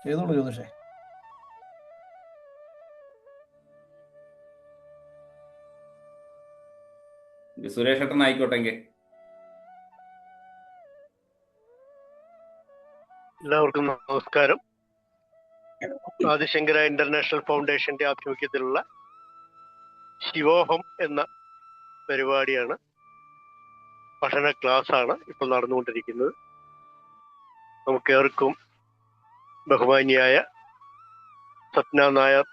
ചെയ്തോളൂ ജ്യോതിഷേ. സുരേഷ് ഏട്ടൻ ആയിക്കോട്ടെങ്കിൽ. എല്ലാവർക്കും നമസ്കാരം. ആദിശങ്കര ഇന്റർനാഷണൽ ഫൗണ്ടേഷന്റെ ആഭിമുഖ്യത്തിലുള്ള ശിവോഹം എന്ന പരിപാടിയാണ്, പഠന ക്ലാസ് ആണ് ഇപ്പോൾ നടന്നുകൊണ്ടിരിക്കുന്നത്. നമുക്കേവർക്കും ബഹുമാന്യായ സ്വപ്ന നായർ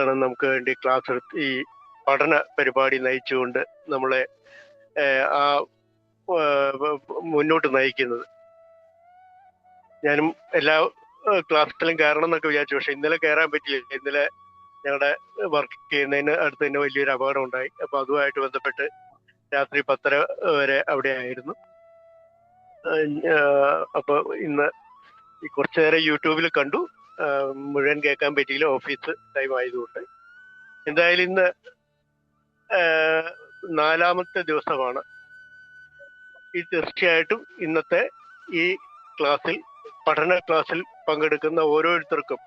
ആണ് നമുക്ക് വേണ്ടി ക്ലാസ് എടുത്ത് ഈ പഠന പരിപാടി നയിച്ചുകൊണ്ട് നമ്മളെ മുന്നോട്ട് നയിക്കുന്നത്. ഞാനും എല്ലാ ക്ലാസ്സിലും കയറണം എന്നൊക്കെ വിചാരിച്ചു, പക്ഷെ ഇന്നലെ കയറാൻ പറ്റിയില്ല. ഇന്നലെ ഞങ്ങളുടെ വർക്ക് ചെയ്യുന്നതിന് അടുത്ത് തന്നെ വലിയൊരു അപകടം ഉണ്ടായി. അപ്പൊ അതുമായിട്ട് ബന്ധപ്പെട്ട് രാത്രി 10:30 വരെ അവിടെ ആയിരുന്നു. അപ്പൊ ഇന്ന് കുറച്ചു നേരം യൂട്യൂബിൽ കണ്ടു, മുഴുവൻ കേൾക്കാൻ പറ്റിയില്ല, ഓഫീസ് ടൈം ആയതുകൊണ്ട്. എന്തായാലും ഇന്ന് 4ാമത്തെ ദിവസമാണ്. ഈ തീർച്ചയായിട്ടും ഇന്നത്തെ ഈ ക്ലാസ്സിൽ, പഠന ക്ലാസ്സിൽ പങ്കെടുക്കുന്ന ഓരോരുത്തർക്കും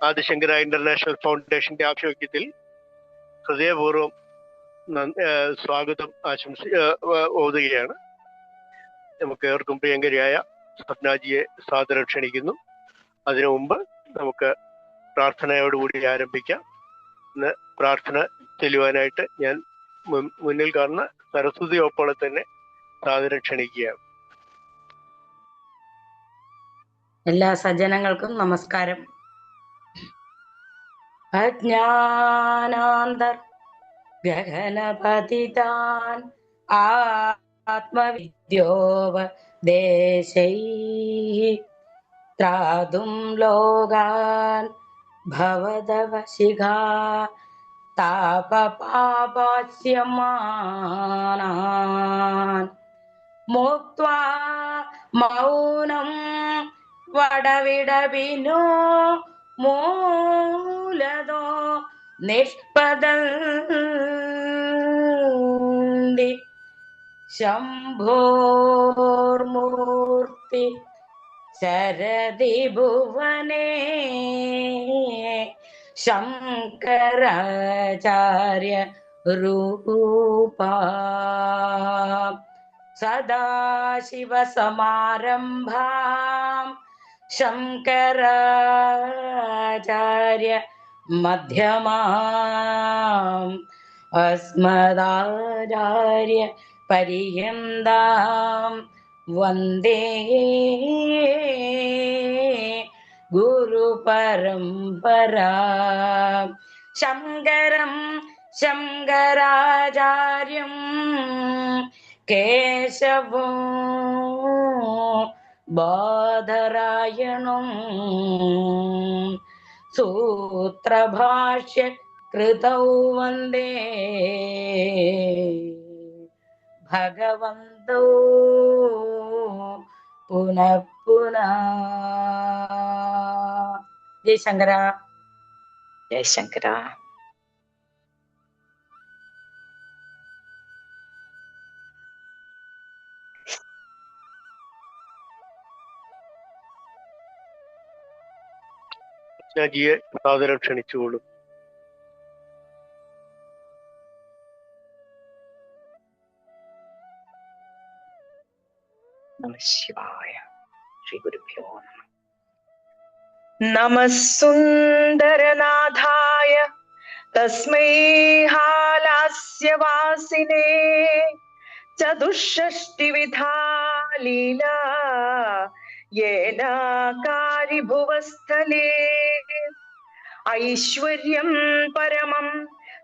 ആദിശങ്കര ഇന്റർനാഷണൽ ഫൗണ്ടേഷന്റെ ആഭിമുഖ്യത്തിൽ ഹൃദയപൂർവ്വം സ്വാഗതം ഓതുകയാണ്. നമുക്ക് ഏവർക്കും പ്രിയങ്കരിയായ സ്വപ്നാജിയെ സാദരം ക്ഷണിക്കുന്നു. അതിനു മുമ്പ് നമുക്ക് പ്രാർത്ഥനയോടുകൂടി ആരംഭിക്കാം. ഇന്ന് പ്രാർത്ഥന ചെല്ലുവാനായിട്ട് ഞാൻ മുന്നിൽ കാണുന്ന സരസ്വതി ഒപ്പോളെ തന്നെ സാദരം ക്ഷണിക്കുകയാണ്. എല്ലാ സജ്ജനങ്ങൾക്കും നമസ്കാരം. അജ്ഞാനാന്തർ ഗഗനപതിതാൻ ആത്മവിദ്യോപദേശൈഃ ത്രാതും ലോകാൻ ഭവദവശിഖാ താപപാപാസ്യമാനാൻ മുക്ത്വാ മൗനം വടവിടവിനോ മൂലതോ നിഷ്പദന്തി ശംഭോർമൂർത്തി ശരദി ഭുവനേ ശങ്കരാചാര്യ രൂപാ സദാശിവസമാരംഭാം ശങ്കരാചാര്യ മധ്യമാം അസ്മദാചാര്യ പര്യന്താം വന്ദേ ഗുരുപരമ്പരാ. ശങ്കരം ശങ്കരാചാര്യം കേശവം ബാദരായണം സൂത്രഭാഷ്യ കൃതൗ വന്ദേ ഭഗവന്തോ പുനഃ പുനഃ. ജയശങ്കര ജയശങ്കര. ജിയെ സാദരം ക്ഷണിച്ചുകൊള്ളും. നമഃശിവായ. ശ്രീ ഗുരുഭ്യോ നമഃ. നമഃ സുന്ദരനാഥായ തസ്മൈ ഹാലാസ്യവാസിനേ ചതുഷ്ഷഷ്ടിവിധാ ലീലാ യേന കാരിഭുവസ്ഥലേ ഐശ്വര്യം പരമം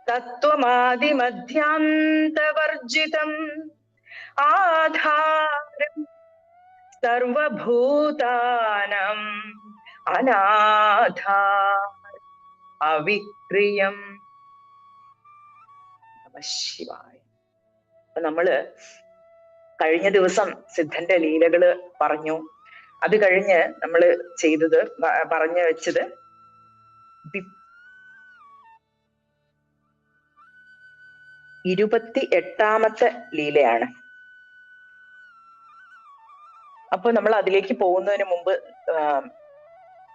തത്വമാദിമധ്യാന്തവർജിതം ആധാരം സർവഭൂതാനം അനാധാർ അവിക്രിയം. നമഃശിവായ. അപ്പൊ നമ്മള് കഴിഞ്ഞ ദിവസം സിദ്ധന്റെ ലീലകള് പറഞ്ഞു. അത് കഴിഞ്ഞ് നമ്മള് ചെയ്തത് പറഞ്ഞു വെച്ചത് 28ാമത്തെ ലീലയാണ്. അപ്പൊ നമ്മൾ അതിലേക്ക് പോകുന്നതിന് മുമ്പ്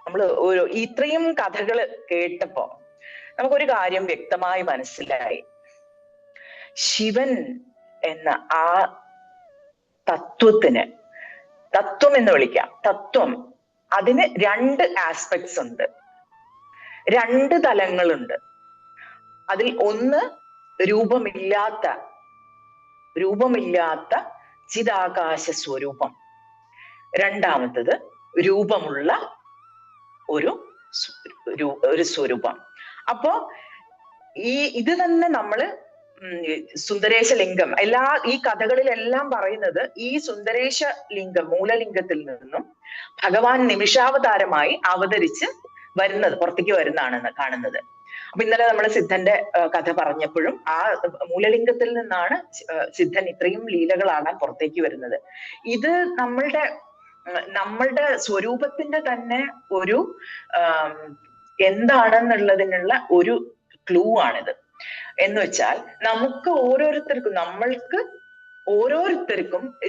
നമ്മൾ ഒരു ഇത്രയും കഥകൾ കേട്ടപ്പോ നമുക്കൊരു കാര്യം വ്യക്തമായി മനസ്സിലായി. ശിവൻ എന്ന ആ തത്വത്തിന്, തത്വം എന്ന് വിളിക്കാം, തത്വം, അതിന് രണ്ട് ആസ്പെക്ട്സ് ഉണ്ട്, രണ്ട് തലങ്ങളുണ്ട്. അതിൽ ഒന്ന് രൂപമില്ലാത്ത ചിദാകാശ സ്വരൂപം, രണ്ടാമത്തത് രൂപമുള്ള ഒരു സ്വരൂപം. അപ്പോ ഇത് തന്നെ നമ്മള് സുന്ദരേശ ലിംഗം ഈ കഥകളിലെല്ലാം പറയുന്നത് ഈ സുന്ദരേശ ലിംഗം, മൂലലിംഗത്തിൽ നിന്നും ഭഗവാൻ നിമിഷാവതാരമായി അവതരിച്ച് പുറത്തേക്ക് വരുന്നതാണെന്ന് കാണുന്നത്. അപ്പൊ ഇന്നലെ നമ്മൾ സിദ്ധന്റെ കഥ പറഞ്ഞപ്പോഴും ആ മൂലലിംഗത്തിൽ നിന്നാണ് സിദ്ധൻ ഇത്രയും ലീലകളാകാൻ പുറത്തേക്ക് വരുന്നത്. ഇത് നമ്മളുടെ സ്വരൂപത്തിന്റെ തന്നെ ഒരു എന്താണെന്നുള്ളതിനുള്ള ഒരു ക്ലൂ ആണിത്. എന്ന് വെച്ചാൽ നമ്മൾക്ക് ഓരോരുത്തർക്കും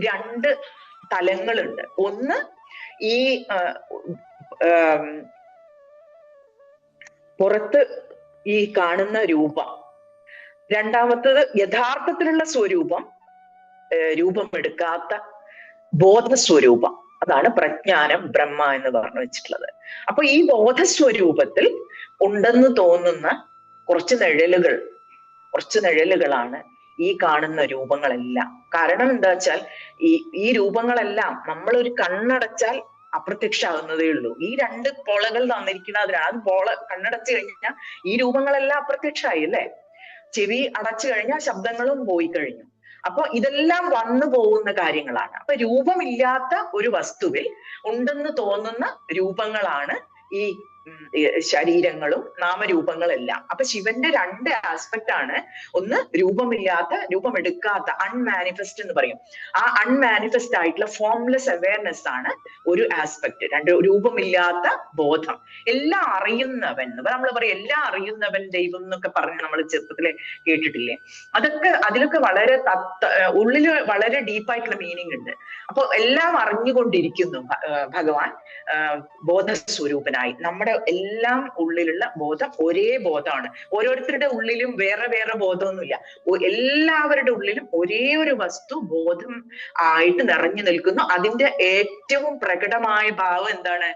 രണ്ട് തലങ്ങളുണ്ട്. ഒന്ന് ഈ പുറത്ത് ഈ കാണുന്ന രൂപം, രണ്ടാമത്തത് യഥാർത്ഥത്തിലുള്ള സ്വരൂപം, രൂപമെടുക്കാത്ത ബോധസ്വരൂപം. അതാണ് പ്രജ്ഞാനം, ബ്രഹ്മ എന്ന് പറഞ്ഞു വെച്ചിട്ടുള്ളത്. അപ്പൊ ഈ ബോധസ്വരൂപത്തിൽ ഉണ്ടെന്ന് തോന്നുന്ന കുറച്ച് നിഴലുകളാണ് ഈ കാണുന്ന രൂപങ്ങളെല്ലാം. കാരണം എന്താ വെച്ചാൽ ഈ രൂപങ്ങളെല്ലാം നമ്മളൊരു കണ്ണടച്ചാൽ അപ്രത്യക്ഷമാകുന്നതേ ഉള്ളൂ. ഈ രണ്ട് പോളകൾ തന്നിരിക്കുന്നതിനാണ്. അത് കണ്ണടച്ചു കഴിഞ്ഞാൽ ഈ രൂപങ്ങളെല്ലാം അപ്രത്യക്ഷമായി അല്ലേ? ചെവി അടച്ചു കഴിഞ്ഞാൽ ശബ്ദങ്ങളും പോയി കഴിഞ്ഞു. അപ്പൊ ഇതെല്ലാം വന്നു പോകുന്ന കാര്യങ്ങളാണ്. അപ്പൊ രൂപമില്ലാത്ത ഒരു വസ്തുവിൽ ഉണ്ടെന്ന് തോന്നുന്ന രൂപങ്ങളാണ് ഈ ശരീരങ്ങളും നാമരൂപങ്ങളെല്ലാം. അപ്പൊ ശിവന്റെ രണ്ട് ആസ്പെക്ട് ആണ്. ഒന്ന് രൂപമെടുക്കാത്ത അൺമാനിഫെസ്റ്റ് എന്ന് പറയും. ആ അൺമാനിഫെസ്റ്റ് ആയിട്ടുള്ള ഫോംലെസ് അവയർനെസ് ആണ് ഒരു ആസ്പെക്ട്. രണ്ട്, രൂപമില്ലാത്ത ബോധം. എല്ലാം അറിയുന്നവൻ, നമ്മൾ പറയും എല്ലാം അറിയുന്നവൻ ദൈവം എന്നൊക്കെ പറഞ്ഞ് നമ്മൾ ചെറുപ്പത്തിലെ കേട്ടിട്ടില്ലേ? അതിലൊക്കെ വളരെ ഉള്ളില് വളരെ ഡീപ്പായിട്ടുള്ള മീനിങ് ഉണ്ട്. അപ്പൊ എല്ലാം അറിഞ്ഞുകൊണ്ടിരിക്കുന്നു ഭഗവാൻ ബോധസ്വരൂപനായി. നമ്മുടെ എല്ലാം ഉള്ളിലുള്ള ബോധം ഒരേ ബോധമാണ്. ഓരോരുത്തരുടെ ഉള്ളിലും വേറെ വേറെ ബോധമൊന്നുമില്ല. എല്ലാവരുടെ ഉള്ളിലും ഒരേ ഒരു വസ്തു ബോധം ആയിട്ട് നിറഞ്ഞു നിൽക്കുന്നു. അതിന്റെ ഏറ്റവും പ്രകടമായ ഭാവം എന്താണ്?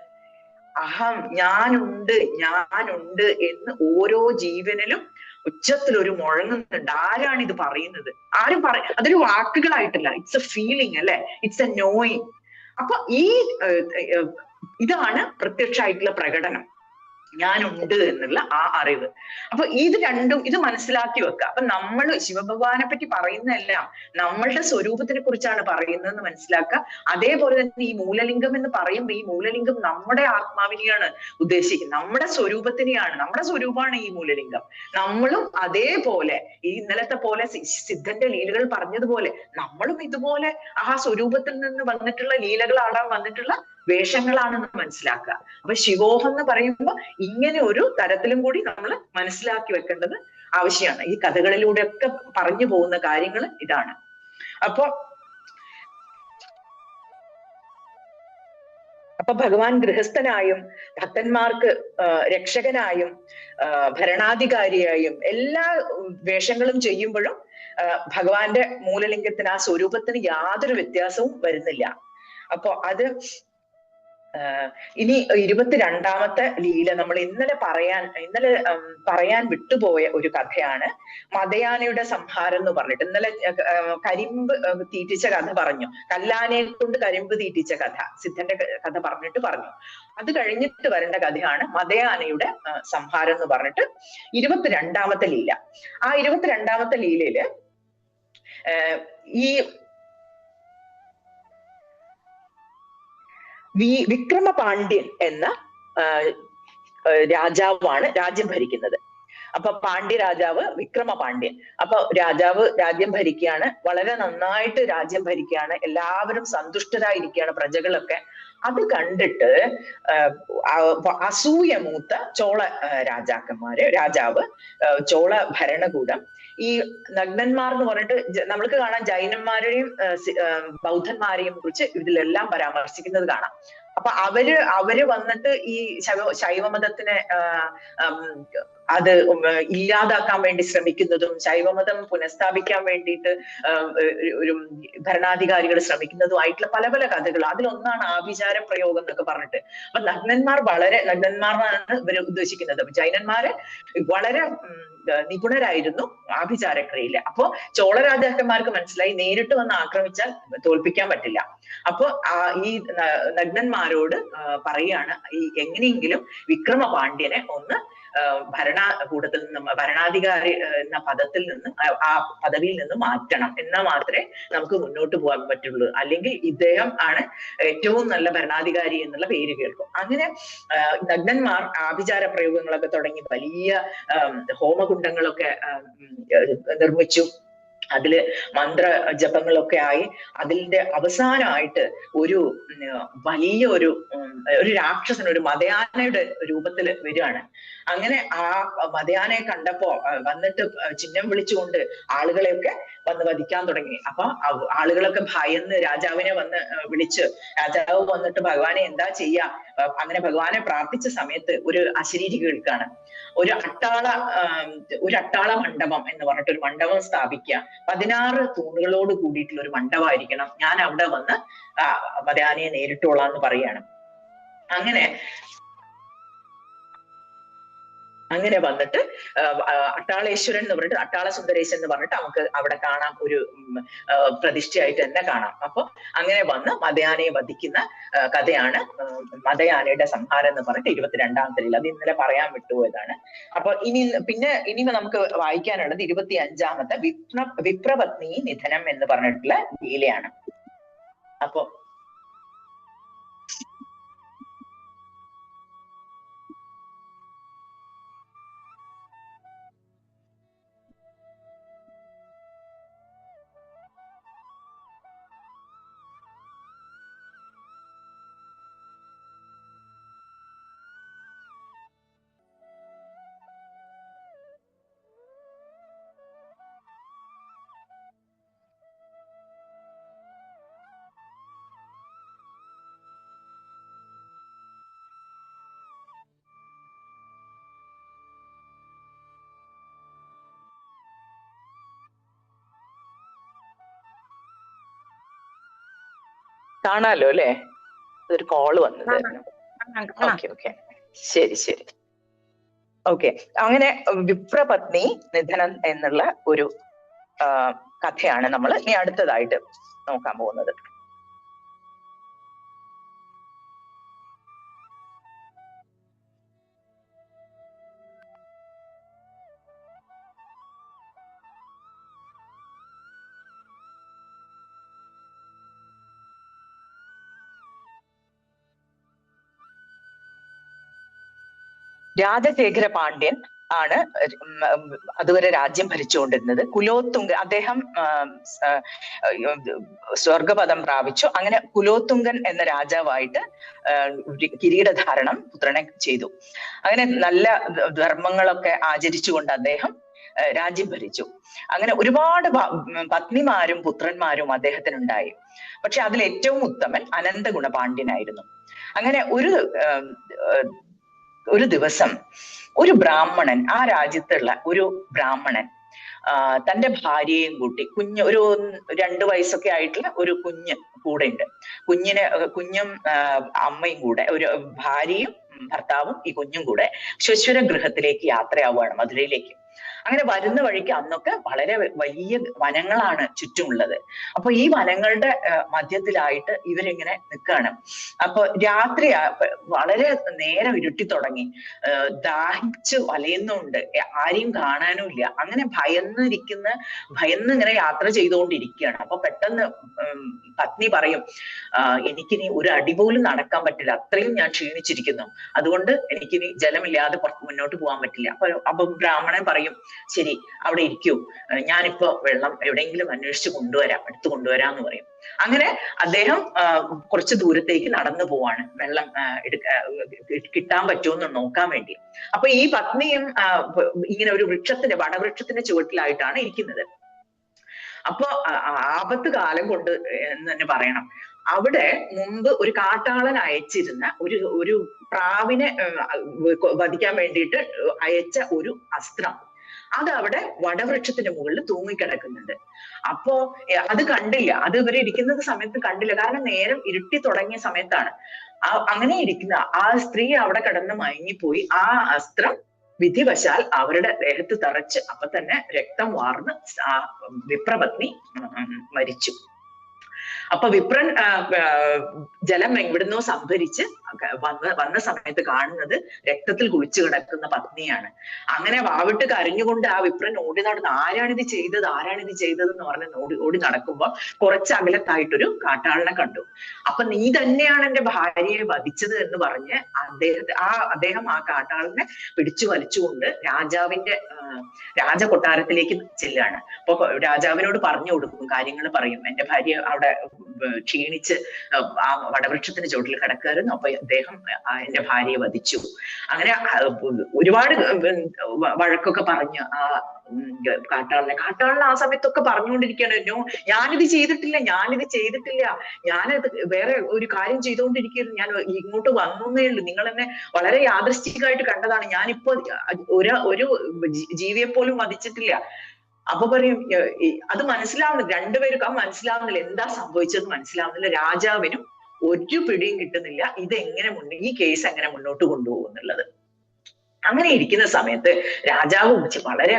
അഹം, ഞാനുണ്ട് എന്ന് ഓരോ ജീവനിലും ഉച്ചത്തിൽ ഒരു മുഴങ്ങുന്നുണ്ട്. ആരാണ് ഇത് പറയുന്നത്? അതൊരു വാക്കുകളായിട്ടല്ല, ഇറ്റ്സ് എ ഫീലിംഗ് അല്ലെ, ഇറ്റ്സ് എ നോയിങ്. അപ്പൊ ഇതാണ് പ്രത്യക്ഷമായിട്ടുള്ള പ്രകടനം, ഞാനുണ്ട് എന്നുള്ള ആ അറിവ്. അപ്പൊ ഇത് രണ്ടും മനസ്സിലാക്കി വെക്കുക. അപ്പൊ നമ്മൾ ശിവഭഗവാനെ പറ്റി പറയുന്നതെല്ലാം നമ്മളുടെ സ്വരൂപത്തിനെ കുറിച്ചാണ് പറയുന്നതെന്ന് മനസ്സിലാക്കുക. അതേപോലെ തന്നെ ഈ മൂലലിംഗം എന്ന് പറയുമ്പോൾ ഈ മൂലലിംഗം നമ്മുടെ ആത്മാവിനെയാണ് ഉദ്ദേശിക്കുന്നത്, നമ്മുടെ സ്വരൂപത്തിനെയാണ്. നമ്മുടെ സ്വരൂപമാണ് ഈ മൂലലിംഗം. നമ്മളും അതേപോലെ ഈ ഇന്നലത്തെ പോലെ സിദ്ധന്റെ ലീലകൾ പറഞ്ഞതുപോലെ നമ്മളും ഇതുപോലെ ആ സ്വരൂപത്തിൽ നിന്ന് വന്നിട്ടുള്ള ലീലകളാടാൻ വന്നിട്ടുള്ള വേഷങ്ങളാണെന്ന് മനസ്സിലാക്കുക. അപ്പൊ ശിവോഹം എന്ന് പറയുമ്പോൾ ഇങ്ങനെ ഒരു തരത്തിലും കൂടി നമ്മൾ മനസ്സിലാക്കി വെക്കേണ്ടത് ആവശ്യമാണ്. ഈ കഥകളിലൂടെയൊക്കെ പറഞ്ഞു പോകുന്ന കാര്യങ്ങൾ ഇതാണ്. അപ്പൊ ഭഗവാൻ ഗൃഹസ്ഥനായും ഭക്തന്മാർക്ക് രക്ഷകനായും ഭരണാധികാരിയായും എല്ലാ വേഷങ്ങളും ചെയ്യുമ്പോഴും ഭഗവാന്റെ മൂലലിംഗത്തിന്, ആ സ്വരൂപത്തിന് യാതൊരു വ്യത്യാസവും വരുന്നില്ല. അപ്പൊ അത് ഇനി 22ാമത്തെ ലീല നമ്മൾ ഇന്നലെ പറയാൻ വിട്ടുപോയ ഒരു കഥയാണ്. മദയാനയുടെ സംഹാരം എന്ന് പറഞ്ഞിട്ട് ഇന്നലെ കരിമ്പ് തീറ്റിച്ച കഥ പറഞ്ഞു. കല്ലാനയെ കൊണ്ട് കരിമ്പ് തീറ്റിച്ച കഥ, സിദ്ധന്റെ കഥ പറഞ്ഞു. അത് കഴിഞ്ഞിട്ട് വരേണ്ട കഥയാണ് മദയാനയുടെ സംഹാരം എന്ന് പറഞ്ഞിട്ട് 22ാമത്തെ ലീല. ആ 22ാമത്തെ ലീലയില് ഈ വിക്രമപാണ്ഡ്യൻ എന്ന രാജാവാണ് രാജ്യം ഭരിക്കുന്നത്. അപ്പൊ പാണ്ഡ്യ രാജാവ് വിക്രമപാണ്ഡ്യൻ. അപ്പൊ രാജാവ് രാജ്യം ഭരിക്കുകയാണ്, വളരെ നന്നായിട്ട് രാജ്യം ഭരിക്കുകയാണ്, എല്ലാവരും സന്തുഷ്ടരായിരിക്കുകയാണ്, പ്രജകളൊക്കെ. അത് കണ്ടിട്ട് അസൂയ മൂത്ത ചോള രാജാവ് ചോള ഭരണകൂടം ഈ നഗ്നന്മാർ എന്ന് പറഞ്ഞിട്ട് നമ്മൾക്ക് കാണാം, ജൈനന്മാരെയും ബൗദ്ധന്മാരെയും കുറിച്ച് ഇതിലെല്ലാം പരാമർശിക്കുന്നത് കാണാം. അപ്പൊ അവര് വന്നിട്ട് ഈ ശൈവമതത്തിനെ അത് ഇല്ലാതാക്കാൻ വേണ്ടി ശ്രമിക്കുന്നതും ശൈവമതം പുനഃസ്ഥാപിക്കാൻ വേണ്ടിയിട്ട് ഒരു ഭരണാധികാരികൾ ശ്രമിക്കുന്നതുമായിട്ടുള്ള പല പല കഥകൾ. അതിലൊന്നാണ് ആഭിചാര പ്രയോഗം എന്നൊക്കെ പറഞ്ഞിട്ട്. അപ്പൊ നഗ്നന്മാരെന്നാണ് ഇവർ ഉദ്ദേശിക്കുന്നത്. ജൈനന്മാര് വളരെ നിപുണരായിരുന്നു ആഭിചാരക്രിയയില്. അപ്പോ ചോള രാജാക്കന്മാർക്ക് മനസ്സിലായി നേരിട്ട് വന്ന് ആക്രമിച്ചാൽ തോൽപ്പിക്കാൻ പറ്റില്ല. അപ്പൊ ഈ നഗ്നന്മാരോട് പറയാണ് ഈ എങ്ങനെയെങ്കിലും വിക്രമപാണ്ഡ്യനെ ഒന്ന് ഭരണകൂടത്തിൽ നിന്നും ഭരണാധികാരി എന്ന ആ പദവിയിൽ നിന്ന് മാറ്റണം, എന്നാൽ മാത്രമേ നമുക്ക് മുന്നോട്ട് പോകാൻ പറ്റുള്ളൂ. അല്ലെങ്കിൽ ഇദ്ദേഹം ആണ് ഏറ്റവും നല്ല ഭരണാധികാരി എന്നുള്ള പേര് കേൾക്കും. അങ്ങനെ നഗ്നന്മാർ ആഭിചാര പ്രയോഗങ്ങളൊക്കെ തുടങ്ങി വലിയ ഹോമകുണ്ടങ്ങളൊക്കെ നിർമ്മിച്ചു. അതില് മന്ത്ര ജപങ്ങളൊക്കെ ആയി അതിന്റെ അവസാനമായിട്ട് ഒരു വലിയ ഒരു രാക്ഷസൻ, ഒരു മതയാനയുടെ രൂപത്തിൽ വരികയാണ്. അങ്ങനെ ആ മതയാനയെ കണ്ടപ്പോ വന്നിട്ട് ചിഹ്നം വിളിച്ചുകൊണ്ട് ആളുകളെയൊക്കെ വന്ന് വധിക്കാൻ തുടങ്ങി. അപ്പൊ ആളുകളൊക്കെ ഭയന്ന് രാജാവിനെ വന്ന് വിളിച്ച്, രാജാവ് വന്നിട്ട് ഭഗവാനെ എന്താ ചെയ്യാ, അങ്ങനെ ഭഗവാനെ പ്രാർത്ഥിച്ച സമയത്ത് ഒരു അശരീരി കേൾക്കാണ്. ഒരു അട്ടാള മണ്ഡപം എന്ന് പറഞ്ഞിട്ട് ഒരു മണ്ഡപം സ്ഥാപിക്കുക, 16 തൂണുകളോട് കൂടിയിട്ടുള്ള ഒരു മണ്ഡപമായിരിക്കണം, ഞാൻ അവിടെ വന്ന് മതയാനയെ നേരിട്ടോളാന്ന് പറയാണ്. അങ്ങനെ വന്നിട്ട് അട്ടാളേശ്വരൻ എന്ന് പറഞ്ഞിട്ട്, അട്ടാള സുന്ദരേശൻ എന്ന് പറഞ്ഞിട്ട് നമുക്ക് അവിടെ കാണാം, ഒരു പ്രതിഷ്ഠയായിട്ട് തന്നെ കാണാം. അപ്പൊ അങ്ങനെ വന്ന് മതയാനയെ വധിക്കുന്ന കഥയാണ് മതയാനയുടെ സംഹാരം എന്ന് പറഞ്ഞിട്ട് 22-ാമത്തെ ലീല. അത് ഇന്നലെ പറയാൻ വിട്ടുപോയതാണ്. അപ്പൊ ഇനി നമുക്ക് വായിക്കാനുള്ളത് 25-ാമത്തെ വിപ്രപത്നി നിധനം എന്ന് പറഞ്ഞിട്ടുള്ള ലീലയാണ്. അപ്പൊ കാണാലോ അല്ലെ? ഒരു കോള് വന്നതായിരുന്നു. ഓക്കെ ശരി. ഓക്കെ, അങ്ങനെ വിപ്രപത്നി നിധനം എന്നുള്ള ഒരു കഥയാണ് നമ്മൾ ഇനി അടുത്തതായിട്ട് നോക്കാൻ പോകുന്നത്. രാജശേഖര പാണ്ഡ്യൻ ആണ് അതുവരെ രാജ്യം ഭരിച്ചുകൊണ്ടിരുന്നത്. കുലോത്തുംഗൻ, അദ്ദേഹം സ്വർഗപദം പ്രാപിച്ചു. അങ്ങനെ കുലോത്തുംഗൻ എന്ന രാജാവായിട്ട് കിരീടധാരണം പുത്രനെ ചെയ്തു. അങ്ങനെ നല്ല ധർമ്മങ്ങളൊക്കെ ആചരിച്ചുകൊണ്ട് അദ്ദേഹം രാജ്യം ഭരിച്ചു. അങ്ങനെ ഒരുപാട് പത്നിമാരും പുത്രന്മാരും അദ്ദേഹത്തിനുണ്ടായി. പക്ഷെ അതിൽ ഏറ്റവും ഉത്തമൻ അനന്തഗുണ പാണ്ഡ്യനായിരുന്നു. അങ്ങനെ ഒരു ദിവസം ഒരു ബ്രാഹ്മണൻ, ആ രാജ്യത്തുള്ള ഒരു ബ്രാഹ്മണൻ തന്റെ ഭാര്യയെയും കൂട്ടി, ഒരു 2 വയസ്സൊക്കെ ആയിട്ടുള്ള ഒരു കുഞ്ഞ് കൂടെ ഉണ്ട്. കുഞ്ഞും അമ്മയും കൂടെ, ഒരു ഭാര്യയും ഭർത്താവും ഈ കുഞ്ഞും കൂടെ ശ്വശുര ഗൃഹത്തിലേക്ക് യാത്രയാവുകയാണ്, മധുരയിലേക്ക്. അങ്ങനെ വരുന്ന വഴിക്ക് അന്നൊക്കെ വളരെ വലിയ വനങ്ങളാണ് ചുറ്റുമുള്ളത്. അപ്പൊ ഈ വനങ്ങളുടെ മധ്യത്തിലായിട്ട് ഇവരിങ്ങനെ നിൽക്കുകയാണ്. അപ്പൊ രാത്രി വളരെ നേരം ഇരുട്ടി തുടങ്ങി, ദാഹിച്ച് വലയുന്നുണ്ട്, ആരെയും കാണാനും ഇല്ല. അങ്ങനെ ഭയന്ന് ഇങ്ങനെ യാത്ര ചെയ്തുകൊണ്ടിരിക്കുകയാണ്. അപ്പൊ പെട്ടെന്ന് പത്നി പറയും, എനിക്കിനി ഒരു അടി പോലും നടക്കാൻ പറ്റില്ല, അത്രയും ഞാൻ ക്ഷീണിച്ചിരിക്കുന്നു, അതുകൊണ്ട് എനിക്കിനി ജലമില്ലാതെ മുന്നോട്ട് പോകാൻ പറ്റില്ല. അപ്പൊ ബ്രാഹ്മണൻ പറയും, ശരി അവിടെ ഇരിക്കൂ, ഞാനിപ്പോ വെള്ളം എവിടെയെങ്കിലും അന്വേഷിച്ച് കൊണ്ടുവരാം, എടുത്തു കൊണ്ടുവരാന്ന് പറയും. അങ്ങനെ അദ്ദേഹം കുറച്ച് ദൂരത്തേക്ക് നടന്നു പോവാണ് വെള്ളം കിട്ടാൻ പറ്റുമെന്ന് നോക്കാൻ വേണ്ടി. അപ്പൊ ഈ പത്നിയും ഇങ്ങനെ ഒരു വടവൃക്ഷത്തിന്റെ ചുവട്ടിലായിട്ടാണ് ഇരിക്കുന്നത്. അപ്പൊ ആപത്ത് കാലം കൊണ്ട് എന്ന് തന്നെ പറയണം. അവിടെ മുമ്പ് ഒരു കാട്ടാളൻ അയച്ചിരുന്ന ഒരു പ്രാവിനെ വധിക്കാൻ വേണ്ടിയിട്ട് അയച്ച ഒരു അസ്ത്രം അതവിടെ വടവൃക്ഷത്തിന്റെ മുകളിൽ തൂങ്ങിക്കിടക്കുന്നുണ്ട്. അപ്പോ അത് കണ്ടില്ല, അത് ഇവരെ ഇരിക്കുന്ന സമയത്ത് കണ്ടില്ല, കാരണം നേരം ഇരുട്ടി തുടങ്ങിയ സമയത്താണ്. അങ്ങനെ ഇരിക്കുന്ന ആ സ്ത്രീ അവിടെ കിടന്ന് മയങ്ങിപ്പോയി. ആ അസ്ത്രം വിധിവശാൽ അവരുടെ ദേഹത്ത് തറച്ച് അപ്പൊ തന്നെ രക്തം വാർന്ന് ആ വിപ്രപത്നി മരിച്ചു. അപ്പൊ വിപ്രൻ ജലം എവിടുന്നോ സംഭരിച്ച് വന്ന സമയത്ത് കാണുന്നത് രക്തത്തിൽ കുളിച്ചു കിടക്കുന്ന പത്നിയാണ്. അങ്ങനെ വാവിട്ട് കരഞ്ഞുകൊണ്ട് ആ വിപ്രൻ ഓടി നടന്ന് ആരാണിത് ചെയ്തത് എന്ന് പറഞ്ഞ് ഓടി നടക്കുമ്പോ കുറച്ച് അകലത്തായിട്ടൊരു കാട്ടാളനെ കണ്ടു. അപ്പൊ നീ തന്നെയാണ് എന്റെ ഭാര്യയെ വധിച്ചത് എന്ന് പറഞ്ഞ് അദ്ദേഹം ആ കാട്ടാളനെ പിടിച്ചു വലിച്ചുകൊണ്ട് രാജകൊട്ടാരത്തിലേക്ക് ചെല്ലുകയാണ്. അപ്പൊ രാജാവിനോട് പറഞ്ഞു കൊടുക്കും, കാര്യങ്ങൾ പറയും. എന്റെ ഭാര്യ അവിടെ ക്ഷീണിച്ച് ആ വടവൃക്ഷത്തിന്റെ ചോട്ടിൽ കിടക്കായിരുന്നു, അപ്പൊ അദ്ദേഹം എന്റെ ഭാര്യയെ വധിച്ചു. അങ്ങനെ ഒരുപാട് വഴക്കൊക്കെ പറഞ്ഞു ആ കാട്ടാളനെ ആ സമയത്തൊക്കെ പറഞ്ഞുകൊണ്ടിരിക്കുകയാണ്, ഞാനിത് ചെയ്തിട്ടില്ല, ഞാനത് വേറെ ഒരു കാര്യം ചെയ്തുകൊണ്ടിരിക്കുകയായിരുന്നു, ഞാൻ ഇങ്ങോട്ട് വന്നേ ഉള്ളൂ, നിങ്ങൾ എന്നെ വളരെ യാദൃശ്ചികമായിട്ട് കണ്ടതാണ്, ഞാനിപ്പോ ഒരു ജീവിയെ പോലും വധിച്ചിട്ടില്ല. അപ്പൊ പറയും അത് മനസ്സിലാവുന്നില്ല, രണ്ടുപേർക്കും മനസ്സിലാവുന്നില്ല, എന്താ സംഭവിച്ചതെന്ന് മനസ്സിലാവുന്നില്ല. രാജാവിനും ഒരു പിടിയും കിട്ടുന്നില്ല ഈ കേസ് എങ്ങനെ മുന്നോട്ട് കൊണ്ടുപോകും എന്നുള്ളത്. അങ്ങനെ ഇരിക്കുന്ന സമയത്ത് രാജാവ് വളരെ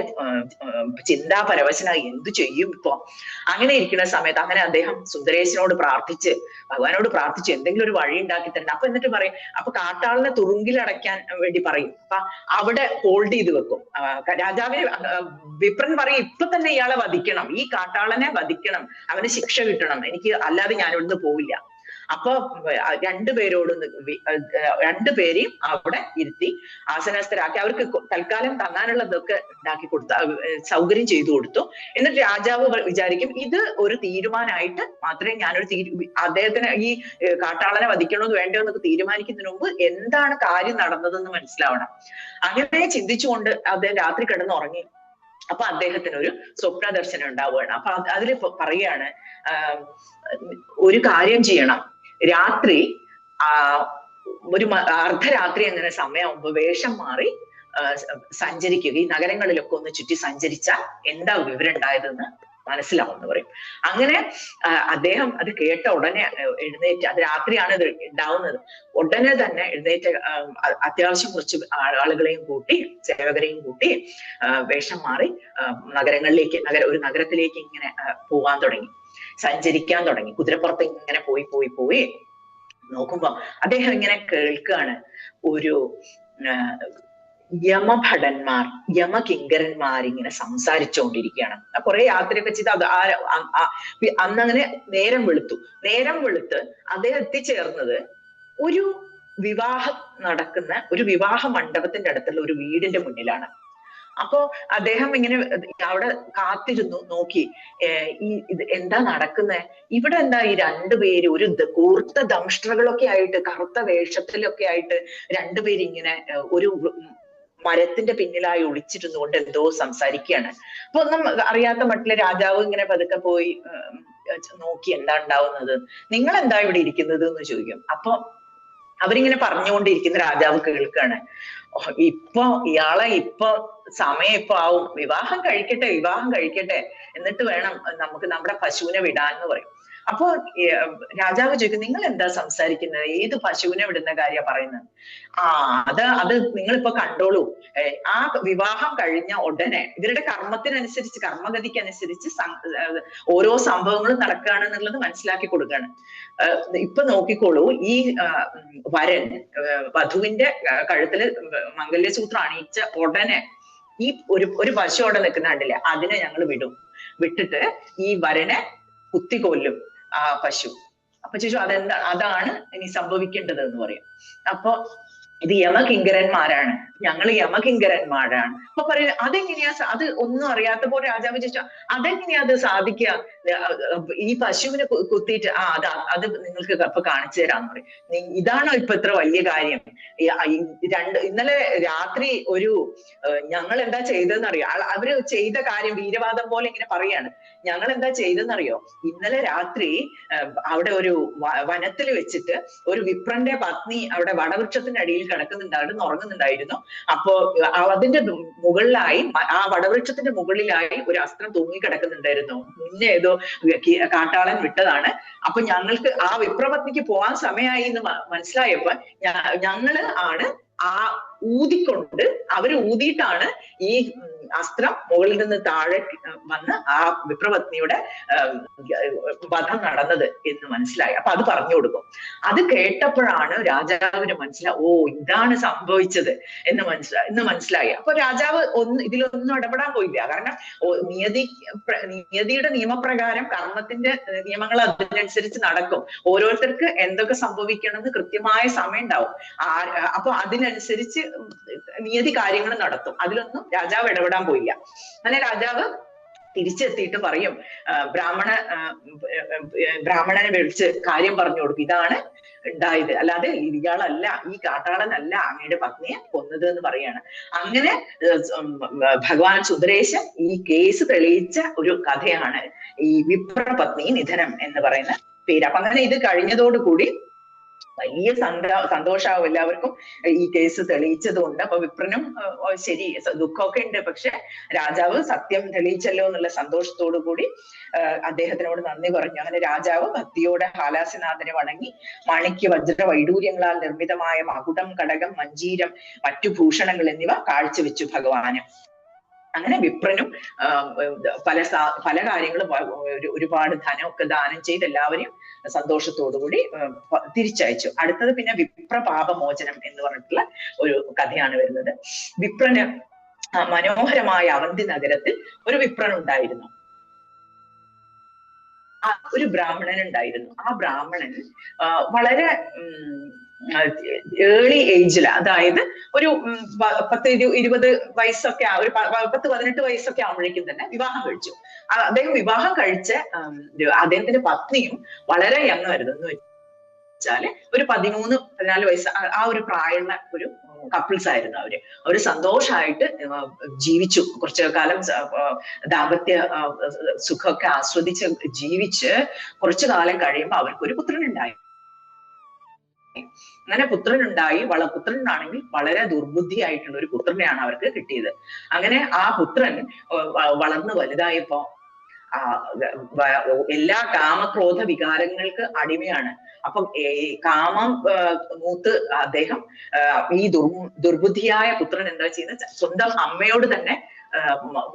ചിന്താപരവശനായി, എന്തു ചെയ്യും ഇപ്പൊ? അങ്ങനെ ഇരിക്കുന്ന സമയത്ത് അങ്ങനെ അദ്ദേഹം സുന്ദരേശനോട് ഭഗവാനോട് പ്രാർത്ഥിച്ചു എന്തെങ്കിലും ഒരു വഴി ഉണ്ടാക്കി തരണം. അപ്പൊ എന്നിട്ട് പറയും, അപ്പൊ കാട്ടാളിനെ തുറുങ്കിലടയ്ക്കാൻ വേണ്ടി പറയും. അപ്പൊ അവിടെ ഹോൾഡ് ചെയ്ത് വെക്കും. രാജാവിന് വിപ്രൻ പറയും, ഇപ്പൊ തന്നെ ഇയാളെ വധിക്കണം, ഈ കാട്ടാളനെ വധിക്കണം, അവന് ശിക്ഷ കിട്ടണം, എനിക്ക് അല്ലാതെ ഞാൻ ഇവിടുന്ന് പോവില്ല. അപ്പൊ രണ്ടുപേരെയും അവിടെ ഇരുത്തി ആസനസ്ഥരാക്കി അവർക്ക് തൽക്കാലം തങ്ങാനുള്ളതൊക്കെ ഉണ്ടാക്കി കൊടുത്തു, സൗകര്യം ചെയ്തു കൊടുത്തു. എന്നിട്ട് രാജാവ് വിചാരിക്കും, ഇത് ഒരു തീരുമാനമായിട്ട് മാത്രമേ അദ്ദേഹത്തിന് ഈ കാട്ടാളനെ വധിക്കണമെന്ന് വേണ്ടോ എന്നൊക്കെ തീരുമാനിക്കുന്നതിന് മുമ്പ് എന്താണ് കാര്യം നടന്നതെന്ന് മനസ്സിലാവണം. അങ്ങനെ ചിന്തിച്ചുകൊണ്ട് അദ്ദേഹം രാത്രി കിടന്നുറങ്ങി. അപ്പൊ അദ്ദേഹത്തിന് ഒരു സ്വപ്ന ദർശനം ഉണ്ടാവുകയാണ്. അപ്പൊ അതിൽ പറയാണ്, ഒരു കാര്യം ചെയ്യണം, രാത്രി ഒരു അർദ്ധരാത്രി അങ്ങനെ സമയമാകുമ്പോ വേഷം മാറി സഞ്ചരിക്കുക, ഈ നഗരങ്ങളിലൊക്കെ ഒന്ന് ചുറ്റി സഞ്ചരിച്ചാൽ എന്താ വിവരം ഉണ്ടായതെന്ന് മനസ്സിലാവുമെന്ന് പറയും. അങ്ങനെ അദ്ദേഹം അത് കേട്ട ഉടനെ എഴുന്നേറ്റ്, അത് രാത്രിയാണ് ഇത് ഉണ്ടാവുന്നത്, ഉടനെ തന്നെ എഴുന്നേറ്റ് അത്യാവശ്യം കുറച്ച് ആളുകളെയും കൂട്ടി സേവകരെയും കൂട്ടി വേഷം മാറി ഒരു നഗരത്തിലേക്ക് ഇങ്ങനെ പോകാൻ തുടങ്ങി, സഞ്ചരിക്കാൻ തുടങ്ങി. കുതിരപ്പുറത്ത് ഇങ്ങനെ പോയി നോക്കുമ്പോ അദ്ദേഹം ഇങ്ങനെ കേൾക്കുകയാണ്, ഒരു യമകിങ്കരന്മാർ ഇങ്ങനെ സംസാരിച്ചുകൊണ്ടിരിക്കുകയാണ്. കുറെ യാത്രയൊക്കെ ചെയ്ത് അന്നങ്ങനെ നേരം വെളുത്ത് അദ്ദേഹം എത്തിച്ചേർന്നത് ഒരു വിവാഹം നടക്കുന്ന ഒരു വിവാഹ മണ്ഡപത്തിന്റെ അടുത്തുള്ള ഒരു വീടിന്റെ മുന്നിലാണ്. അപ്പോ അദ്ദേഹം ഇങ്ങനെ അവിടെ കാത്തിരുന്നു, നോക്കി ഇത് എന്താ നടക്കുന്നത്, ഇവിടെ എന്താ ഈ രണ്ടുപേര് ഒരു കൂർത്ത ദംഷ്ട്രകളൊക്കെ ആയിട്ട് കറുത്ത വേഷത്തിലൊക്കെ ആയിട്ട് രണ്ടുപേര് ഇങ്ങനെ ഒരു മരത്തിന്റെ പിന്നിലായി ഒളിച്ചിരുന്നുകൊണ്ട് എന്തോ സംസാരിക്കുകയാണ്. അപ്പൊ ഒന്നും അറിയാത്ത മട്ടില് രാജാവ് ഇങ്ങനെ പതുക്കെ പോയി നോക്കി എന്താ ഉണ്ടാവുന്നത്, നിങ്ങൾ എന്താ ഇവിടെ ഇരിക്കുന്നത് എന്ന് ചോദിക്കും. അപ്പൊ അവരിങ്ങനെ പറഞ്ഞുകൊണ്ടിരിക്കുന്ന രാജാവ് കേൾക്കാണ്, ഇപ്പൊ സമയം ഇപ്പൊ ആവും, വിവാഹം കഴിക്കട്ടെ എന്നിട്ട് വേണം നമുക്ക് നമ്മുടെ പശുവിനെ വിടാന്ന് പറയും. അപ്പൊ രാജാവ് ചോദിക്കും, നിങ്ങൾ എന്താ സംസാരിക്കുന്നത്, ഏത് പശുവിനെ വിടുന്ന കാര്യ പറയുന്നത്? അത് നിങ്ങളിപ്പോ കണ്ടോളൂ, ആ വിവാഹം കഴിഞ്ഞ ഉടനെ ഇവരുടെ കർമ്മഗതിക്കനുസരിച്ച് ഓരോ സംഭവങ്ങളും നടക്കുകയാണെന്നുള്ളത് മനസ്സിലാക്കി കൊടുക്കുകയാണ്. ഇപ്പൊ നോക്കിക്കോളൂ, ഈ വരൻ വധുവിന്റെ കഴുത്തില് മംഗല്യസൂത്രം അണിയിച്ച ഉടനെ ഈ ഒരു പശു അവിടെ നിൽക്കുന്ന കണ്ടില്ലേ, അതിനെ ഞങ്ങൾ വിട്ടിട്ട് ഈ വരനെ കുത്തിക്കൊല്ലും ആ പശു. അപ്പൊ ചോദിച്ചു, അതാണ് ഇനി സംഭവിക്കേണ്ടത് എന്ന് പറയും. അപ്പൊ ഇത് യമകിങ്കരന്മാരാണ്, ഞങ്ങൾ യമകിങ്കരന്മാരാണ്. അപ്പൊ പറയുന്നത് അതെങ്ങനെയാ, അത് ഒന്നും അറിയാത്ത പോലെ രാജാവ് ചോദിച്ചാൽ അതെങ്ങനെയാ അത് സാധിക്കുക, ഈ പശുവിനെ കുത്തിയിട്ട് അത് നിങ്ങൾക്ക് ഇപ്പൊ കാണിച്ചു തരാന്ന് പറയും. ഇതാണോ ഇപ്പൊ ഇത്ര വലിയ കാര്യം? ഇന്നലെ രാത്രി ഞങ്ങൾ എന്താ ചെയ്തതെന്നറിയോ? അവര് ചെയ്ത കാര്യം വീരവാദം പോലെ ഇങ്ങനെ പറയാണ്. ഞങ്ങൾ എന്താ ചെയ്തെന്നറിയോ? ഇന്നലെ രാത്രി അവിടെ ഒരു വനത്തിൽ വെച്ചിട്ട് ഒരു വിപ്രന്റെ പത്നി അവിടെ വടവൃക്ഷത്തിന്റെ അടിയിൽ കിടക്കുന്നുണ്ടായിരുന്നു, ഉറങ്ങുന്നുണ്ടായിരുന്നു. അപ്പോ അതിന്റെ മുകളിലായി, ആ വടവൃക്ഷത്തിന്റെ മുകളിലായി ഒരു അസ്ത്രം തൂങ്ങിക്കിടക്കുന്നുണ്ടായിരുന്നു. മുന്നേ ഏതോ കാട്ടാളൻ വിട്ടതാണ്. അപ്പൊ ഞങ്ങൾക്ക് ആ വിപ്രപത്നിക്ക് പോവാൻ സമയമായി എന്ന് മനസ്സിലായപ്പോ ഞങ്ങള് ആണ് അവര് ഊതിയിട്ടാണ് ഈ അസ്ത്രം മുകളിൽ നിന്ന് താഴെ വന്ന് ആ വിപ്രപത്നിയുടെ വധം നടന്നത് എന്ന് മനസ്സിലായി. അപ്പൊ അത് പറഞ്ഞു കൊടുക്കും. അത് കേട്ടപ്പോഴാണ് രാജാവിന് ഓ ഇതാണ് സംഭവിച്ചത് എന്ന് മനസ്സിലായി. അപ്പൊ രാജാവ് ഇതിലൊന്നും ഇടപെടാൻ പോയില്ല. കാരണം നിയതിയുടെ നിയമപ്രകാരം കർമ്മത്തിന്റെ നിയമങ്ങൾ അതിനനുസരിച്ച് നടക്കും. ഓരോരുത്തർക്ക് എന്തൊക്കെ സംഭവിക്കണമെന്ന് കൃത്യമായ സമയം ഉണ്ടാവും. അപ്പൊ അതിനനുസരിച്ച് നിയതി കാര്യങ്ങൾ നടത്തും. അതിലൊന്നും രാജാവ് ഇടപെടാൻ പോയില്ല. അങ്ങനെ രാജാവ് തിരിച്ചെത്തിയിട്ട് പറയും, ബ്രാഹ്മണനെ വിളിച്ച് കാര്യം പറഞ്ഞു കൊടുക്കും, ഇതാണ് ഉണ്ടായത്, അല്ലാതെ ഇയാളല്ല, ഈ കാട്ടാളനല്ല അങ്ങയുടെ പത്നിയെ കൊന്നത് എന്ന് പറയാണ്. അങ്ങനെ ഭഗവാൻ സുന്ദരേശൻ ഈ കേസ് തെളിയിച്ച ഒരു കഥയാണ് ഈ വിപ്രപത്നി നിധനം എന്ന് പറയുന്ന പേര്. അപ്പൊ അങ്ങനെ ഇത് കഴിഞ്ഞതോടുകൂടി വലിയ സന്തോഷാവും എല്ലാവർക്കും ഈ കേസ് തെളിയിച്ചത് കൊണ്ട്. അപ്പൊ വിപ്രനും ശരി ദുഃഖമൊക്കെ ഉണ്ട്, പക്ഷെ രാജാവ് സത്യം തെളിയിച്ചല്ലോ എന്നുള്ള സന്തോഷത്തോടു കൂടി അദ്ദേഹത്തിനോട് നന്ദി പറഞ്ഞു. അങ്ങനെ രാജാവ് ഭക്തിയോടെ ഹാലാസ്യനാഥനെ വണങ്ങി മാണിക്യ വജ്ര വൈഡൂര്യങ്ങളാൽ നിർമ്മിതമായ മകുടം, കടകം, മഞ്ജീരം, മറ്റു ഭൂഷണങ്ങൾ എന്നിവ കാഴ്ചവെച്ചു ഭഗവാന്. അങ്ങനെ വിപ്രനും പല കാര്യങ്ങളും ഒരുപാട് ധനമൊക്കെ ദാനം ചെയ്ത് എല്ലാവരെയും സന്തോഷത്തോടുകൂടി തിരിച്ചയച്ചു. അടുത്തത് പിന്നെ വിപ്രപാപമോചനം എന്ന് പറഞ്ഞിട്ടുള്ള ഒരു കഥയാണ് വരുന്നത്. വിപ്രന് മനോഹരമായ അവന്തി നഗരത്തിൽ ഒരു വിപ്രൻ ഉണ്ടായിരുന്നു. ഒരു ബ്രാഹ്മണൻ ഉണ്ടായിരുന്നു. ആ ബ്രാഹ്മണൻ വളരെ ഏർലി ഏജില്, അതായത് ഒരു 10-20 വയസ്സൊക്കെ, ഒരു 10-18 വയസ്സൊക്കെ ആവുമ്പോഴേക്കും തന്നെ വിവാഹം കഴിച്ചു. അദ്ദേഹം വിവാഹം കഴിച്ച അദ്ദേഹത്തിന്റെ പത്നിയും വളരെ യങ് ആയിരുന്നു. എന്ന് വെച്ചാല് ഒരു 13-14 വയസ്സ് ആ ഒരു പ്രായമുള്ള ഒരു കപ്പിൾസ് ആയിരുന്നു അവര്. അവര് സന്തോഷമായിട്ട് ജീവിച്ചു. കുറച്ചു കാലം ദാമ്പത്യ സുഖമൊക്കെ ആസ്വദിച്ച് ജീവിച്ച് കുറച്ചു കാലം കഴിയുമ്പോൾ അവർക്കൊരു പുത്രനുണ്ടായി. അങ്ങനെ പുത്രനുണ്ടായി. പുത്രനാണെങ്കിൽ വളരെ ദുർബുദ്ധിയായിട്ടുള്ള ഒരു പുത്രനെയാണ് അവർക്ക് കിട്ടിയത്. അങ്ങനെ ആ പുത്രൻ വളർന്ന് വലുതായപ്പോ എല്ലാ കാമക്രോധ വികാരങ്ങൾക്ക് അടിമയാണ്. അപ്പം കാമം മൂത്ത് അദ്ദേഹം ഈ ദുർബുദ്ധിയായ പുത്രൻ എന്താ ചെയ്യുന്നത്, സ്വന്തം അമ്മയോട് തന്നെ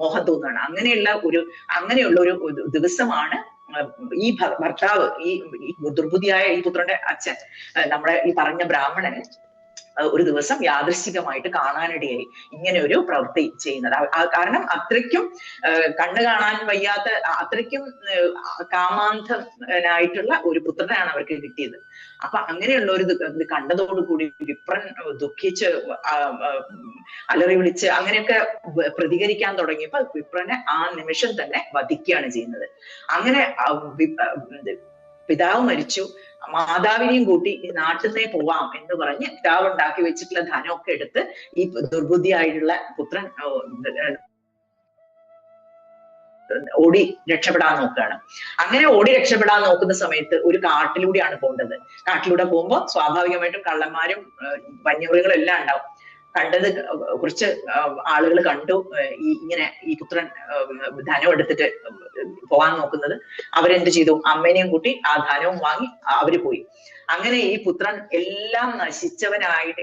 മോഹം തോന്നുകയാണ്. അങ്ങനെയുള്ള ഒരു ദിവസമാണ് ഈ ഭർത്താവ്, ഈ ദുർബുദ്ധിയായ ഈ പുത്രന്റെ അച്ഛൻ, നമ്മുടെ ഈ പറഞ്ഞ ബ്രാഹ്മണന് ഒരു ദിവസം യാദൃശ്ചികമായിട്ട് കാണാനിടയായി ഇങ്ങനെ ഒരു പ്രവൃത്തി ചെയ്യുന്നത്. കാരണം അത്രയ്ക്കും കണ്ണു കാണാൻ വയ്യാത്ത, അത്രയ്ക്കും കാമാന്ധനായിട്ടുള്ള ഒരു പുത്രനാണ് അവർക്ക് കിട്ടിയത്. അപ്പൊ അങ്ങനെയുള്ള ഒരു ഇത് കണ്ടതോടുകൂടി വിപ്രൻ ദുഃഖിച്ച് അലറി വിളിച്ച് അങ്ങനെയൊക്കെ പ്രതികരിക്കാൻ തുടങ്ങിയപ്പോ വിപ്രനെ ആ നിമിഷം തന്നെ വധിക്കുകയാണ് ചെയ്യുന്നത്. അങ്ങനെ പിതാവ് മരിച്ചു, മാതാവിനെയും കൂട്ടി നാട്ടിൽ നിന്നേ പോവാം എന്ന് പറഞ്ഞ് പിതാവ് ഉണ്ടാക്കി വെച്ചിട്ടുള്ള ധനമൊക്കെ എടുത്ത് ഈ ദുർബുദ്ധിയായിട്ടുള്ള പുത്രൻ ഓടി രക്ഷപ്പെടാൻ നോക്കുകയാണ്. അങ്ങനെ ഓടി രക്ഷപ്പെടാൻ നോക്കുന്ന സമയത്ത് ഒരു കാട്ടിലൂടെയാണ് പോകേണ്ടത്. കാട്ടിലൂടെ പോകുമ്പോൾ സ്വാഭാവികമായിട്ടും കള്ളന്മാരും വന്യമൃഗങ്ങളും എല്ലാം ഉണ്ടാവും. കണ്ടത് കുറച്ച് ആളുകൾ കണ്ടു ഈ പുത്രൻ ധനം എടുത്തിട്ട് പോകാൻ നോക്കുന്നത്. അവരെന്ത് ചെയ്തു, അമ്മേനെയും കൂട്ടി ആ ധനവും വാങ്ങി അവര് പോയി. അങ്ങനെ ഈ പുത്രൻ എല്ലാം നശിച്ചവനായിട്ട്,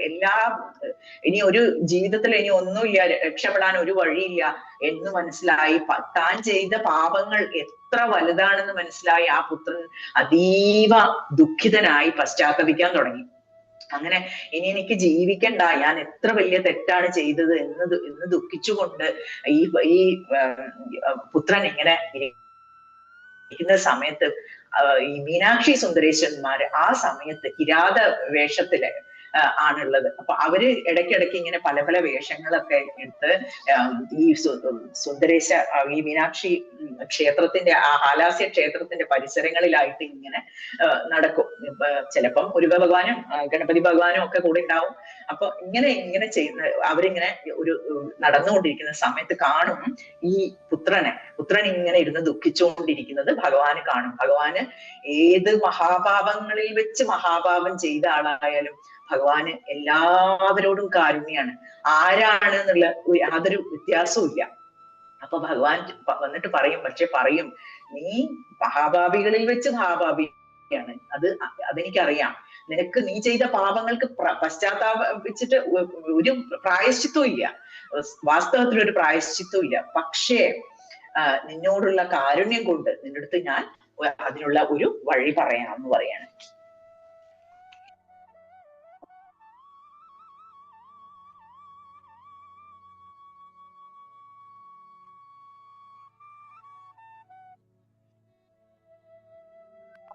ഇനി ഒരു ജീവിതത്തിൽ ഇനി ഒന്നുമില്ല, രക്ഷപ്പെടാൻ ഒരു വഴിയില്ല എന്ന് മനസ്സിലായി. താൻ ചെയ്ത പാപങ്ങൾ എത്ര വലുതാണെന്ന് മനസ്സിലായി ആ പുത്രൻ അതീവ ദുഃഖിതനായി പശ്ചാത്തപിക്കാൻ തുടങ്ങി. അങ്ങനെ ഇനി എനിക്ക് ജീവിക്കണ്ട, ഞാൻ എത്ര വലിയ തെറ്റാണ് ചെയ്തത് എന്ന് ദുഃഖിച്ചുകൊണ്ട് ഈ പുത്രൻ ഇങ്ങനെ ഇരിക്കുന്ന സമയത്ത് ഈ മീനാക്ഷി സുന്ദരേശ്വരന്മാര് ആ സമയത്ത് കിരാത വേഷത്തില് ആണുള്ളത്. അപ്പൊ അവര് ഇടയ്ക്കിടയ്ക്ക് ഇങ്ങനെ പല പല വേഷങ്ങളൊക്കെ എടുത്ത് ഈ സുന്ദരേശ ഈ മീനാക്ഷി ക്ഷേത്രത്തിന്റെ ആ ഹാലാസ്യ ക്ഷേത്രത്തിന്റെ പരിസരങ്ങളിലായിട്ട് ഇങ്ങനെ നടക്കും. ചിലപ്പം മുരുക ഭഗവാനും ഗണപതി ഭഗവാനും ഒക്കെ കൂടെ ഉണ്ടാവും. അപ്പൊ ഇങ്ങനെ ചെയ്യുന്ന അവരിങ്ങനെ ഒരു നടന്നുകൊണ്ടിരിക്കുന്ന സമയത്ത് കാണും ഈ പുത്രൻ ഇങ്ങനെ ഇരുന്ന് ദുഃഖിച്ചുകൊണ്ടിരിക്കുന്നത് ഭഗവാന് കാണും. ഭഗവാന് ഏത് മഹാപാപങ്ങളിൽ വെച്ച് മഹാപാപം ചെയ്ത ആളായാലും ഭഗവാന് എല്ലാവരോടും കാരുണ്യാണ്. ആരാണ് എന്നുള്ള യാതൊരു വ്യത്യാസവും ഇല്ല. അപ്പൊ ഭഗവാൻ വന്നിട്ട് പറയും നീ മഹാപാപികളിൽ വെച്ച് മഹാപാപിയാണ്, അതെനിക്കറിയാം. നിനക്ക് നീ ചെയ്ത പാപങ്ങൾക്ക് പശ്ചാത്താപിച്ചിട്ട് ഒരു പ്രായശ്ചിത്വം ഇല്ല, വാസ്തവത്തിൽ ഒരു പ്രായശ്ചിത്വം ഇല്ല. പക്ഷേ നിന്നോടുള്ള കാരുണ്യം കൊണ്ട് നിന്റെ അടുത്ത് ഞാൻ അതിനുള്ള ഒരു വഴി പറയാമെന്ന് പറയാണ്.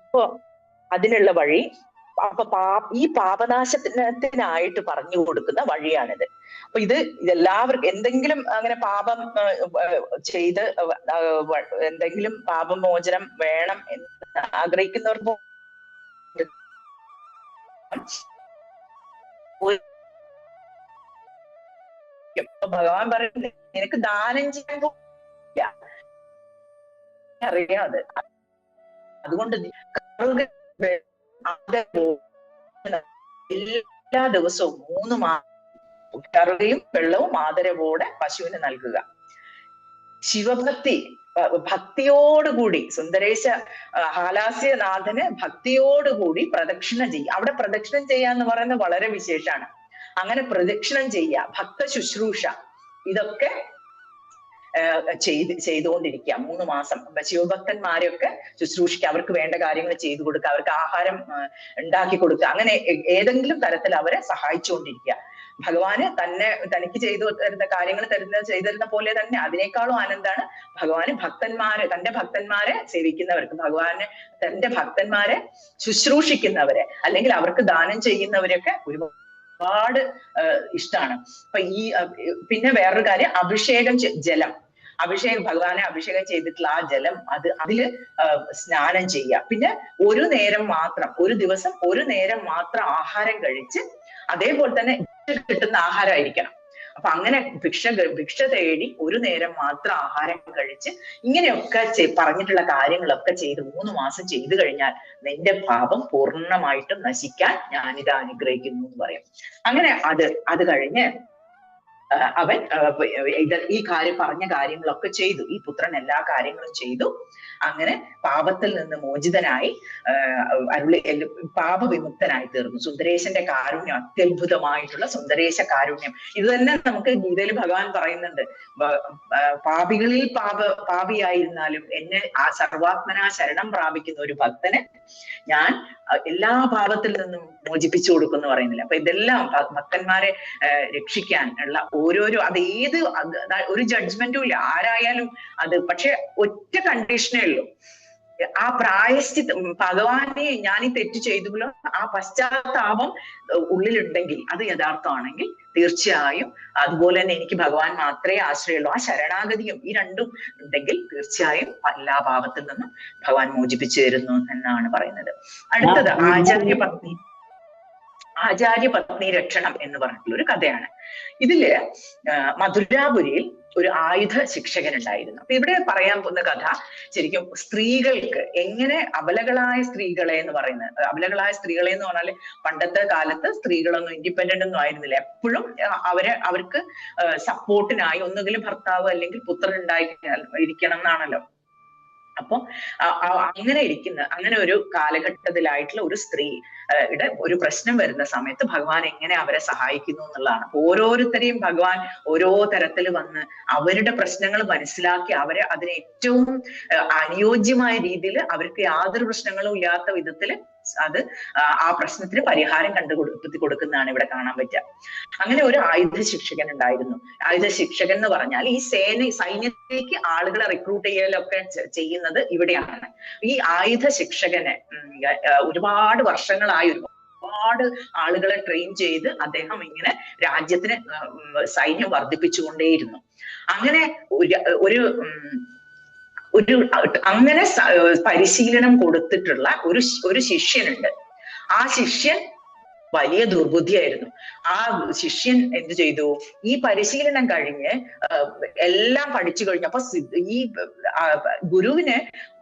അപ്പൊ അതിനുള്ള വഴി ഈ പാപനാശത്തിനായിട്ട് പറഞ്ഞു കൊടുക്കുന്ന വഴിയാണിത്. അപ്പൊ ഇതെല്ലാവർക്കും എന്തെങ്കിലും അങ്ങനെ പാപം ചെയ്ത് എന്തെങ്കിലും പാപമോചനം വേണം എന്ന് ആഗ്രഹിക്കുന്നവർക്ക് ഭഗവാൻ പറയുന്നത് നിനക്ക് ദാനം ചെയ്യാൻ അറിയാം. അതുകൊണ്ട് എല്ലാ ദിവസവും 3 മാസം കറുകയും വെള്ളവും ആദരവോടെ പശുവിന് നൽകുക. ഭക്തിയോടുകൂടി സുന്ദരേശ ഹാലാസ്യനാഥന് ഭക്തിയോടുകൂടി പ്രദക്ഷിണ ചെയ്യുക. അവിടെ പ്രദക്ഷിണം ചെയ്യാന്ന് പറയുന്നത് വളരെ വിശേഷമാണ്. അങ്ങനെ പ്രദക്ഷിണം ചെയ്യുക, ഭക്ത ശുശ്രൂഷ, ഇതൊക്കെ ചെയ്തുകൊണ്ടിരിക്കുക 3 മാസം. ശിവഭക്തന്മാരെയൊക്കെ ശുശ്രൂഷിക്കുക, അവർക്ക് വേണ്ട കാര്യങ്ങൾ ചെയ്തു കൊടുക്കുക, അവർക്ക് ആഹാരം ഉണ്ടാക്കി കൊടുക്കുക, അങ്ങനെ ഏതെങ്കിലും തരത്തിൽ അവരെ സഹായിച്ചുകൊണ്ടിരിക്കുക. ഭഗവാന് തനിക്ക് ചെയ്തു തരുന്ന കാര്യങ്ങൾ ചെയ്തിരുന്ന പോലെ തന്നെ അതിനേക്കാളും ആനന്ദമാണ് ഭഗവാന് തന്റെ ഭക്തന്മാരെ സേവിക്കുന്നവർക്ക്, ഭഗവാന് തന്റെ ഭക്തന്മാരെ ശുശ്രൂഷിക്കുന്നവരെ അല്ലെങ്കിൽ അവർക്ക് ദാനം ചെയ്യുന്നവരൊക്കെ ഒരുപാട് ഇഷ്ടമാണ്. അപ്പൊ പിന്നെ വേറൊരു കാര്യം, ഭഗവാനെ അഭിഷേകം ചെയ്തിട്ടുള്ള ആ ജലം അതില് സ്നാനം ചെയ്യുക. പിന്നെ ഒരു ദിവസം ഒരു നേരം മാത്രം ആഹാരം കഴിച്ച്, അതേപോലെ തന്നെ കിട്ടുന്ന ആഹാരമായിരിക്കണം. അപ്പൊ അങ്ങനെ ഭിക്ഷ തേടി ഒരു നേരം മാത്രം ആഹാരം കഴിച്ച് ഇങ്ങനെയൊക്കെ പറഞ്ഞിട്ടുള്ള കാര്യങ്ങളൊക്കെ ചെയ്ത് 3 മാസം ചെയ്തു കഴിഞ്ഞാൽ നിന്റെ പാപം പൂർണ്ണമായിട്ടും നശിക്കാൻ ഞാനിത് അനുഗ്രഹിക്കുന്നു എന്ന് പറയും. അങ്ങനെ അത് കഴിഞ്ഞ് അവൻ ഈ പറഞ്ഞ കാര്യങ്ങളൊക്കെ ചെയ്തു. ഈ പുത്രൻ എല്ലാ കാര്യങ്ങളും ചെയ്തു. അങ്ങനെ പാപത്തിൽ നിന്ന് മോചിതനായി പാപവിമുക്തനായി തീർന്നു. സുന്ദരേശന്റെ കാരുണ്യം, അത്യത്ഭുതമായിട്ടുള്ള സുന്ദരേശ കാരുണ്യം, ഇത് തന്നെ നമുക്ക് ഗീതയിൽ ഭഗവാൻ പറയുന്നുണ്ട്. പാപികളിൽ പാപിയായിരുന്നാലും എന്നെ ആ സർവാത്മനാ ശരണം പ്രാപിക്കുന്ന ഒരു ഭക്തന് ഞാൻ എല്ലാ പാപത്തിൽ നിന്നും മോചിപ്പിച്ചു കൊടുക്കുന്നു പറയുന്നില്ല. അപ്പൊ ഇതെല്ലാം ഭക്തന്മാരെ രക്ഷിക്കാൻ ഉള്ള ഓരോരോ, ഒരു ജഡ്ജ്മെന്റും ഇല്ല ആരായാലും അത്. പക്ഷെ ഒറ്റ കണ്ടീഷനേ ഉള്ളൂ, ആ പ്രായശ്ചിത്തം, ഭഗവാനെ ഞാൻ ഈ തെറ്റ് ചെയ്തുല്ലോ ആ പശ്ചാത്താപം ഉള്ളിലുണ്ടെങ്കിൽ, അത് യഥാർത്ഥമാണെങ്കിൽ തീർച്ചയായും, അതുപോലെ തന്നെ എനിക്ക് ഭഗവാൻ മാത്രമേ ആശ്രയമുള്ളൂ, ആ ശരണാഗതിയും ഈ രണ്ടും ഉണ്ടെങ്കിൽ തീർച്ചയായും എല്ലാ പാപത്തിൽ നിന്നും ഭഗവാൻ മോചിപ്പിച്ചു തരുന്നു എന്നാണ് പറയുന്നത്. അടുത്തത് ആചാര്യപത്നി രക്ഷണം എന്ന് പറഞ്ഞിട്ടുള്ള ഒരു കഥയാണ്. ഇതില് മധുരാപുരിയിൽ ഒരു ആയുധ ശിക്ഷകൻ ഉണ്ടായിരുന്നു. അപ്പൊ ഇവിടെ പറയാൻ പോകുന്ന കഥ ശരിക്കും സ്ത്രീകൾക്ക് എങ്ങനെ അബലകളായ സ്ത്രീകളെ എന്ന് പറഞ്ഞാല് പണ്ടത്തെ കാലത്ത് സ്ത്രീകളൊന്നും ഇൻഡിപെൻഡന്റ് ഒന്നും ആയിരുന്നില്ല. എപ്പോഴും അവർക്ക് സപ്പോർട്ടിനായി ഒന്നുകിലും ഭർത്താവ് അല്ലെങ്കിൽ പുത്രൻ ഇരിക്കണം എന്നാണല്ലോ. അപ്പൊ അങ്ങനെ ഒരു കാലഘട്ടത്തിലായിട്ടുള്ള ഒരു സ്ത്രീയുടെ ഒരു പ്രശ്നം വരുന്ന സമയത്ത് ഭഗവാൻ എങ്ങനെ അവരെ സഹായിക്കുന്നു എന്നുള്ളതാണ്. ഓരോരുത്തരെയും ഭഗവാൻ ഓരോ തരത്തിൽ വന്ന് അവരുടെ പ്രശ്നങ്ങൾ മനസ്സിലാക്കി അവരെ അതിന് ഏറ്റവും അനുയോജ്യമായ രീതിയിൽ, അവർക്ക് യാതൊരു പ്രശ്നങ്ങളും ഇല്ലാത്ത വിധത്തിൽ ആ പ്രശ്നത്തിന് പരിഹാരം കണ്ടുകൊടുത്തി കൊടുക്കുന്നതാണ് ഇവിടെ കാണാൻ പറ്റുക. അങ്ങനെ ഒരു ആയുധ ശിക്ഷകൻ ഉണ്ടായിരുന്നു. ആയുധ ശിക്ഷകൻ എന്ന് പറഞ്ഞാൽ ഈ സൈന്യത്തിലേക്ക് ആളുകളെ റിക്രൂട്ട് ചെയ്യലൊക്കെ ചെയ്യുന്നത് ഇവിടെയാണ്. ഈ ആയുധ ശിക്ഷകന് ഒരുപാട് വർഷങ്ങളായി ഒരുപാട് ഒരുപാട് ആളുകളെ ട്രെയിൻ ചെയ്ത് അദ്ദേഹം ഇങ്ങനെ രാജ്യത്തിന് സൈന്യം വർദ്ധിപ്പിച്ചുകൊണ്ടേയിരുന്നു. അങ്ങനെ ഒരു അങ്ങനെ പരിശീലനം കൊടുത്തിട്ടുള്ള ഒരു ശിഷ്യനുണ്ട്. ആ ശിഷ്യൻ വലിയ ദുർബുദ്ധിയായിരുന്നു. ആ ശിഷ്യൻ എന്ത് ചെയ്തു, ഈ പരിശീലനം കഴിഞ്ഞ് എല്ലാം പഠിച്ചു കഴിഞ്ഞപ്പോ ഈ ഗുരുവിന്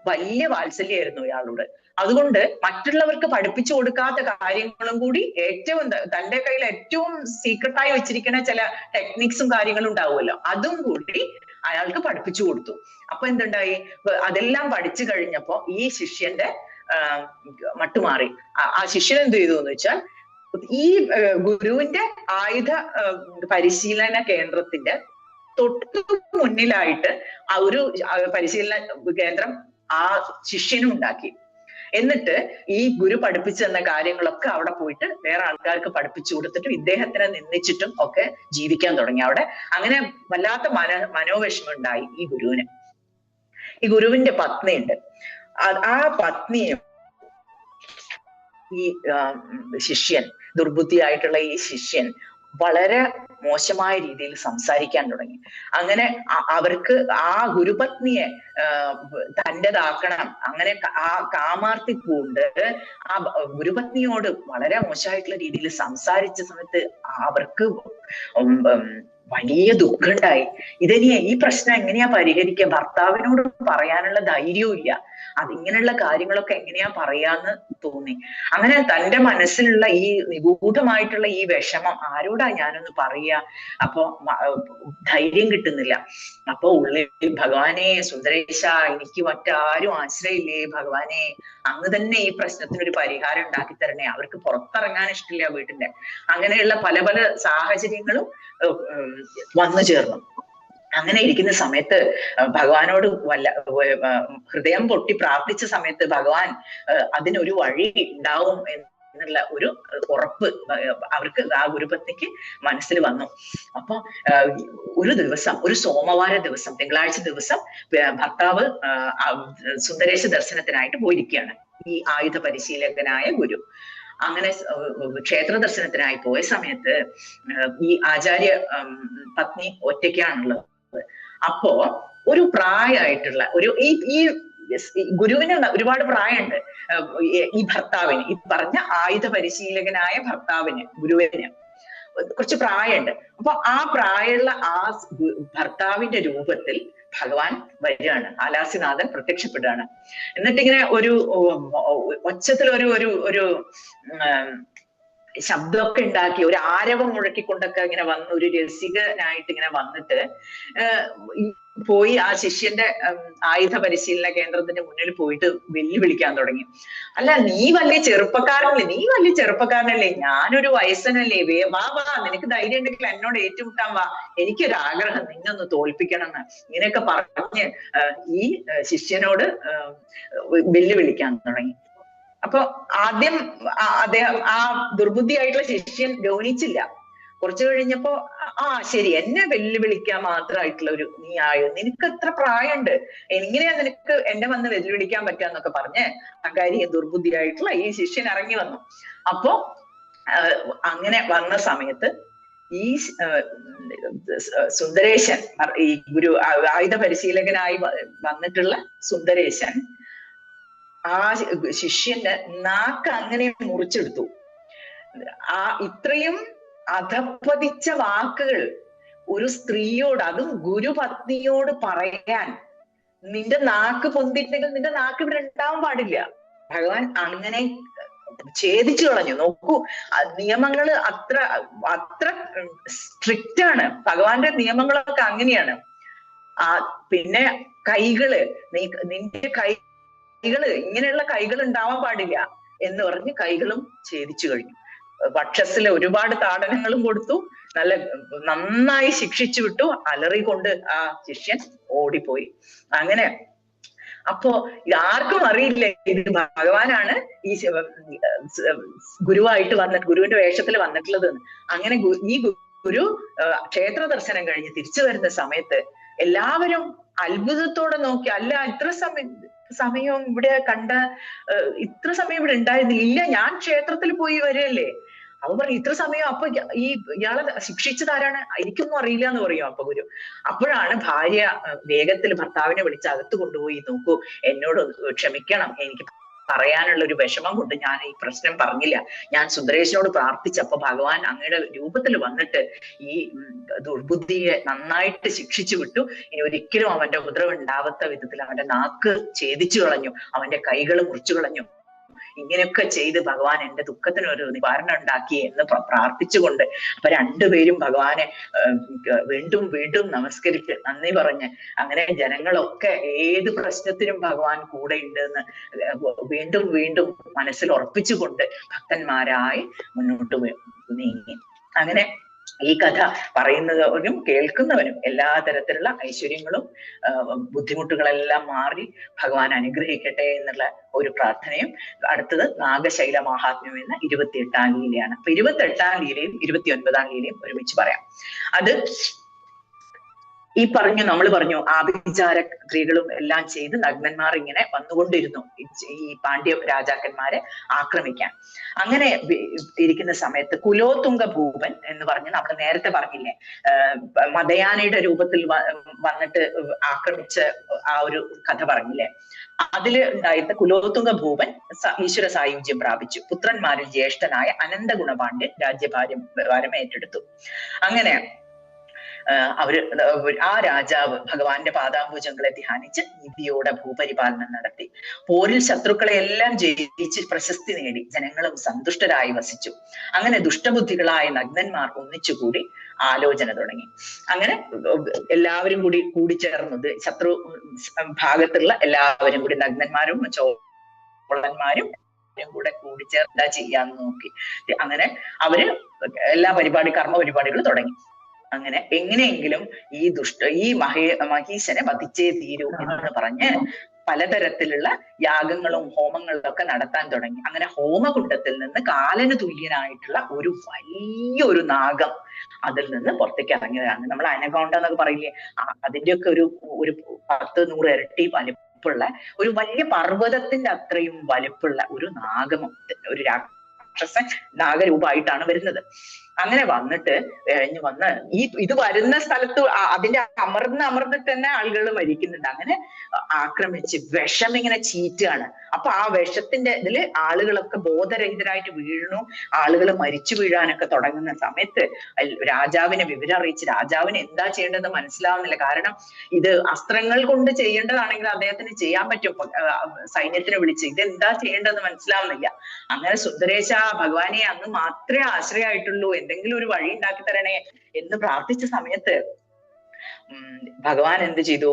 വലിയ വാത്സല്യമായിരുന്നു ഇയാളോട്. അതുകൊണ്ട് മറ്റുള്ളവർക്ക് പഠിപ്പിച്ചു കൊടുക്കാത്ത കാര്യങ്ങളും കൂടി ഏറ്റവും തന്റെ കയ്യിൽ ഏറ്റവും സീക്രട്ടായി വെച്ചിരിക്കുന്ന ചില ടെക്നിക്സും കാര്യങ്ങളും ഉണ്ടാവുമല്ലോ, അതും കൂടി അയാൾക്ക് പഠിപ്പിച്ചു കൊടുത്തു. അപ്പൊ എന്തുണ്ടായി, അതെല്ലാം പഠിച്ചു കഴിഞ്ഞപ്പോ ഈ ശിഷ്യന്റെ മട്ടുമാറി. ആ ശിഷ്യൻ എന്ത് ചെയ്തു എന്ന് വെച്ചാൽ, ഈ ഗുരുവിന്റെ ആയുധ പരിശീലന കേന്ദ്രത്തിന്റെ തൊട്ടു മുന്നിലായിട്ട് ആ ഒരു പരിശീലന കേന്ദ്രം ആ ശിഷ്യനും ഉണ്ടാക്കി. എന്നിട്ട് ഈ ഗുരു പഠിപ്പിച്ചു തന്ന കാര്യങ്ങളൊക്കെ അവിടെ പോയിട്ട് വേറെ ആൾക്കാർക്ക് പഠിപ്പിച്ചു കൊടുത്തിട്ടും ഇദ്ദേഹത്തിനെ നിന്ദിച്ചിട്ടും ഒക്കെ ജീവിക്കാൻ തുടങ്ങി അവിടെ. അങ്ങനെ വല്ലാത്ത മനോവിഷമം ഉണ്ടായി ഈ ഗുരുവിന്. ഈ ഗുരുവിന്റെ പത്നിയുണ്ട്. ആ പത്നിയും ഈ ശിഷ്യൻ, ദുർബുദ്ധിയായിട്ടുള്ള ഈ ശിഷ്യൻ വളരെ മോശമായ രീതിയിൽ സംസാരിക്കാൻ തുടങ്ങി. അങ്ങനെ അവർക്ക് ആ ഗുരുപത്നിയെ തൻ്റെതാക്കണം, അങ്ങനെ ആ കാമാർത്തി കൊണ്ട് ആ ഗുരുപത്നിയോട് വളരെ മോശമായിട്ടുള്ള രീതിയിൽ സംസാരിച്ച സമയത്ത് അവർക്ക് വലിയ ദുഃഖമുണ്ടായി. ഈ പ്രശ്നം എങ്ങനെയാ പരിഹരിക്കുക? ഭർത്താവിനോട് പറയാനുള്ള ധൈര്യവും ഇല്ല. ഇങ്ങനെയുള്ള കാര്യങ്ങളൊക്കെ എങ്ങനെയാ പറയാന്ന് തോന്നി. അങ്ങനെ തന്റെ മനസ്സിലുള്ള ഈ നിഗൂഢമായിട്ടുള്ള ഈ വിഷമം ആരോടാ ഞാനൊന്ന് പറയാ? അപ്പൊ ധൈര്യം കിട്ടുന്നില്ല. അപ്പൊ ഉള്ളിൽ, ഭഗവാനെ സുന്ദരേശ, എനിക്ക് മറ്റാരും ആശ്രയില്ലേ ഭഗവാനെ, അങ്ങ് തന്നെ ഈ പ്രശ്നത്തിനൊരു പരിഹാരം ഉണ്ടാക്കി തരണേ. അവർക്ക് പുറത്തിറങ്ങാൻ ഇഷ്ടമില്ല വീട്ടിന്റെ. അങ്ങനെയുള്ള പല പല സാഹചര്യങ്ങളും വന്നു ചേർന്നു. അങ്ങനെ ഇരിക്കുന്ന സമയത്ത് ഭഗവാനോട് ഹൃദയം പൊട്ടി പ്രാർത്ഥിച്ച സമയത്ത് ഭഗവാൻ അതിനൊരു വഴി ഉണ്ടാവും എന്നുള്ള ഒരു ഉറപ്പ് അവർക്ക്, ആ ഗുരുപത്നിക്ക് മനസ്സിൽ വന്നു. അപ്പൊ ഒരു ദിവസം, ഒരു സോമവാര ദിവസം, തിങ്കളാഴ്ച ദിവസം ഭർത്താവ് സുന്ദരേശ ദർശനത്തിനായിട്ട് പോയിരിക്കുകയാണ്, ഈ ആയുധ പരിശീലകനായ ഗുരു. അങ്ങനെ ക്ഷേത്ര ദർശനത്തിനായി പോയ സമയത്ത് ഈ ആചാര്യ പത്നി ഒറ്റയ്ക്കാണുള്ളത്. അപ്പോ ഒരു പ്രായമായിട്ടുള്ള ഈ ഗുരുവിന് ഒരുപാട് പ്രായമുണ്ട്. ഈ ഭർത്താവിന്, ഈ പറഞ്ഞ ആയുധ പരിശീലകനായ ഭർത്താവിന്, ഗുരുവിന് കുറച്ച് പ്രായമുണ്ട്. അപ്പൊ ആ പ്രായമുള്ള ആ ഭർത്താവിന്റെ രൂപത്തിൽ ഭഗവാൻ വരികയാണ്. ആലാസിനാഥൻ പ്രത്യക്ഷപ്പെടുകയാണ്. എന്നിട്ടിങ്ങനെ ഒരു ഒച്ചത്തിൽ ഒരു ശബ്ദമൊക്കെ ഉണ്ടാക്കി, ഒരു ആരവം മുഴക്കിക്കൊണ്ടൊക്കെ ഇങ്ങനെ വന്ന്, ഒരു രസികനായിട്ട് ഇങ്ങനെ വന്നിട്ട് പോയി ആ ശിഷ്യന്റെ ആയുധ പരിശീലന കേന്ദ്രത്തിന്റെ മുന്നിൽ പോയിട്ട് വെല്ലുവിളിക്കാൻ തുടങ്ങി. അല്ല, നീ വലിയ ചെറുപ്പക്കാരനല്ലേ, ഞാനൊരു വയസ്സനല്ലേ, വാ, നിനക്ക് ധൈര്യം ഉണ്ടെങ്കിൽ എന്നോട് ഏറ്റുമുട്ടാൻ വാ, എനിക്കൊരാഗ്രഹം നിന്നെ ഒന്ന് തോൽപ്പിക്കണം എന്ന് ഇങ്ങനെയൊക്കെ പറഞ്ഞ് ഈ ശിഷ്യനോട് വെല്ലുവിളിക്കാൻ തുടങ്ങി. അപ്പൊ ആദ്യം അദ്ദേഹം, ആ ദുർബുദ്ധിയായിട്ടുള്ള ശിഷ്യൻ ഗൗനിച്ചില്ല. കുറച്ചു കഴിഞ്ഞപ്പോ, ശരി, എന്നെ വെല്ലുവിളിക്കാൻ മാത്രമായിട്ടുള്ള ഒരു നീ ആയോ, നിനക്ക് എത്ര പ്രായമുണ്ട്, എങ്ങനെയാ നിനക്ക് എന്നെ വന്ന് വെല്ലുവിളിക്കാൻ പറ്റാന്നൊക്കെ പറഞ്ഞ് അക്കാരി ദുർബുദ്ധിയായിട്ടുള്ള ഈ ശിഷ്യൻ ഇറങ്ങി വന്നു. അപ്പോ അങ്ങനെ വന്ന സമയത്ത് ഈ സുന്ദരേശൻ, ഈ ഗുരു ആയുധ പരിശീലകനായി വന്നിട്ടുള്ള സുന്ദരേശൻ ആ ശിഷ്യന്റെ നാക്ക് അങ്ങനെ മുറിച്ചെടുത്തു. ഇത്രയും അധപ്പതിച്ച വാക്കുകൾ ഒരു സ്ത്രീയോട്, അതും ഗുരുപത്നിയോട് പറയാൻ, നിന്റെ നാക്ക് പൊന്തിട്ടുണ്ടെങ്കിൽ നിന്റെ നാക്ക് ഇവിടെ ഉണ്ടാവാൻ പാടില്ല. ഭഗവാൻ അങ്ങനെ ഛേദിച്ചു കളഞ്ഞു. നോക്കൂ, നിയമങ്ങള് അത്ര സ്ട്രിക്റ്റ് ആണ്. ഭഗവാന്റെ നിയമങ്ങളൊക്കെ അങ്ങനെയാണ്. പിന്നെ കൈകള്, നിന്റെ കൈകള്, ഇങ്ങനെയുള്ള കൈകൾ ഉണ്ടാവാൻ പാടില്ല എന്ന് പറഞ്ഞ് കൈകളും ഛേദിച്ചു കഴിഞ്ഞു. വക്ഷസ്സില് ഒരുപാട് താടനങ്ങളും കൊടുത്തു, നന്നായി ശിക്ഷിച്ചു വിട്ടു. അലറിക്കൊണ്ട് ആ ശിഷ്യൻ ഓടിപ്പോയി. അങ്ങനെ അപ്പോ ആർക്കും അറിയില്ല ഇത് ഭഗവാനാണ് ഈ ഗുരുവായിട്ട് ഗുരുവിന്റെ വേഷത്തിൽ വന്നിട്ടുള്ളത്. അങ്ങനെ ഈ ഗുരു ക്ഷേത്ര ദർശനം കഴിഞ്ഞ് തിരിച്ചു വരുന്ന സമയത്ത് എല്ലാവരും അത്ഭുതത്തോടെ നോക്കി, അല്ല, ഇത്ര സമയം സമയം ഇവിടെ കണ്ട ഇത്ര സമയം ഇവിടെ ഉണ്ടായിരുന്നില്ല. ഇല്ല, ഞാൻ ക്ഷേത്രത്തിൽ പോയി വരികയല്ലേ. അവൻ പറയും ഇത്ര സമയം. അപ്പൊ ഈ ഇയാളെ ശിക്ഷിച്ചത് ആരാണ്? എനിക്കൊന്നും അറിയില്ല എന്ന് പറയും അപ്പൊ ഗുരു. അപ്പോഴാണ് ഭാര്യ വേഗത്തിൽ ഭർത്താവിനെ വിളിച്ച് അകത്ത് കൊണ്ടുപോയി, നോക്കൂ, എന്നോട് ക്ഷമിക്കണം, എനിക്ക് പറയാനുള്ള ഒരു വിഷമം കൊണ്ട് ഞാൻ ഈ പ്രശ്നം പറഞ്ഞില്ല. ഞാൻ സുന്ദരേശനോട് പ്രാർത്ഥിച്ചപ്പോ ഭഗവാൻ അങ്ങയുടെ രൂപത്തിൽ വന്നിട്ട് ഈ ദുർബുദ്ധിയെ നന്നായിട്ട് ശിക്ഷിച്ചു വിട്ടു. ഇനി ഒരിക്കലും അവന്റെ ഉപദ്രവം ഉണ്ടാവാത്ത വിധത്തിൽ അവന്റെ നാക്ക് ഛേദിച്ചു കളഞ്ഞു, അവന്റെ കൈകൾ മുറിച്ചു കളഞ്ഞു. ഇങ്ങനെയൊക്കെ ചെയ്ത് ഭഗവാൻ എന്റെ ദുഃഖത്തിനൊരു നിവാരണം ഉണ്ടാക്കി എന്ന് പ്രാർത്ഥിച്ചുകൊണ്ട് അപ്പൊ രണ്ടുപേരും ഭഗവാനെ വീണ്ടും വീണ്ടും നമസ്കരിച്ച് നന്ദി പറഞ്ഞ് അങ്ങനെ ജനങ്ങളൊക്കെ ഏത് പ്രശ്നത്തിനും ഭഗവാൻ കൂടെ ഉണ്ട് എന്ന് വീണ്ടും വീണ്ടും മനസ്സിൽ ഉറപ്പിച്ചുകൊണ്ട് ഭക്തന്മാരായി മുന്നോട്ട് നീങ്ങി. അങ്ങനെ ഈ കഥ പറയുന്നവനും കേൾക്കുന്നവനും എല്ലാ തരത്തിലുള്ള ഐശ്വര്യങ്ങളും ബുദ്ധിമുട്ടുകളെല്ലാം മാറി ഭഗവാൻ അനുഗ്രഹിക്കട്ടെ എന്നുള്ള ഒരു പ്രാർത്ഥനയും. അടുത്തത് നാഗശൈല മഹാത്മ്യം എന്ന 28ാം ലീലയാണ്. അപ്പൊ 28ാം ലീലയും 29ാം ലീലയും ഒരുമിച്ച് പറയാം. അത് ഈ നമ്മൾ പറഞ്ഞു ആഭിചാര ക്രിയകളും എല്ലാം ചെയ്ത് നഗ്നന്മാർ ഇങ്ങനെ വന്നുകൊണ്ടിരുന്നു ഈ പാണ്ഡ്യ രാജാക്കന്മാരെ ആക്രമിക്കാൻ. അങ്ങനെ ഇരിക്കുന്ന സമയത്ത് കുലോത്തുംഗ ഭൂപൻ എന്ന് പറഞ്ഞ് നമ്മൾ നേരത്തെ പറഞ്ഞില്ലേ, മദയാനയുടെ രൂപത്തിൽ വന്നിട്ട് ആക്രമിച്ച ആ ഒരു കഥ പറഞ്ഞില്ലേ, അതില് ഉണ്ടായിരുന്ന കുലോത്തുംഗ ഭൂപൻ ഈശ്വര സായുജ്യം പ്രാപിച്ചു. പുത്രന്മാരിൽ ജ്യേഷ്ഠനായ അനന്തഗുണപാണ്ഡ്യൻ രാജ്യഭാരം ഏറ്റെടുത്തു. അങ്ങനെ ആ രാജാവ് ഭഗവാന്റെ പാദാംബുജങ്ങളെ ധ്യാനിച്ച് നീതിയോടെ ഭൂപരിപാലനം നടത്തി. പോരിൽ ശത്രുക്കളെ എല്ലാം ജയിച്ച് പ്രശസ്തി നേടി ജനങ്ങളും സന്തുഷ്ടരായി വസിച്ചു. അങ്ങനെ ദുഷ്ടബുദ്ധികളായ നഗ്നന്മാർ ഒന്നിച്ചുകൂടി ആലോചന തുടങ്ങി. അങ്ങനെ എല്ലാവരും കൂടിച്ചേർന്നത് ശത്രു ഭാഗത്തുള്ള എല്ലാവരും കൂടി നഗ്നന്മാരും ചോളന്മാരും കൂടെ കൂടിച്ചേർന്ന് ചെയ്യാന്ന് നോക്കി. അങ്ങനെ അവര് എല്ലാ കർമ്മ പരിപാടികൾ തുടങ്ങി. അങ്ങനെ എങ്ങനെയെങ്കിലും ഈ മഹീശനെ വധിച്ചേ തീരൂ എന്ന് പറഞ്ഞ് പലതരത്തിലുള്ള യാഗങ്ങളും ഹോമങ്ങളും ഒക്കെ നടത്താൻ തുടങ്ങി. അങ്ങനെ ഹോമകുണ്ടത്തിൽ നിന്ന് കാലന് തുല്യനായിട്ടുള്ള ഒരു വലിയൊരു നാഗം അതിൽ നിന്ന് പുറത്തേക്ക് ഇറങ്ങിയതാണ്. നമ്മൾ അനകോണ്ട എന്നൊക്കെ പറയില്ലേ, അതിന്റെയൊക്കെ ഒരു 10-100 ഇരട്ടി വലിപ്പുള്ള ഒരു വലിയ പർവ്വതത്തിന്റെ അത്രയും വലിപ്പുള്ള ഒരു നാഗം, ഒരു രാക്ഷസൻ നാഗരൂപമായിട്ടാണ് വരുന്നത്. അങ്ങനെ വന്നിട്ട് ഇത് വരുന്ന സ്ഥലത്ത് അതിന്റെ അമർന്നിട്ട് തന്നെ ആളുകൾ മരിക്കുന്നുണ്ട്. അങ്ങനെ ആക്രമിച്ച് വിഷം ഇങ്ങനെ ചീറ്റുകയാണ്. അപ്പൊ ആ വിഷത്തിന്റെ ഇതില് ആളുകളൊക്കെ ബോധരഹിതരായിട്ട് വീഴുന്നു, ആളുകൾ മരിച്ചു വീഴാനൊക്കെ തുടങ്ങുന്ന സമയത്ത് രാജാവിനെ വിവരം അറിയിച്ച് രാജാവിന് എന്താ ചെയ്യേണ്ടതെന്ന് മനസ്സിലാവുന്നില്ല. കാരണം ഇത് അസ്ത്രങ്ങൾ കൊണ്ട് ചെയ്യേണ്ടതാണെങ്കിൽ അദ്ദേഹത്തിന് ചെയ്യാൻ പറ്റും, സൈന്യത്തിനെ വിളിച്ച് ഇതെന്താ ചെയ്യേണ്ടതെന്ന് മനസ്സിലാവുന്നില്ല. അങ്ങനെ സുന്ദരേശ ഭഗവാനെ അങ്ങ് മാത്രമേ ആശ്രയമായിട്ടുള്ളൂ, എന്തെങ്കിലും ഒരു വഴി ഉണ്ടാക്കി തരണേ എന്ന് പ്രാർത്ഥിച്ച സമയത്ത് ഭഗവാൻ എന്ത് ചെയ്തു?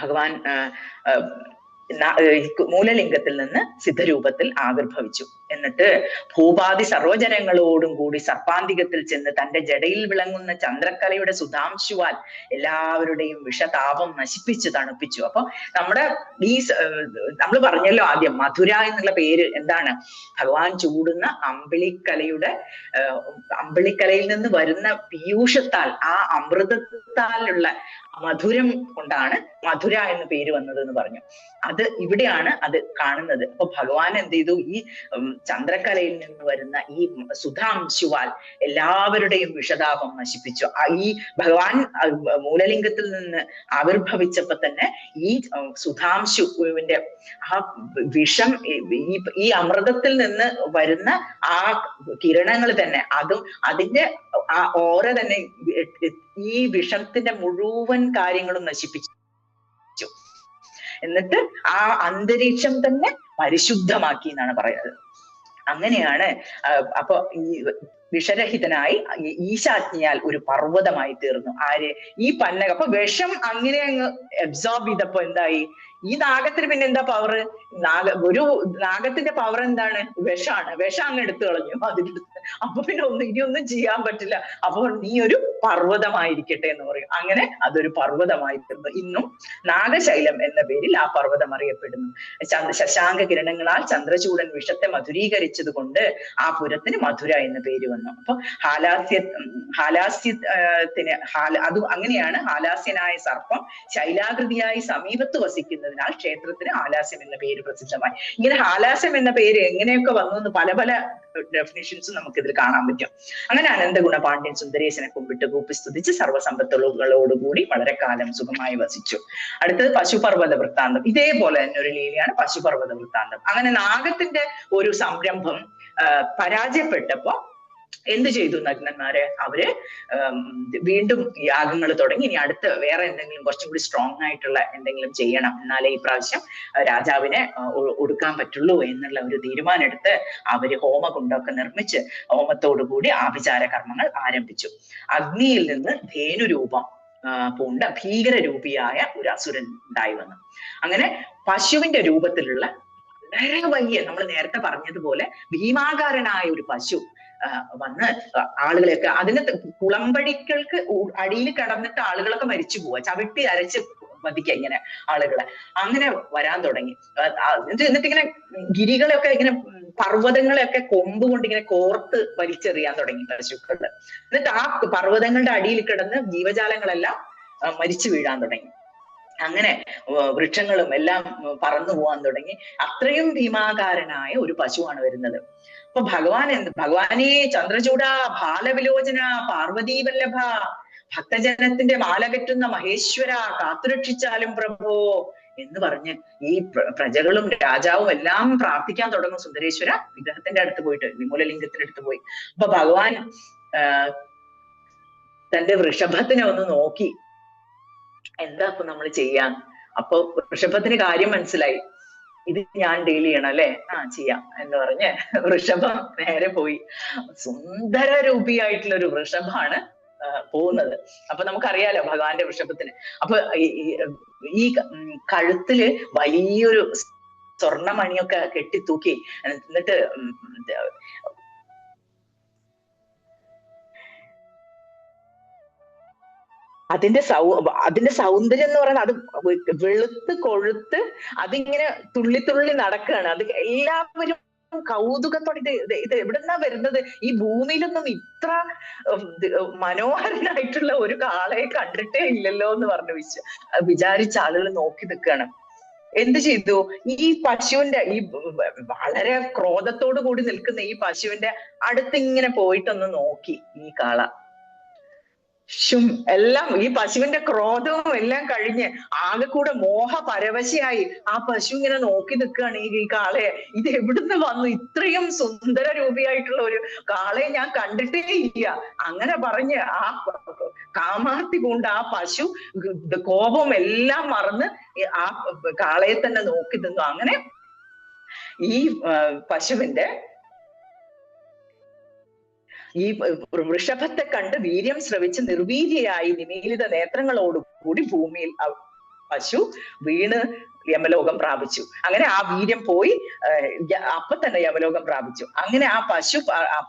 ഭഗവാൻ മൂലലിംഗത്തിൽ നിന്ന് സിദ്ധരൂപത്തിൽ ആവിർഭവിച്ചു. എന്നിട്ട് ഭൂപാതി സർവജനങ്ങളോടും കൂടി സർപ്പാന്തികത്തിൽ ചെന്ന് തന്റെ ജടയിൽ വിളങ്ങുന്ന ചന്ദ്രക്കലയുടെ സുധാംശുവാൽ എല്ലാവരുടെയും വിഷതാപം നശിപ്പിച്ച് തണുപ്പിച്ചു. അപ്പൊ നമ്മൾ പറഞ്ഞല്ലോ ആദ്യം മധുര എന്നുള്ള പേര് എന്താണ്? ഭഗവാൻ ചൂടുന്ന അമ്പിളിക്കലയിൽ നിന്ന് വരുന്ന പീയൂഷത്താൽ, ആ അമൃതത്താലുള്ള മധുരം കൊണ്ടാണ് മധുര എന്ന് പേര് വന്നത് എന്ന് പറഞ്ഞു. അത് ഇവിടെയാണ് അത് കാണുന്നത്. അപ്പൊ ഭഗവാൻ എന്ത് ചെയ്തു? ഈ ചന്ദ്രക്കലയിൽ നിന്ന് വരുന്ന ഈ സുധാംശുവാൽ എല്ലാവരുടെയും വിഷതാപം നശിപ്പിച്ചു. ഈ ഭഗവാൻ മൂലലിംഗത്തിൽ നിന്ന് ആവിർഭവിച്ചപ്പോ തന്നെ ഈ സുധാംശുവിന്റെ ആ വിഷം, ഈ അമൃതത്തിൽ നിന്ന് വരുന്ന ആ കിരണങ്ങൾ തന്നെ, അതും അതിന്റെ ആ ഓര തന്നെ ഈ വിഷത്തിന്റെ മുഴുവൻ കാര്യങ്ങളും നശിപ്പിച്ചു. എന്നിട്ട് ആ അന്തരീക്ഷം തന്നെ പരിശുദ്ധമാക്കി എന്നാണ് പറയുന്നത്. അങ്ങനെയാണ് അപ്പൊ ഈ വിഷരഹിതനായി ഈശാജ്ഞയാൽ ഒരു പർവ്വതമായി തീർന്നു. ആര്? ഈ പന്നക. അപ്പൊ വിഷം അങ്ങനെ അങ്ങ് അബ്സോർബ് ചെയ്തപ്പോ എന്തായി? ഈ നാഗത്തിന് പിന്നെ എന്താ പവർ? ഒരു നാഗത്തിന്റെ പവർ എന്താണ്? വിഷാണ്. വിഷം അങ്ങ് എടുത്തു കളഞ്ഞു അതിന്റെ. അപ്പൊ പിന്നെ ഇനിയൊന്നും ചെയ്യാൻ പറ്റില്ല. അപ്പൊ നീ ഒരു പർവ്വതമായിരിക്കട്ടെ എന്ന് പറയും. അങ്ങനെ അതൊരു പർവ്വതമായി തീർന്നു. ഇന്നും നാഗശൈലം എന്ന പേരിൽ ആ പർവ്വതം അറിയപ്പെടുന്നു. ശശാങ്ക കിരണങ്ങളാൽ ചന്ദ്രചൂടൻ വിഷത്തെ മധുരീകരിച്ചത് കൊണ്ട് ആ പുരത്തിന് മധുര എന്ന പേര് വന്നു. അപ്പൊ ഹാലാസ്യത്തിന് അങ്ങനെയാണ് ഹാലാസ്യനായ സർപ്പം ശൈലാകൃതിയായി സമീപത്ത് വസിക്കുന്നത് എന്നതിനാൽ ക്ഷേത്രത്തിന് ഹാലാസ്യം എന്ന പേര് പ്രസിദ്ധമായി. ഇങ്ങനെ ഹാലാസ്യം എന്ന പേര് എങ്ങനെയൊക്കെ വന്നു എന്ന് പല പല ഡെഫിനിഷൻസും നമുക്ക് ഇതിൽ കാണാൻ പറ്റും. അങ്ങനെ അനന്തഗുണ പാണ്ഡ്യൻ സുന്ദരേശനെ കുമ്പിട്ട് കൂപ്പി സ്തുതിച്ച് സർവ്വസമ്പത്തുകളോടുകൂടി വളരെ കാലം സുഖമായി വസിച്ചു. അടുത്തത് പശുപർവ്വത വൃത്താന്തം. ഇതേപോലെ തന്നെ ഒരു ലീലയാണ് പശുപർവ്വത വൃത്താന്തം. അങ്ങനെ നാഗത്തിന്റെ ഒരു സംരംഭം പരാജയപ്പെട്ടപ്പോ എന്ത് ചെയ്തു നഗ്നന്മാര്? അവര് വീണ്ടും യാഗങ്ങൾ തുടങ്ങി. ഇനി അടുത്ത് വേറെ എന്തെങ്കിലും കുറച്ചും കൂടി സ്ട്രോങ് ആയിട്ടുള്ള എന്തെങ്കിലും ചെയ്യണം, എന്നാലേ ഈ പ്രാവശ്യം രാജാവിനെ ഒടുക്കാൻ പറ്റുള്ളൂ എന്നുള്ള ഒരു തീരുമാനം എടുത്ത് അവര് ഹോമകുണ്ടമൊക്കെ നിർമ്മിച്ച് ഹോമത്തോടുകൂടി ആഭിചാര കർമ്മങ്ങൾ ആരംഭിച്ചു. അഗ്നിയിൽ നിന്ന് ധേനുരൂപം പൂണ്ട ഭീകരരൂപിയായ ഒരു അസുരൻ ഉണ്ടായി വന്നു. അങ്ങനെ പശുവിന്റെ രൂപത്തിലുള്ള വളരെ വലിയ, നമ്മൾ നേരത്തെ പറഞ്ഞതുപോലെ ഭീമാകാരനായ ഒരു പശു വന്ന് ആളുകളെയൊക്കെ, അതിന് കുളമ്പടികൾക്ക് അടിയിൽ കിടന്നിട്ട് ആളുകളൊക്കെ മരിച്ചു പോവുക, ചവിട്ടി അരച്ച് വധിക്കുക ഇങ്ങനെ ആളുകളെ. അങ്ങനെ വരാൻ തുടങ്ങി. എന്നിട്ട് ഇങ്ങനെ ഗിരികളെയൊക്കെ ഇങ്ങനെ പർവ്വതങ്ങളെയൊക്കെ കൊമ്പ് കൊണ്ട് ഇങ്ങനെ കോർത്ത് വലിച്ചെറിയാൻ തുടങ്ങി പശുക്കള്. എന്നിട്ട് ആ പർവ്വതങ്ങളുടെ അടിയിൽ കിടന്ന് ജീവജാലങ്ങളെല്ലാം മരിച്ചു വീഴാൻ തുടങ്ങി. അങ്ങനെ വൃക്ഷങ്ങളും എല്ലാം പറന്നു പോകാൻ തുടങ്ങി. അത്രയും ഭീമാകാരനായ ഒരു പശുവാണ് വരുന്നത്. അപ്പൊ ഭഗവാനെ ചന്ദ്രചൂഡ ബാലവിലോചന പാർവതീ വല്ലഭ ഭക്തജനത്തിന്റെ മാലകറ്റുന്ന മഹേശ്വര കാത്തുരക്ഷിച്ചാലും പ്രഭോ എന്ന് പറഞ്ഞ് ഈ പ്രജകളും രാജാവും എല്ലാം പ്രാർത്ഥിക്കാൻ തുടങ്ങും. സുന്ദരേശ്വര വിഗ്രഹത്തിന്റെ അടുത്ത് പോയിട്ട്, വിമൂലലിംഗത്തിന്റെ അടുത്ത് പോയി. അപ്പൊ ഭഗവാൻ തന്റെ വൃഷഭത്തിനെ ഒന്ന് നോക്കി, എന്താ ഇപ്പൊ നമ്മൾ ചെയ്യാൻ? അപ്പൊ വൃഷഭത്തിന് കാര്യം മനസ്സിലായി. ഇത് ഞാൻ ഡീൽ ചെയ്യണം അല്ലെ? ചെയ്യാം എന്ന് പറഞ്ഞ് വൃഷഭം നേരെ പോയി. സുന്ദര രൂപിയായിട്ടുള്ള ഒരു വൃഷഭാണ് പോകുന്നത്. അപ്പൊ നമുക്കറിയാലോ ഭഗവാന്റെ വൃഷഭത്തിന്. അപ്പൊ ഈ കഴുത്തില് വലിയൊരു സ്വർണമണിയൊക്കെ കെട്ടിത്തൂക്കി, എന്നിട്ട് അതിന്റെ സൗന്ദര്യം എന്ന് പറയുന്നത് അത് വെളുത്ത് കൊഴുത്ത് അതിങ്ങനെ തുള്ളി തുള്ളി നടക്കുകയാണ്. അത് എല്ലാവരും കൗതുകത്തോടെ ഇത് എവിടുന്നാ വരുന്നത്? ഈ ഭൂമിയിലൊന്നും ഇത്ര മനോഹരനായിട്ടുള്ള ഒരു കാളയെ കണ്ടിട്ടേ ഇല്ലല്ലോ എന്ന് പറഞ്ഞു വിചാരിച്ച ആളുകൾ നോക്കി നിൽക്കുകയാണ്. എന്ത് ചെയ്തു? ഈ പശുവിന്റെ ഈ വളരെ ക്രോധത്തോടു കൂടി നിൽക്കുന്ന ഈ പശുവിന്റെ അടുത്ത് ഇങ്ങനെ പോയിട്ടൊന്ന് നോക്കി ഈ കാള. എല്ലാം ഈ പശുവിന്റെ ക്രോധവും എല്ലാം കഴിഞ്ഞ് ആകെ കൂടെ മോഹപരവശയായി ആ പശു ഇങ്ങനെ നോക്കി നിൽക്കുകയാണ് ഈ കാളയെ. ഇത് എവിടുന്ന് വന്നു? ഇത്രയും സുന്ദര രൂപിയായിട്ടുള്ള ഒരു കാളയെ ഞാൻ കണ്ടിട്ടേ ഇല്ല. അങ്ങനെ പറഞ്ഞ് ആ കാമാർത്തി കൊണ്ട് ആ പശു കോപം എല്ലാം മറന്ന് ആ കാളയെ തന്നെ നോക്കി നിന്നു. അങ്ങനെ ഈ പശുവിന്റെ ഈ വൃഷഭത്തെ കണ്ട് വീര്യം ശ്രവിച്ച് നിർവീര്യയായി നിമീലിത നേത്രങ്ങളോടുകൂടി ഭൂമിയിൽ പശു വീണ് യമലോകം പ്രാപിച്ചു. അങ്ങനെ ആ വീര്യം പോയി അപ്പൊ തന്നെ യമലോകം പ്രാപിച്ചു. അങ്ങനെ ആ പശു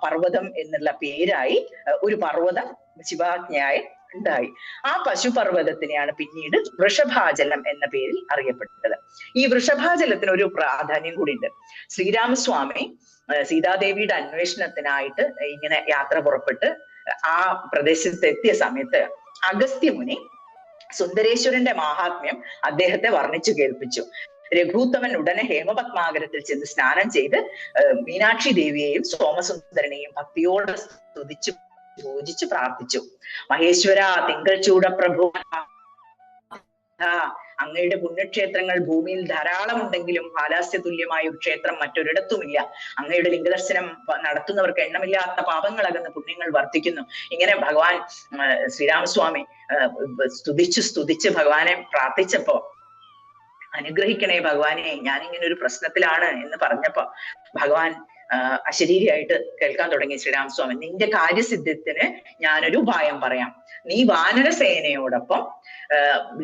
പർവ്വതം എന്നുള്ള പേരായി ഒരു പർവ്വതം ശിവാജ്ഞയായി ഉണ്ടായി. ആ പശുപർവ്വതത്തിനെയാണ് പിന്നീട് വൃഷഭാചലം എന്ന പേരിൽ അറിയപ്പെട്ടത്. ഈ വൃഷഭാചലത്തിന് ഒരു പ്രാധാന്യം കൂടി ഉണ്ട്. ശ്രീരാമസ്വാമി സീതാദേവിയുടെ അന്വേഷണത്തിനായിട്ട് ഇങ്ങനെ യാത്ര പുറപ്പെട്ട് ആ പ്രദേശത്ത് എത്തിയ സമയത്ത് അഗസ്ത്യമുനി സുന്ദരേശ്വരന്റെ മാഹാത്മ്യം അദ്ദേഹത്തെ വർണ്ണിച്ചു കേൾപ്പിച്ചു. രഘൂത്തമൻ ഉടനെ ഹേമപത്മാകരത്തിൽ ചെന്ന് സ്നാനം ചെയ്ത് മീനാക്ഷി ദേവിയെയും സോമസുന്ദരനെയും ഭക്തിയോടെ സ്തുതിച്ചു പൂജിച്ചു പ്രാർത്ഥിച്ചു. മഹേശ്വര തിങ്കൾ ചൂട പ്രഭു, അങ്ങയുടെ പുണ്യക്ഷേത്രങ്ങൾ ഭൂമിയിൽ ധാരാളം ഉണ്ടെങ്കിലും ഹാലാസ്യ തുല്യമായ ഒരു ക്ഷേത്രം മറ്റൊരിടത്തുമില്ല. അങ്ങയുടെ ലിംഗദർശനം നടത്തുന്നവർക്ക് എണ്ണമില്ലാത്ത പാപങ്ങൾ അകന്ന് പുണ്യങ്ങൾ വർദ്ധിക്കുന്നു. ഇങ്ങനെ ഭഗവാൻ ശ്രീരാമസ്വാമി സ്തുതിച്ച് ഭഗവാനെ പ്രാർത്ഥിച്ചപ്പോ, അനുഗ്രഹിക്കണേ ഭഗവാനെ, ഞാനിങ്ങനെ ഒരു പ്രശ്നത്തിലാണ് എന്ന് പറഞ്ഞപ്പോ ഭഗവാൻ അശരീരിയായിട്ട് കേൾക്കാൻ തുടങ്ങി. ശ്രീരാമസ്വാമി, നിന്റെ കാര്യസിദ്ധ്യത്തിന് ഞാനൊരു ഉപായം പറയാം. നീ വാനരസേനയോടൊപ്പം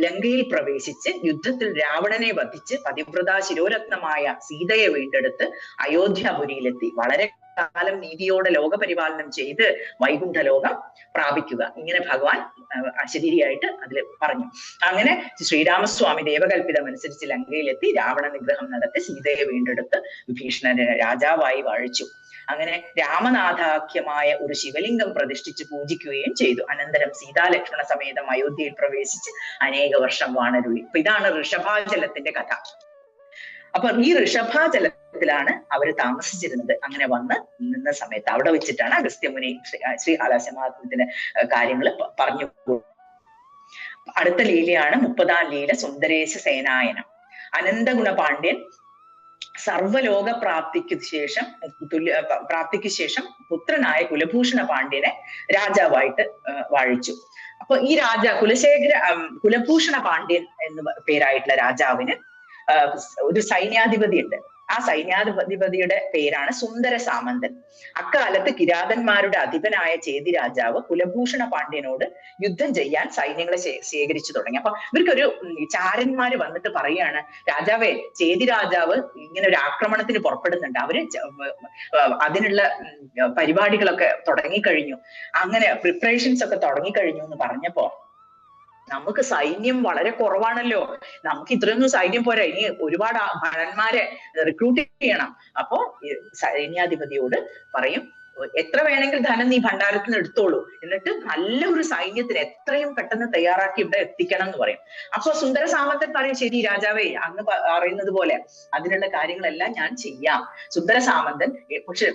ലങ്കയിൽ പ്രവേശിച്ച് യുദ്ധത്തിൽ രാവണനെ വധിച്ച് പതിവ്രതാ ശിരോരത്നമായ സീതയെ വീണ്ടെടുത്ത് അയോധ്യാപുരിയിലെത്തി വളരെ കാലം നീതിയോടെ ലോകപരിപാലനം ചെയ്ത് വൈകുണ്ഠലോകം പ്രാപിക്കുക. ഇങ്ങനെ ഭഗവാൻ അശരീരിയായിട്ട് അതിൽ പറഞ്ഞു. അങ്ങനെ ശ്രീരാമസ്വാമി ദേവകൽപിതം അനുസരിച്ച് ലങ്കയിലെത്തി രാവണ നിഗ്രഹം നടത്തി സീതയെ വീണ്ടെടുത്ത് വിഭീഷണനെ രാജാവായി വാഴിച്ചു. അങ്ങനെ രാമനാഥാഖ്യമായ ഒരു ശിവലിംഗം പ്രതിഷ്ഠിച്ച് പൂജിക്കുകയും ചെയ്തു. അനന്തരം സീതാലക്ഷ്മണ സമേതം അയോധ്യയിൽ പ്രവേശിച്ച് അനേക വർഷം വാണരുളി. അപ്പൊ ഇതാണ് ഋഷഭാചലത്തിന്റെ കഥ. അപ്പൊ ഈ ഋഷഭാചലത്തിലാണ് അവർ താമസിച്ചിരുന്നത്. അങ്ങനെ വന്ന് നിന്ന സമയത്ത് അവിടെ വെച്ചിട്ടാണ് അഗസ്ത്യമുനി ശ്രീകാലാശ്രമത്തിന്റെ കാര്യങ്ങൾ പറഞ്ഞു. അടുത്ത ലീലയാണ് 30-ാം ലീല, സുന്ദരേശ സേനായനം. അനന്തഗുണ പാണ്ഡ്യൻ സർവലോക പ്രാപ്തിക്ക് ശേഷം പുത്രനായ കുലഭൂഷണ പാണ്ഡ്യനെ രാജാവായിട്ട് വാഴിച്ചു. അപ്പൊ ഈ കുലഭൂഷണ പാണ്ഡ്യൻ എന്ന് പേരായിട്ടുള്ള രാജാവിന് ഒരു സൈന്യാധിപതി ഉണ്ട്. ആ സൈന്യാധിപതിയുടെ പേരാണ് സുന്ദര സാമന്തൻ. അക്കാലത്ത് കിരാതന്മാരുടെ അധിപനായ ചേതി രാജാവ് കുലഭൂഷണ പാണ്ഡ്യനോട് യുദ്ധം ചെയ്യാൻ സൈന്യങ്ങളെ ശേഖരിച്ചു തുടങ്ങി. അപ്പൊ ഇവർക്കൊരു ചാരന്മാര് വന്നിട്ട് പറയാണ്, രാജാവേ, ചേതി രാജാവ് ഇങ്ങനെ ഒരു ആക്രമണത്തിന് പുറപ്പെടുന്നുണ്ട്, അവര് അതിനുള്ള പരിപാടികളൊക്കെ തുടങ്ങിക്കഴിഞ്ഞു, അങ്ങനെ പ്രിപ്പറേഷൻസ് ഒക്കെ തുടങ്ങിക്കഴിഞ്ഞു എന്ന് പറഞ്ഞപ്പോ, നമുക്ക് സൈന്യം വളരെ കുറവാണല്ലോ, നമുക്ക് ഇത്രയൊന്നും സൈന്യം പോരാ, ഇനി ഒരുപാട് ഭടന്മാരെ റിക്രൂട്ട് ചെയ്യണം. അപ്പോ സൈന്യാധിപതിയോട് പറയും, എത്ര വേണമെങ്കിൽ ധനം നീ ഭണ്ഡാരത്തിൽ നിന്ന് എടുത്തോളൂ, എന്നിട്ട് നല്ല ഒരു സൈന്യത്തിന് എത്രയും പെട്ടെന്ന് തയ്യാറാക്കി ഇവിടെ എത്തിക്കണം എന്ന് പറയും. അപ്പൊ സുന്ദര സാമന്തൻ പറയും, ശരി രാജാവേ, അങ്ങ് പറയുന്നത് പോലെ അതിനുള്ള കാര്യങ്ങളെല്ലാം ഞാൻ ചെയ്യാം. സുന്ദര സാമന്തൻ പക്ഷെ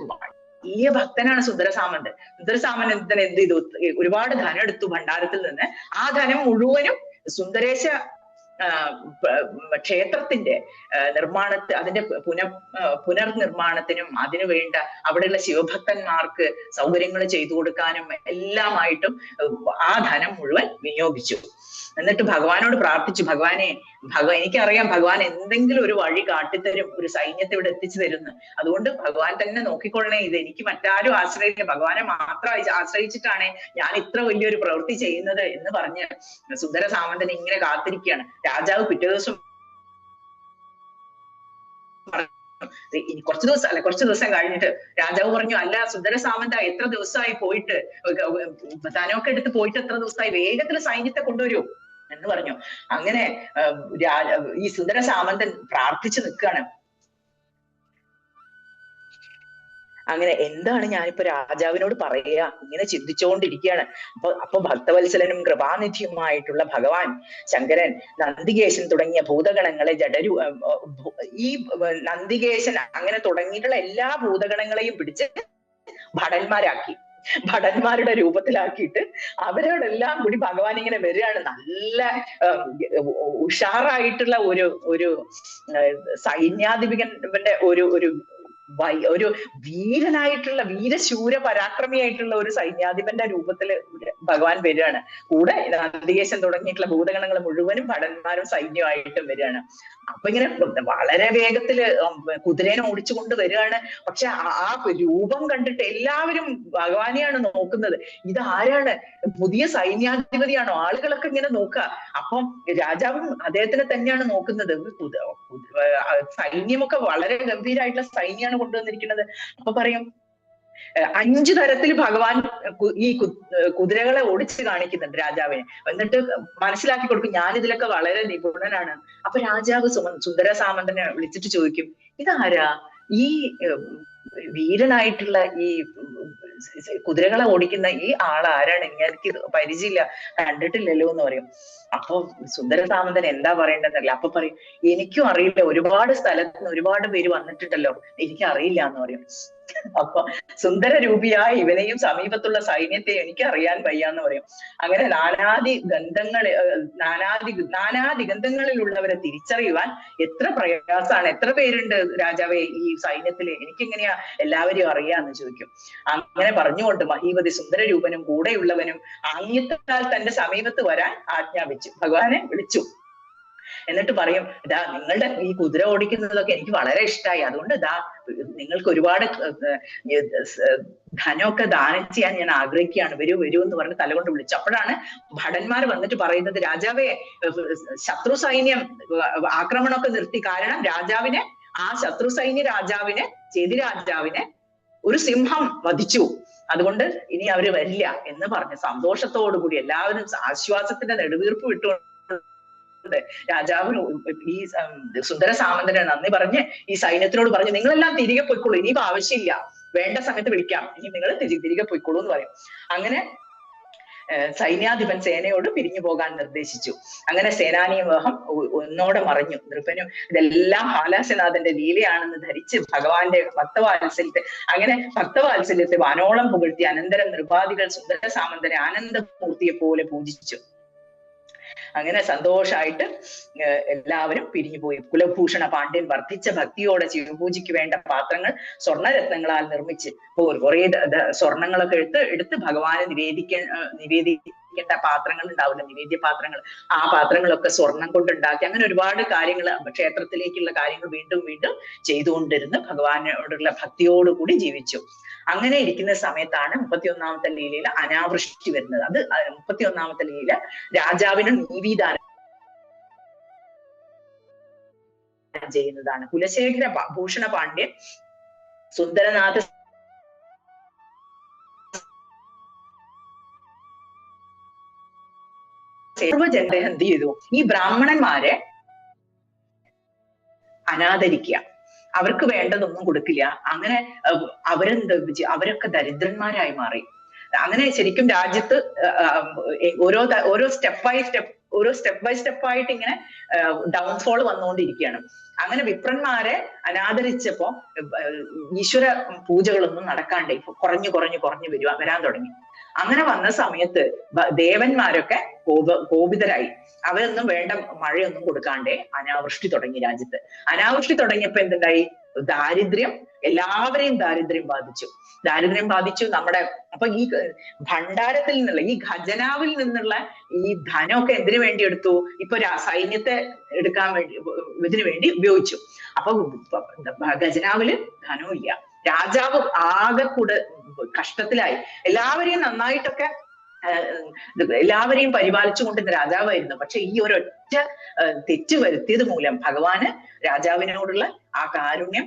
ഈ ഭക്തനാണ് സുന്ദരസാമന്തൻ. സുന്ദരസാമന്തൻ എന്ത് ചെയ്തു? ഒരുപാട് ധനം എടുത്തു ഭണ്ഡാരത്തിൽ നിന്ന്. ആ ധനം മുഴുവനും സുന്ദരേശ ക്ഷേത്രത്തിന്റെ അതിന്റെ പുനർനിർമ്മാണത്തിനും അതിനു വേണ്ട അവിടെയുള്ള ശിവഭക്തന്മാർക്ക് സൗകര്യങ്ങൾ ചെയ്തു കൊടുക്കാനും എല്ലാമായിട്ടും ആ ധനം മുഴുവൻ വിനിയോഗിച്ചു. എന്നിട്ട് ഭഗവാനോട് പ്രാർത്ഥിച്ചു, എനിക്കറിയാം ഭഗവാൻ എന്തെങ്കിലും ഒരു വഴി കാട്ടിത്തരും, ഒരു സൈന്യത്തെ ഇവിടെ എത്തിച്ചു തരുന്നു, അതുകൊണ്ട് ഭഗവാൻ തന്നെ നോക്കിക്കൊള്ളണേ, ഇത് എനിക്ക് മറ്റാരും ആശ്രയിക്കില്ല, ഭഗവാനെ മാത്രം ആശ്രയിച്ചിട്ടാണ് ഞാൻ ഇത്ര വലിയൊരു പ്രവൃത്തി ചെയ്യുന്നത് എന്ന് പറഞ്ഞ് സുന്ദര സാമന്തൻ ഇങ്ങനെ കാത്തിരിക്കുകയാണ്. രാജാവ് പിറ്റേ ദിവസം കുറച്ച് ദിവസം കഴിഞ്ഞിട്ട് രാജാവ് പറഞ്ഞു, അല്ല സുന്ദര സാമന്ത, എത്ര ദിവസമായി പോയിട്ട്, ധനമൊക്കെ എടുത്ത് പോയിട്ട് എത്ര ദിവസമായി, വേഗത്തിൽ സൈന്യത്തെ കൊണ്ടുവരൂ എന്ന് പറഞ്ഞു. അങ്ങനെ ഈ സുന്ദര സാമന്തൻ പ്രാർത്ഥിച്ചു നിൽക്കുകയാണ്. അങ്ങനെ എന്താണ് ഞാനിപ്പോ രാജാവിനോട് പറയുക, ഇങ്ങനെ ചിന്തിച്ചുകൊണ്ടിരിക്കുകയാണ്. അപ്പൊ ഭക്തവത്സലനും കൃപാനിധിയുമായിട്ടുള്ള ഭഗവാൻ ശങ്കരൻ നന്ദികേശൻ തുടങ്ങിയ ഭൂതഗണങ്ങളെ ഈ നന്ദികേശൻ അങ്ങനെ തുടങ്ങിയിട്ടുള്ള എല്ലാ ഭൂതഗണങ്ങളെയും പിടിച്ച് ഭടന്മാരുടെ രൂപത്തിലാക്കിയിട്ട് അവരോടെല്ലാം കൂടി ഭഗവാൻ ഇങ്ങനെ വരികയാണ്. നല്ല ഉഷാറായിട്ടുള്ള ഒരു സൈന്യാധിപന്റെ ഒരു വീരനായിട്ടുള്ള വീരശൂര പരാക്രമിയായിട്ടുള്ള ഒരു സൈന്യാധിപന്റെ രൂപത്തിൽ ഭഗവാൻ വരികയാണ്. കൂടെ നന്ദികേശൻ തുടങ്ങിയിട്ടുള്ള ഭൂതഗണങ്ങൾ മുഴുവനും ഭടന്മാരും സൈന്യമായിട്ടും വരികയാണ്. അപ്പൊ ഇങ്ങനെ വളരെ വേഗത്തില് കുതിരേനെ ഓടിച്ചുകൊണ്ട് വരികയാണ്. പക്ഷെ ആ രൂപം കണ്ടിട്ട് എല്ലാവരും ഭഗവാനെയാണ് നോക്കുന്നത്. ഇതാരാണ്? പുതിയ സൈന്യാധിപതിയാണോ? ആളുകളൊക്കെ ഇങ്ങനെ നോക്കുക. അപ്പം രാജാവും അദ്ദേഹത്തിനെ തന്നെയാണ് നോക്കുന്നത്. സൈന്യമൊക്കെ വളരെ ഗംഭീരമായിട്ടുള്ള സൈന്യമാണ് കൊണ്ടുവന്നിരിക്കുന്നത്. അപ്പൊ പറയും, 5 തരത്തിൽ ഭഗവാൻ ഈ കുതിരകളെ ഓടിച്ച് കാണിക്കുന്നുണ്ട് രാജാവിനെ. എന്നിട്ട് മനസ്സിലാക്കി കൊടുക്കും, ഞാനിതിലൊക്കെ വളരെ നിപുണനാണ്. അപ്പൊ രാജാവ് സുന്ദര സാമന്തനെ വിളിച്ചിട്ട് ചോദിക്കും, ഇതാരാ ഈ വീരനായിട്ടുള്ള ഈ കുതിരകളെ ഓടിക്കുന്ന ഈ ആളാരാണ്? എനിക്ക് പരിചയമില്ല, കണ്ടിട്ടില്ലല്ലോ എന്ന് പറയും. അപ്പൊ സുന്ദര സാമന്തൻ എന്താ പറയേണ്ടതല്ല. അപ്പൊ പറയും, എനിക്കും അറിയില്ല, ഒരുപാട് സ്ഥലത്ത് നിന്ന് ഒരുപാട് പേര് വന്നിട്ടുണ്ടല്ലോ, എനിക്ക് അറിയില്ല എന്ന് പറയും. അപ്പൊ സുന്ദര രൂപിയായ ഇവനെയും സമീപത്തുള്ള സൈന്യത്തെ എനിക്ക് അറിയാൻ വയ്യാന്ന് പറയും. അങ്ങനെ നാനാദിഗന്ധങ്ങളിലുള്ളവരെ തിരിച്ചറിയുവാൻ എത്ര പ്രയാസാണ്, എത്ര പേരുണ്ട് രാജാവേ ഈ സൈന്യത്തില്, എനിക്കെങ്ങനെയാ എല്ലാവരെയും അറിയാന്ന് ചോദിക്കും. അങ്ങനെ പറഞ്ഞുകൊണ്ട് മഹീപതി സുന്ദരരൂപനും കൂടെയുള്ളവനും ആംഗ്യത്താൽ തന്റെ സമീപത്ത് വരാൻ ആജ്ഞാപിച്ചു, ഭഗവാനെ വിളിച്ചു. എന്നിട്ട് പറയും, ഇതാ നിങ്ങളുടെ ഈ കുതിര ഓടിക്കുന്നതൊക്കെ എനിക്ക് വളരെ ഇഷ്ടമായി, അതുകൊണ്ട് ഇതാ നിങ്ങൾക്ക് ഒരുപാട് ധനമൊക്കെ ദാനം ചെയ്യാൻ ഞാൻ ആഗ്രഹിക്കുകയാണ്, വരൂ എന്ന് പറഞ്ഞ് തലകൊണ്ട് വിളിച്ചു. അപ്പോഴാണ് ഭടന്മാർ വന്നിട്ട് പറയുന്നത്, രാജാവേ, ശത്രു സൈന്യം ആക്രമണമൊക്കെ നിർത്തി. കാരണം ആ ശത്രു സൈന്യ രാജാവിനെ, ചേതി രാജാവിനെ ഒരു സിംഹം വധിച്ചു, അതുകൊണ്ട് ഇനി അവര് വരില്ല എന്ന് പറഞ്ഞ് സന്തോഷത്തോടുകൂടി എല്ലാവരും ആശ്വാസത്തിന്റെ നെടുവീർപ്പ് വിട്ടുകൊണ്ട് രാജാവിന് ഈ സുന്ദര സാമന്തനെ നന്ദി പറഞ്ഞ് ഈ സൈന്യത്തിനോട് പറഞ്ഞു, നിങ്ങളെല്ലാം തിരികെ പോയിക്കോളൂ, ഇനിയിപ്പോ ആവശ്യമില്ല, വേണ്ട സമയത്ത് വിളിക്കാം, ഇനി നിങ്ങൾ തിരികെ പോയിക്കോളൂ എന്ന് പറയും. അങ്ങനെ സൈന്യാധിപൻ സേനയോട് പിരിഞ്ഞു പോകാൻ നിർദ്ദേശിച്ചു. അങ്ങനെ സേനാനി വിവാഹം ഒന്നോടെ മറിഞ്ഞു. നൃപനും ഇതെല്ലാം ഹാലാസ്യനാഥന്റെ ലീലയാണെന്ന് ധരിച്ച് ഭഗവാന്റെ ഭക്തവാത്സല്യത്തെ അങ്ങനെ ഭക്തവാത്സല്യത്തെ വാനോളം പുകഴ്ത്തി അനന്തരം നൃപാദികൾ സുന്ദര സാമന്തനെ ആനന്ദമൂർത്തിയെ പോലെ പൂജിച്ചു. അങ്ങനെ സന്തോഷായിട്ട് എല്ലാവരും പിരിഞ്ഞുപോയി. കുലഭൂഷണ പാണ്ഡ്യൻ വർദ്ധിച്ച ഭക്തിയോടെ ശിവപൂജയ്ക്ക് വേണ്ട പാത്രങ്ങൾ സ്വർണ്ണരത്നങ്ങളാൽ നിർമ്മിച്ച് കുറെ സ്വർണങ്ങളൊക്കെ എടുത്ത് ഭഗവാന് നിവേദിക്കേണ്ട പാത്രങ്ങൾ ഉണ്ടാവില്ല, നിവേദ്യ പാത്രങ്ങൾ, ആ പാത്രങ്ങളൊക്കെ സ്വർണം കൊണ്ടുണ്ടാക്കി. അങ്ങനെ ഒരുപാട് കാര്യങ്ങൾ, ക്ഷേത്രത്തിലേക്കുള്ള കാര്യങ്ങൾ വീണ്ടും വീണ്ടും ചെയ്തുകൊണ്ടിരുന്ന് ഭഗവാനോടുള്ള ഭക്തിയോടുകൂടി ജീവിച്ചു. അങ്ങനെ ഇരിക്കുന്ന സമയത്താണ് 31ാമത്തെ ലീലയിൽ അനാവൃഷ്ടി വരുന്നത്. അത് 31ാമത്തെ ലീല രാജാവിന് നീതിദാനം ചെയ്യുന്നതാണ്. കുലശേഖര ഭൂഷണ പാണ്ഡ്യൻ സുന്ദരനാഥ സർവജനത്തെ എന്ത് ചെയ്തു, ഈ ബ്രാഹ്മണന്മാരെ അനാദരിക്കുക, അവർക്ക് വേണ്ടതൊന്നും കൊടുക്കില്ല. അങ്ങനെ അവരൊക്കെ ദരിദ്രന്മാരായി മാറി. അങ്ങനെ ശരിക്കും രാജ്യത്ത് ഓരോ സ്റ്റെപ്പ് ബൈ സ്റ്റെപ്പ് ആയിട്ട് ഇങ്ങനെ ഡൗൺഫോൾ വന്നുകൊണ്ടിരിക്കുകയാണ്. അങ്ങനെ വിപ്രന്മാരെ അനാദരിച്ചപ്പോ ഈശ്വര പൂജകളൊന്നും നടക്കാണ്ട് ഇപ്പൊ കുറഞ്ഞു വരാൻ തുടങ്ങി. അങ്ങനെ വന്ന സമയത്ത് ദേവന്മാരൊക്കെ കോപിതരായി. അവരൊന്നും വേണ്ട മഴയൊന്നും കൊടുക്കാണ്ടേ അനാവൃഷ്ടി തുടങ്ങി രാജ്യത്ത്. അനാവൃഷ്ടി തുടങ്ങിയപ്പോ എന്തുണ്ടായി, ദാരിദ്ര്യം, എല്ലാവരെയും ദാരിദ്ര്യം ബാധിച്ചു. നമ്മുടെ അപ്പൊ ഈ ഭണ്ഡാരത്തിൽ നിന്നുള്ള, ഈ ഖജനാവിൽ നിന്നുള്ള ഈ ധനമൊക്കെ എന്തിനു വേണ്ടി എടുത്തു, ഇപ്പൊ സൈന്യത്തെ എടുക്കാൻ വേണ്ടി, ഇതിനു വേണ്ടി ഉപയോഗിച്ചു. അപ്പൊ ഖജനാവില് ധനവും ഇല്ല. രാജാവ് ആകെ കൂടെ കഷ്ടത്തിലായി. എല്ലാവരെയും നന്നായിട്ടൊക്കെ എല്ലാവരെയും പരിപാലിച്ചു കൊണ്ടിരുന്ന രാജാവായിരുന്നു. പക്ഷെ ഈ ഒരൊറ്റ തെറ്റ് വരുത്തിയത് മൂലം ഭഗവാന് രാജാവിനോടുള്ള ആ കാരുണ്യം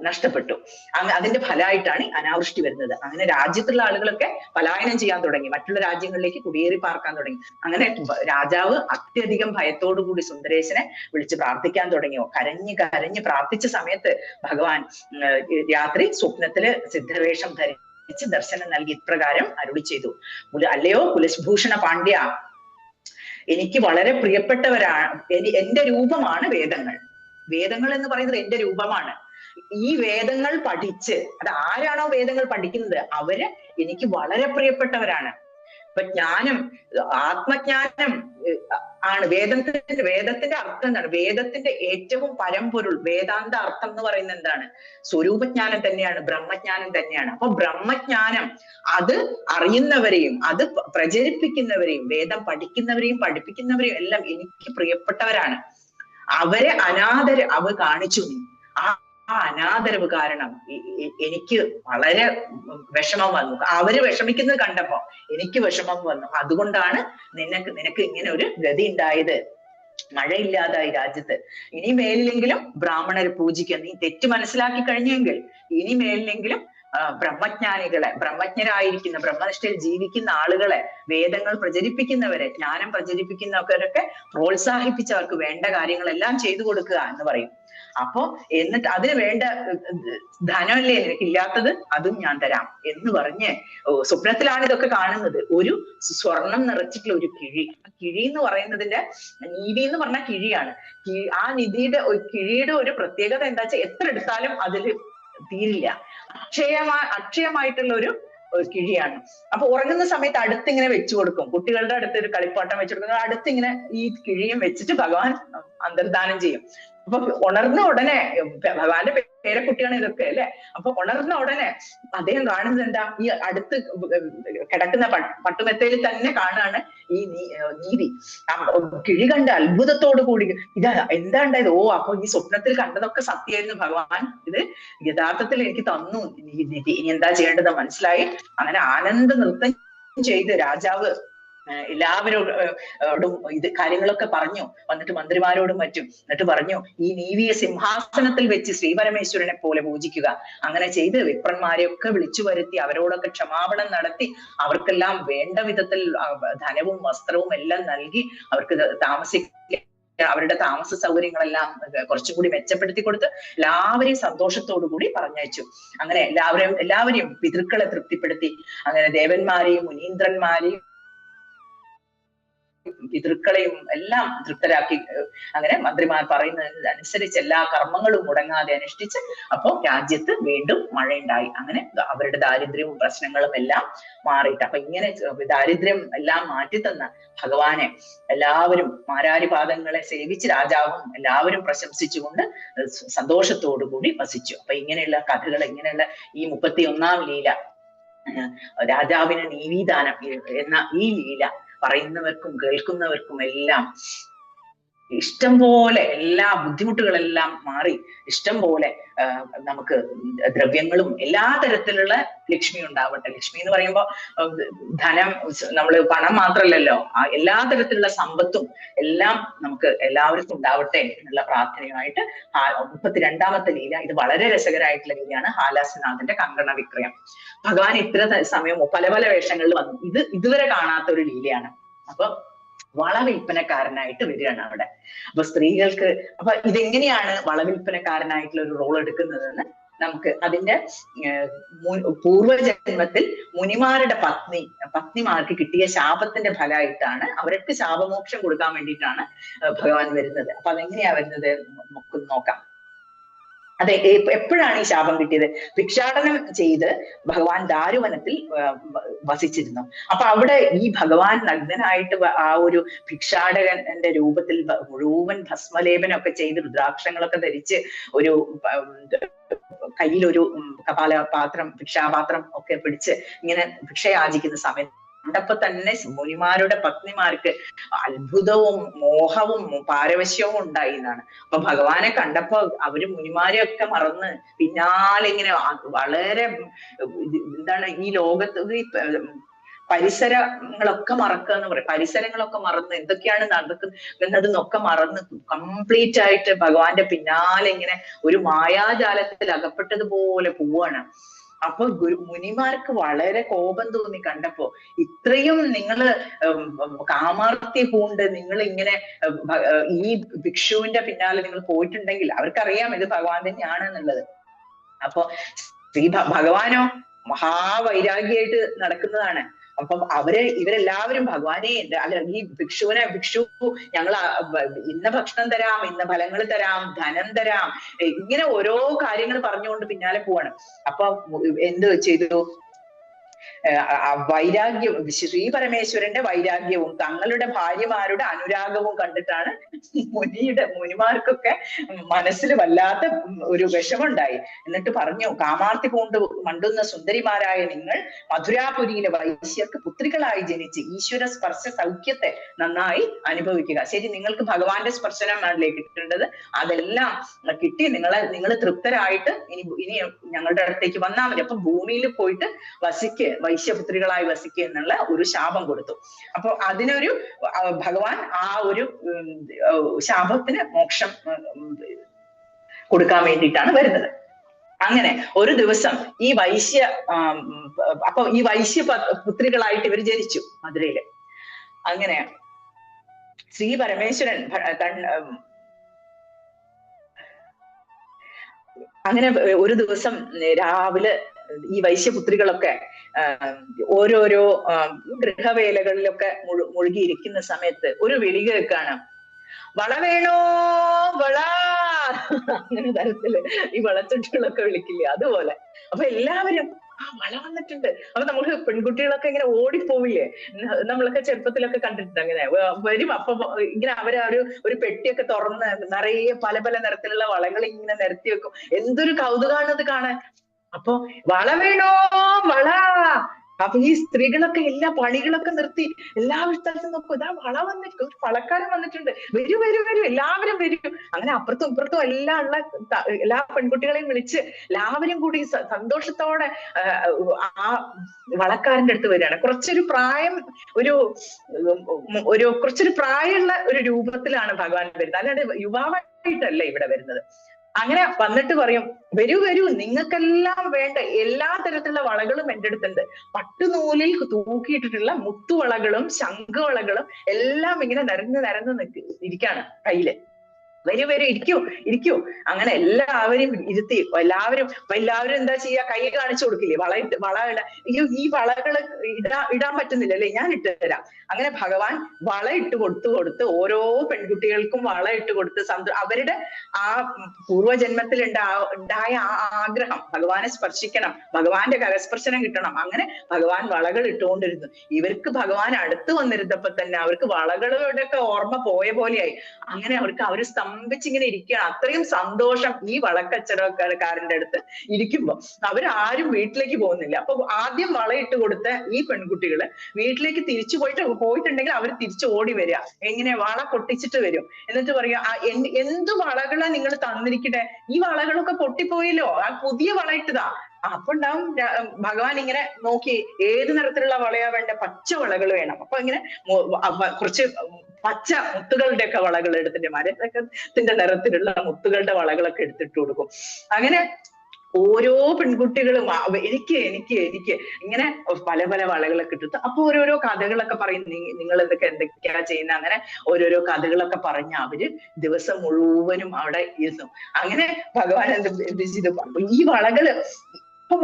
നഷ്ടപ്പെട്ടു. അതിന്റെ ഫലമായിട്ടാണ് അനാവൃഷ്ടി വരുന്നത്. അങ്ങനെ രാജ്യത്തുള്ള ആളുകളൊക്കെ പലായനം ചെയ്യാൻ തുടങ്ങി, മറ്റുള്ള രാജ്യങ്ങളിലേക്ക് കുടിയേറി പാർക്കാൻ തുടങ്ങി. അങ്ങനെ രാജാവ് അത്യധികം ഭയത്തോടുകൂടി സുന്ദരേശനെ വിളിച്ച് പ്രാർത്ഥിക്കാൻ തുടങ്ങി. കരഞ്ഞ് പ്രാർത്ഥിച്ച സമയത്ത് ഭഗവാൻ രാത്രി സ്വപ്നത്തില് സിദ്ധവേഷം ധരിച്ച് ദർശനം നൽകി ഇപ്രകാരം അരുളി ചെയ്തു. അല്ലയോ കുലഭൂഷണ പാണ്ഡ്യ, എനിക്ക് വളരെ പ്രിയപ്പെട്ടവരാണ്, എന്റെ രൂപമാണ് വേദങ്ങൾ. വേദങ്ങൾ എന്ന് പറയുന്നത് എന്റെ രൂപമാണ്. ഈ വേദങ്ങൾ പഠിച്ച്, അത് ആരാണോ വേദങ്ങൾ പഠിക്കുന്നത് അവര് എനിക്ക് വളരെ പ്രിയപ്പെട്ടവരാണ്. ഇപ്പൊ ജ്ഞാനം, ആത്മജ്ഞാനം ആണ് വേദത്തിന്റെ അർത്ഥം എന്താണ്? വേദത്തിന്റെ ഏറ്റവും പരമ്പൊരുൾ, വേദാന്ത അർത്ഥം എന്ന് പറയുന്നത് എന്താണ്? സ്വരൂപജ്ഞാനം തന്നെയാണ്, ബ്രഹ്മജ്ഞാനം തന്നെയാണ്. അപ്പൊ ബ്രഹ്മജ്ഞാനം അത് അറിയുന്നവരെയും അത് പ്രചരിപ്പിക്കുന്നവരെയും വേദം പഠിക്കുന്നവരെയും പഠിപ്പിക്കുന്നവരെയും എല്ലാം എനിക്ക് പ്രിയപ്പെട്ടവരാണ്. അവരെ അവ കാണിച്ചു. ആ അനാദരവ് കാരണം എനിക്ക് വളരെ വിഷമം വന്നു. അവര് വിഷമിക്കുന്നത് കണ്ടപ്പോ എനിക്ക് വിഷമം വന്നു. അതുകൊണ്ടാണ് നിനക്ക് ഇങ്ങനെ ഒരു ഗതി ഉണ്ടായത്. മഴയില്ലാതായി രാജ്യത്ത്. ഇനി മേലിലെങ്കിലും ബ്രാഹ്മണരെ പൂജിക്കുക. നീ തെറ്റ് മനസ്സിലാക്കി കഴിഞ്ഞെങ്കിൽ ഇനി മേലിലെങ്കിലും ബ്രഹ്മജ്ഞരായിരിക്കുന്ന, ബ്രഹ്മനിഷ്ഠയിൽ ജീവിക്കുന്ന ആളുകളെ, വേദങ്ങൾ പ്രചരിപ്പിക്കുന്നവരെ, ജ്ഞാനം പ്രചരിപ്പിക്കുന്നവരൊക്കെ പ്രോത്സാഹിപ്പിച്ച് അവർക്ക് വേണ്ട കാര്യങ്ങളെല്ലാം ചെയ്തു കൊടുക്കുക എന്ന് പറയും. അപ്പോ എന്നിട്ട് അതിന് വേണ്ട ധനമല്ലേ നിനക്കില്ലാത്തത്, അതും ഞാൻ തരാം എന്ന് പറഞ്ഞ് സ്വപ്നത്തിലാണ് ഇതൊക്കെ കാണുന്നത്. ഒരു സ്വർണം നിറച്ചിട്ടുള്ള ഒരു കിഴി എന്ന് പറയുന്നതിന്റെ, നീതി എന്ന് പറഞ്ഞാൽ കിഴിയാണ്. ആ കിഴിയുടെ ഒരു പ്രത്യേകത എന്താ വെച്ചാൽ എത്ര എടുത്താലും അതിൽ തീരില്ല. അക്ഷയമായിട്ടുള്ള ഒരു കിഴിയാണ്. അപ്പൊ ഉറങ്ങുന്ന സമയത്ത് അടുത്തിങ്ങനെ വെച്ചു കൊടുക്കും. കുട്ടികളുടെ അടുത്ത് ഒരു കളിപ്പാട്ടം വെച്ചു കൊടുക്കുന്നത് അടുത്തിങ്ങനെ ഈ കിഴിയും വെച്ചിട്ട് ഭഗവാൻ അന്തർദാനം ചെയ്യും. അപ്പൊ ഉണർന്ന ഉടനെ, ഭഗവാന്റെ പേരക്കുട്ടിയാണ് ഇതൊക്കെ അല്ലെ, അപ്പൊ ഉണർന്ന ഉടനെ അദ്ദേഹം കാണുന്നത് എന്താ, ഈ അടുത്ത് കിടക്കുന്ന പട്ടുമെത്തയിൽ തന്നെ കാണാണ് ഈ നീതി. കിഴി കണ്ട് അത്ഭുതത്തോടു കൂടി ഇതാ എന്താ ഉണ്ടായത്, ഓ അപ്പൊ ഈ സ്വപ്നത്തിൽ കണ്ടതൊക്കെ സത്യമായിരുന്നു, ഭഗവാൻ ഇത് യഥാർത്ഥത്തിൽ എനിക്ക് തന്നു, ഇനി എന്താ ചെയ്യേണ്ടത് മനസ്സിലായി. അങ്ങനെ ആനന്ദ നൃത്തം ചെയ്ത് രാജാവ് എല്ലാവരോടും ഇത് കാര്യങ്ങളൊക്കെ പറഞ്ഞു. വന്നിട്ട് മന്ത്രിമാരോടും മറ്റും എന്നിട്ട് പറഞ്ഞു, ഈ നീതിയെ സിംഹാസനത്തിൽ വെച്ച് ശ്രീപരമേശ്വരനെ പോലെ പൂജിക്കുക. അങ്ങനെ ചെയ്ത് വിപ്രന്മാരെയൊക്കെ വിളിച്ചു വരുത്തി അവരോടൊക്കെ ക്ഷമാപണം നടത്തി അവർക്കെല്ലാം വേണ്ട വിധത്തിൽ ധനവും വസ്ത്രവും എല്ലാം നൽകി അവർക്ക് താമസിക്കാൻ അവരുടെ താമസ സൗകര്യങ്ങളെല്ലാം കുറച്ചും കൂടി മെച്ചപ്പെടുത്തി കൊടുത്ത് എല്ലാവരെയും സന്തോഷത്തോടു കൂടി പറഞ്ഞയച്ചു. അങ്ങനെ എല്ലാവരെയും പിതൃക്കളെ തൃപ്തിപ്പെടുത്തി അങ്ങനെ ദേവന്മാരെയും മുനീന്ദ്രന്മാരെയും പിതൃക്കളെയും എല്ലാം തൃപ്തരാക്കി അങ്ങനെ മന്ത്രിമാർ പറയുന്നതനുസരിച്ച് എല്ലാ കർമ്മങ്ങളും മുടങ്ങാതെ അനുഷ്ഠിച്ച് അപ്പോ രാജ്യത്ത് വീണ്ടും മഴയുണ്ടായി. അങ്ങനെ അവരുടെ ദാരിദ്ര്യവും പ്രശ്നങ്ങളും എല്ലാം മാറിയിട്ട് അപ്പൊ ഇങ്ങനെ ദാരിദ്ര്യം എല്ലാം മാറ്റിത്തന്ന ഭഗവാനെ എല്ലാവരും മാരാരിപാദങ്ങളെ സേവിച്ച് രാജാവും എല്ലാവരും പ്രശംസിച്ചുകൊണ്ട് സന്തോഷത്തോടു കൂടി വസിച്ചു. അപ്പൊ ഇങ്ങനെയുള്ള കഥകൾ, ഇങ്ങനെയുള്ള ഈ 31-ാം ലീല, രാജാവിന് നീതിദാനം എന്ന ഈ ലീല പറയുന്നവർക്കും കേൾക്കുന്നവർക്കും എല്ലാം ഇഷ്ടം പോലെ എല്ലാ ബുദ്ധിമുട്ടുകളെല്ലാം മാറി ഇഷ്ടം പോലെ നമുക്ക് ദ്രവ്യങ്ങളും എല്ലാ തരത്തിലുള്ള ലക്ഷ്മി ഉണ്ടാവട്ടെ. ലക്ഷ്മി എന്ന് പറയുമ്പോൾ ധനം, നമ്മള് പണം മാത്രമല്ലല്ലോ, എല്ലാ തരത്തിലുള്ള സമ്പത്തും എല്ലാം നമുക്ക് എല്ലാവർക്കും ഉണ്ടാവട്ടെ എന്നുള്ള പ്രാർത്ഥനയുമായിട്ട് 32-ാമത്തെ ലീല, ഇത് വളരെ രസകരമായിട്ടുള്ള ലീലയാണ്, ഹാലാസ്യനാഥന്റെ കങ്കണ വിക്രയം. ഭഗവാൻ ഇത്ര സമയം പല പല വേഷങ്ങളിൽ വന്നു. ഇത് ഇതുവരെ കാണാത്ത ഒരു ലീലയാണ്. അപ്പൊ വളവിൽപ്പനക്കാരനായിട്ട് വരികയാണ് അവിടെ. അപ്പൊ സ്ത്രീകൾക്ക് അപ്പൊ ഇതെങ്ങനെയാണ് വളവിൽപ്പനക്കാരനായിട്ടുള്ള ഒരു റോൾ എടുക്കുന്നതെന്ന് നമുക്ക് അതിന്റെ പൂർവജന്മത്തിൽ മുനിമാരുടെ പത്നിമാർക്ക് കിട്ടിയ ശാപത്തിന്റെ ഫലമായിട്ടാണ്, അവർക്ക് ശാപമോക്ഷം കൊടുക്കാൻ വേണ്ടിയിട്ടാണ് ഭഗവാൻ വരുന്നത്. അപ്പൊ അതെങ്ങനെയാ വരുന്നത് നമുക്ക് നോക്കാം. അതെ, എപ്പോഴാണ് ഈ ശാപം കിട്ടിയത്? ഭിക്ഷാടനം ചെയ്ത് ഭഗവാൻ ദാരുവനത്തിൽ വസിച്ചിരുന്നു. അപ്പൊ അവിടെ ഈ ഭഗവാൻ നഗ്നനായിട്ട് ആ ഒരു ഭിക്ഷാടകന്റെ രൂപത്തിൽ മുഴുവൻ ഭസ്മലേപനമൊക്കെ ചെയ്ത് രുദ്രാക്ഷങ്ങളൊക്കെ ധരിച്ച് ഒരു കയ്യിലൊരു ഭിക്ഷാപാത്രം ഒക്കെ പിടിച്ച് ഇങ്ങനെ ഭിക്ഷ യാചിക്കുന്ന സമയത്ത് കണ്ടപ്പോ തന്നെ മുനിമാരുടെ പത്നിമാർക്ക് അത്ഭുതവും മോഹവും പാരവശ്യവും ഉണ്ടായി എന്നാണ്. അപ്പൊ ഭഗവാനെ കണ്ടപ്പോ അവര് മുനിമാരെയൊക്കെ മറന്ന് പിന്നാലെ ഇങ്ങനെ വളരെ എന്താണ് ഈ ലോകത്ത് പരിസരങ്ങളൊക്കെ മറക്കുക എന്ന് പറയും. പരിസരങ്ങളൊക്കെ മറന്ന് എന്തൊക്കെയാണ് നടക്കുന്നതെന്നൊക്കെ മറന്ന് കംപ്ലീറ്റ് ആയിട്ട് ഭഗവാന്റെ പിന്നാലെ ഇങ്ങനെ ഒരു മായാജാലത്തിൽ അകപ്പെട്ടതുപോലെ പോവാണ്. അപ്പൊ മുനിമാർക്ക് വളരെ കോപം തോന്നി കണ്ടപ്പോ, ഇത്രയും നിങ്ങള് കാമാർത്തി പൂണ്ട് നിങ്ങൾ ഇങ്ങനെ ഈ ഭിക്ഷുവിന്റെ പിന്നാലെ നിങ്ങൾ പോയിട്ടുണ്ടെങ്കിൽ, അവർക്കറിയാം ഇത് ഭഗവാൻ തന്നെയാണ് എന്നുള്ളത്. അപ്പൊ ഭഗവാനോ മഹാവൈരാഗ്യമായിട്ട് നടക്കുന്നതാണ്. അപ്പം ഇവരെല്ലാവരും ഭഗവാനെ അല്ല ഈ ഭിക്ഷു ഞങ്ങൾ ഇന്ന ഭക്ഷണം തരാം, ഇന്ന ഫലങ്ങൾ തരാം, ധനം തരാം, ഇങ്ങനെ ഓരോ കാര്യങ്ങൾ പറഞ്ഞുകൊണ്ട് പിന്നാലെ പോവാണ്. അപ്പൊ എന്ത് ചെയ്തു? വൈരാഗ്യം, ശ്രീ പരമേശ്വരന്റെ വൈരാഗ്യവും തങ്ങളുടെ ഭാര്യമാരുടെ അനുരാഗവും കണ്ടിട്ടാണ് മുനിമാർക്കൊക്കെ മനസ്സിൽ വല്ലാത്ത ഒരു വിഷമുണ്ടായി. എന്നിട്ട് പറഞ്ഞു, കാമാർത്തി കൊണ്ട് മണ്ടുന്ന സുന്ദരിമാരായ നിങ്ങൾ മധുരാപുരിയിലെ വൈശ്യർക്ക് പുത്രികളായി ജനിച്ച് ഈശ്വര സ്പർശ സൗഖ്യത്തെ നന്നായി അനുഭവിക്കുക. ശരി, നിങ്ങൾക്ക് ഭഗവാന്റെ സ്പർശനമാണല്ലേ കിട്ടേണ്ടത്, അതെല്ലാം കിട്ടി നിങ്ങൾ തൃപ്തരായിട്ട് ഇനി ഞങ്ങളുടെ അടുത്തേക്ക് വന്നാൽ മതി. അപ്പൊ ഭൂമിയിൽ പോയിട്ട് വൈശ്യപുത്രികളായി വസിക്കുക എന്നുള്ള ഒരു ശാപം കൊടുത്തു. അപ്പൊ അതിനൊരു ഭഗവാൻ ആ ഒരു ശാപത്തിന് മോക്ഷം കൊടുക്കാൻ വേണ്ടിയിട്ടാണ് വരുന്നത്. അങ്ങനെ ഒരു ദിവസം ഈ വൈശ്യ പുത്രികളായിട്ട് ഇവർ ജനിച്ചു മധുരയില്. അങ്ങനെ ശ്രീ പരമേശ്വരൻ അങ്ങനെ ഒരു ദിവസം രാവിലെ ഈ വൈശ്യപുത്രികളൊക്കെ ഓരോരോ ഗൃഹവേലകളിലൊക്കെ മുഴുകിയിരിക്കുന്ന സമയത്ത് ഒരു വിളി കേൾക്കാണ്, വള വേണോ വള, അങ്ങനെ തരത്തില് ഈ വളച്ചൊട്ടുകളൊക്കെ വിളിക്കില്ലേ, അതുപോലെ. അപ്പൊ എല്ലാവരും വള വന്നിട്ടുണ്ട്. അപ്പൊ നമുക്ക് പെൺകുട്ടികളൊക്കെ ഇങ്ങനെ ഓടിപ്പോവില്ലേ, നമ്മളൊക്കെ ചെറുപ്പത്തിലൊക്കെ കണ്ടിട്ടുണ്ട്. അങ്ങനെ വരും. അപ്പൊ ഇങ്ങനെ ഒരു പെട്ടിയൊക്കെ തുറന്ന് നിറയെ പല പല നിറത്തിലുള്ള വളകൾ ഇങ്ങനെ നിരത്തി വെക്കും. എന്തൊരു കൗതുകാണത് കാണാൻ. അപ്പൊ വള വേണോ വള. അപ്പൊ ഈ സ്ത്രീകളൊക്കെ എല്ലാ പണികളൊക്കെ നിർത്തി എല്ലാവരും സ്ഥലത്തും നോക്കും, ഇതാ വള വന്നിട്ട് ഒരു വളക്കാരൻ വന്നിട്ടുണ്ട്, വരൂ എല്ലാവരും വരും. അങ്ങനെ അപ്പുറത്തും ഇപ്പുറത്തും എല്ലാം ഉള്ള എല്ലാ പെൺകുട്ടികളെയും വിളിച്ച് എല്ലാവരും കൂടി സന്തോഷത്തോടെ ആ വളക്കാരന്റെ അടുത്ത് വരികയാണ്. കുറച്ചൊരു പ്രായമുള്ള ഒരു രൂപത്തിലാണ് ഭഗവാൻ വരുന്നത്, അല്ലാണ്ട് യുവാവായിട്ടല്ല ഇവിടെ വരുന്നത്. അങ്ങനെ വന്നിട്ട് പറയും, വരൂ വരൂ, നിങ്ങൾക്കെല്ലാം വേണ്ട എല്ലാ തരത്തിലുള്ള വളകളും എൻ്റെ അടുത്തുണ്ട്. പട്ടുനൂലിൽ തൂക്കിയിട്ടിട്ടുള്ള മുത്തുവളകളും ശംഖുവളകളും എല്ലാം ഇങ്ങനെ നിരന്ന് ഇരിക്കാണ് കയ്യില്. വരൂ വരൂ, ഇരിക്കൂ ഇരിക്കൂ. അങ്ങനെ എല്ലാവരും ഇരുത്തി എല്ലാവരും എന്താ ചെയ്യാ, കൈ കാണിച്ചു കൊടുക്കില്ലേ, വള ഈ വളകള് ഇടാൻ പറ്റുന്നില്ല അല്ലേ, ഞാൻ ഇട്ട് തരാം. അങ്ങനെ ഭഗവാൻ വള ഇട്ട് കൊടുത്ത് ഓരോ പെൺകുട്ടികൾക്കും വള ഇട്ട് കൊടുത്ത് അവരുടെ ആ പൂർവ്വജന്മത്തിൽ ഉണ്ടായ ആ ആഗ്രഹം, ഭഗവാനെ സ്പർശിക്കണം, ഭഗവാന്റെ കരസ്പർശനം കിട്ടണം, അങ്ങനെ ഭഗവാൻ വളകൾ ഇട്ടുകൊണ്ടിരുന്നു. ഇവർക്ക് ഭഗവാൻ അടുത്ത് വന്നിരുന്നപ്പോ തന്നെ അവർക്ക് വളകളുടെയൊക്കെ ഓർമ്മ പോയ പോലെയായി. അങ്ങനെ അവര് സ്തംഭിച്ചിങ്ങനെ ഇരിക്കുകയാണ്. അത്രയും സന്തോഷം ഈ വളക്കച്ചവടക്കാരന്റെ അടുത്ത് ഇരിക്കുമ്പോ. അവരാരും വീട്ടിലേക്ക് പോകുന്നില്ല. അപ്പൊ ആദ്യം വളയിട്ട് കൊടുത്ത ഈ പെൺകുട്ടികള് വീട്ടിലേക്ക് തിരിച്ചു പോയിട്ടുണ്ടെങ്കിൽ അവർ തിരിച്ചു ഓടി വരിക, എങ്ങനെ വള പൊട്ടിച്ചിട്ട് വരും. എന്നിട്ട് പറയാ, എന്ത് വളകളാ നിങ്ങൾ തന്നിരിക്കട്ടെ, ഈ വളകളൊക്കെ പൊട്ടിപ്പോയല്ലോ, ആ പുതിയ വള ഇട്ടതാ. അപ്പൊ ഉണ്ടാവും ഭഗവാൻ ഇങ്ങനെ നോക്കി, ഏത് നിറത്തിലുള്ള വളയാ വേണ്ട, പച്ച വളകൾ വേണം. അപ്പൊ ഇങ്ങനെ കുറച്ച് പച്ച മുത്തുകളുടെ ഒക്കെ വളകൾ എടുത്തിട്ട്, മരത്തിന്റെ നിറത്തിലുള്ള മുത്തുകളുടെ വളകളൊക്കെ എടുത്തിട്ട് കൊടുക്കും. അങ്ങനെ ഓരോ പെൺകുട്ടികളും എനിക്ക് ഇങ്ങനെ പല പല വളകളൊക്കെ ഇട്ടിട്ട്, അപ്പൊ ഓരോരോ കഥകളൊക്കെ പറയും, നിങ്ങൾ എന്തൊക്കെയാ ചെയ്യുന്നത്, അങ്ങനെ ഓരോരോ കഥകളൊക്കെ പറഞ്ഞ് അവര് ദിവസം മുഴുവനും അവിടെ ഇരുന്നു. അങ്ങനെ ഭഗവാൻ എന്ത് ചെയ്തു, ഈ വളകള് അപ്പൊ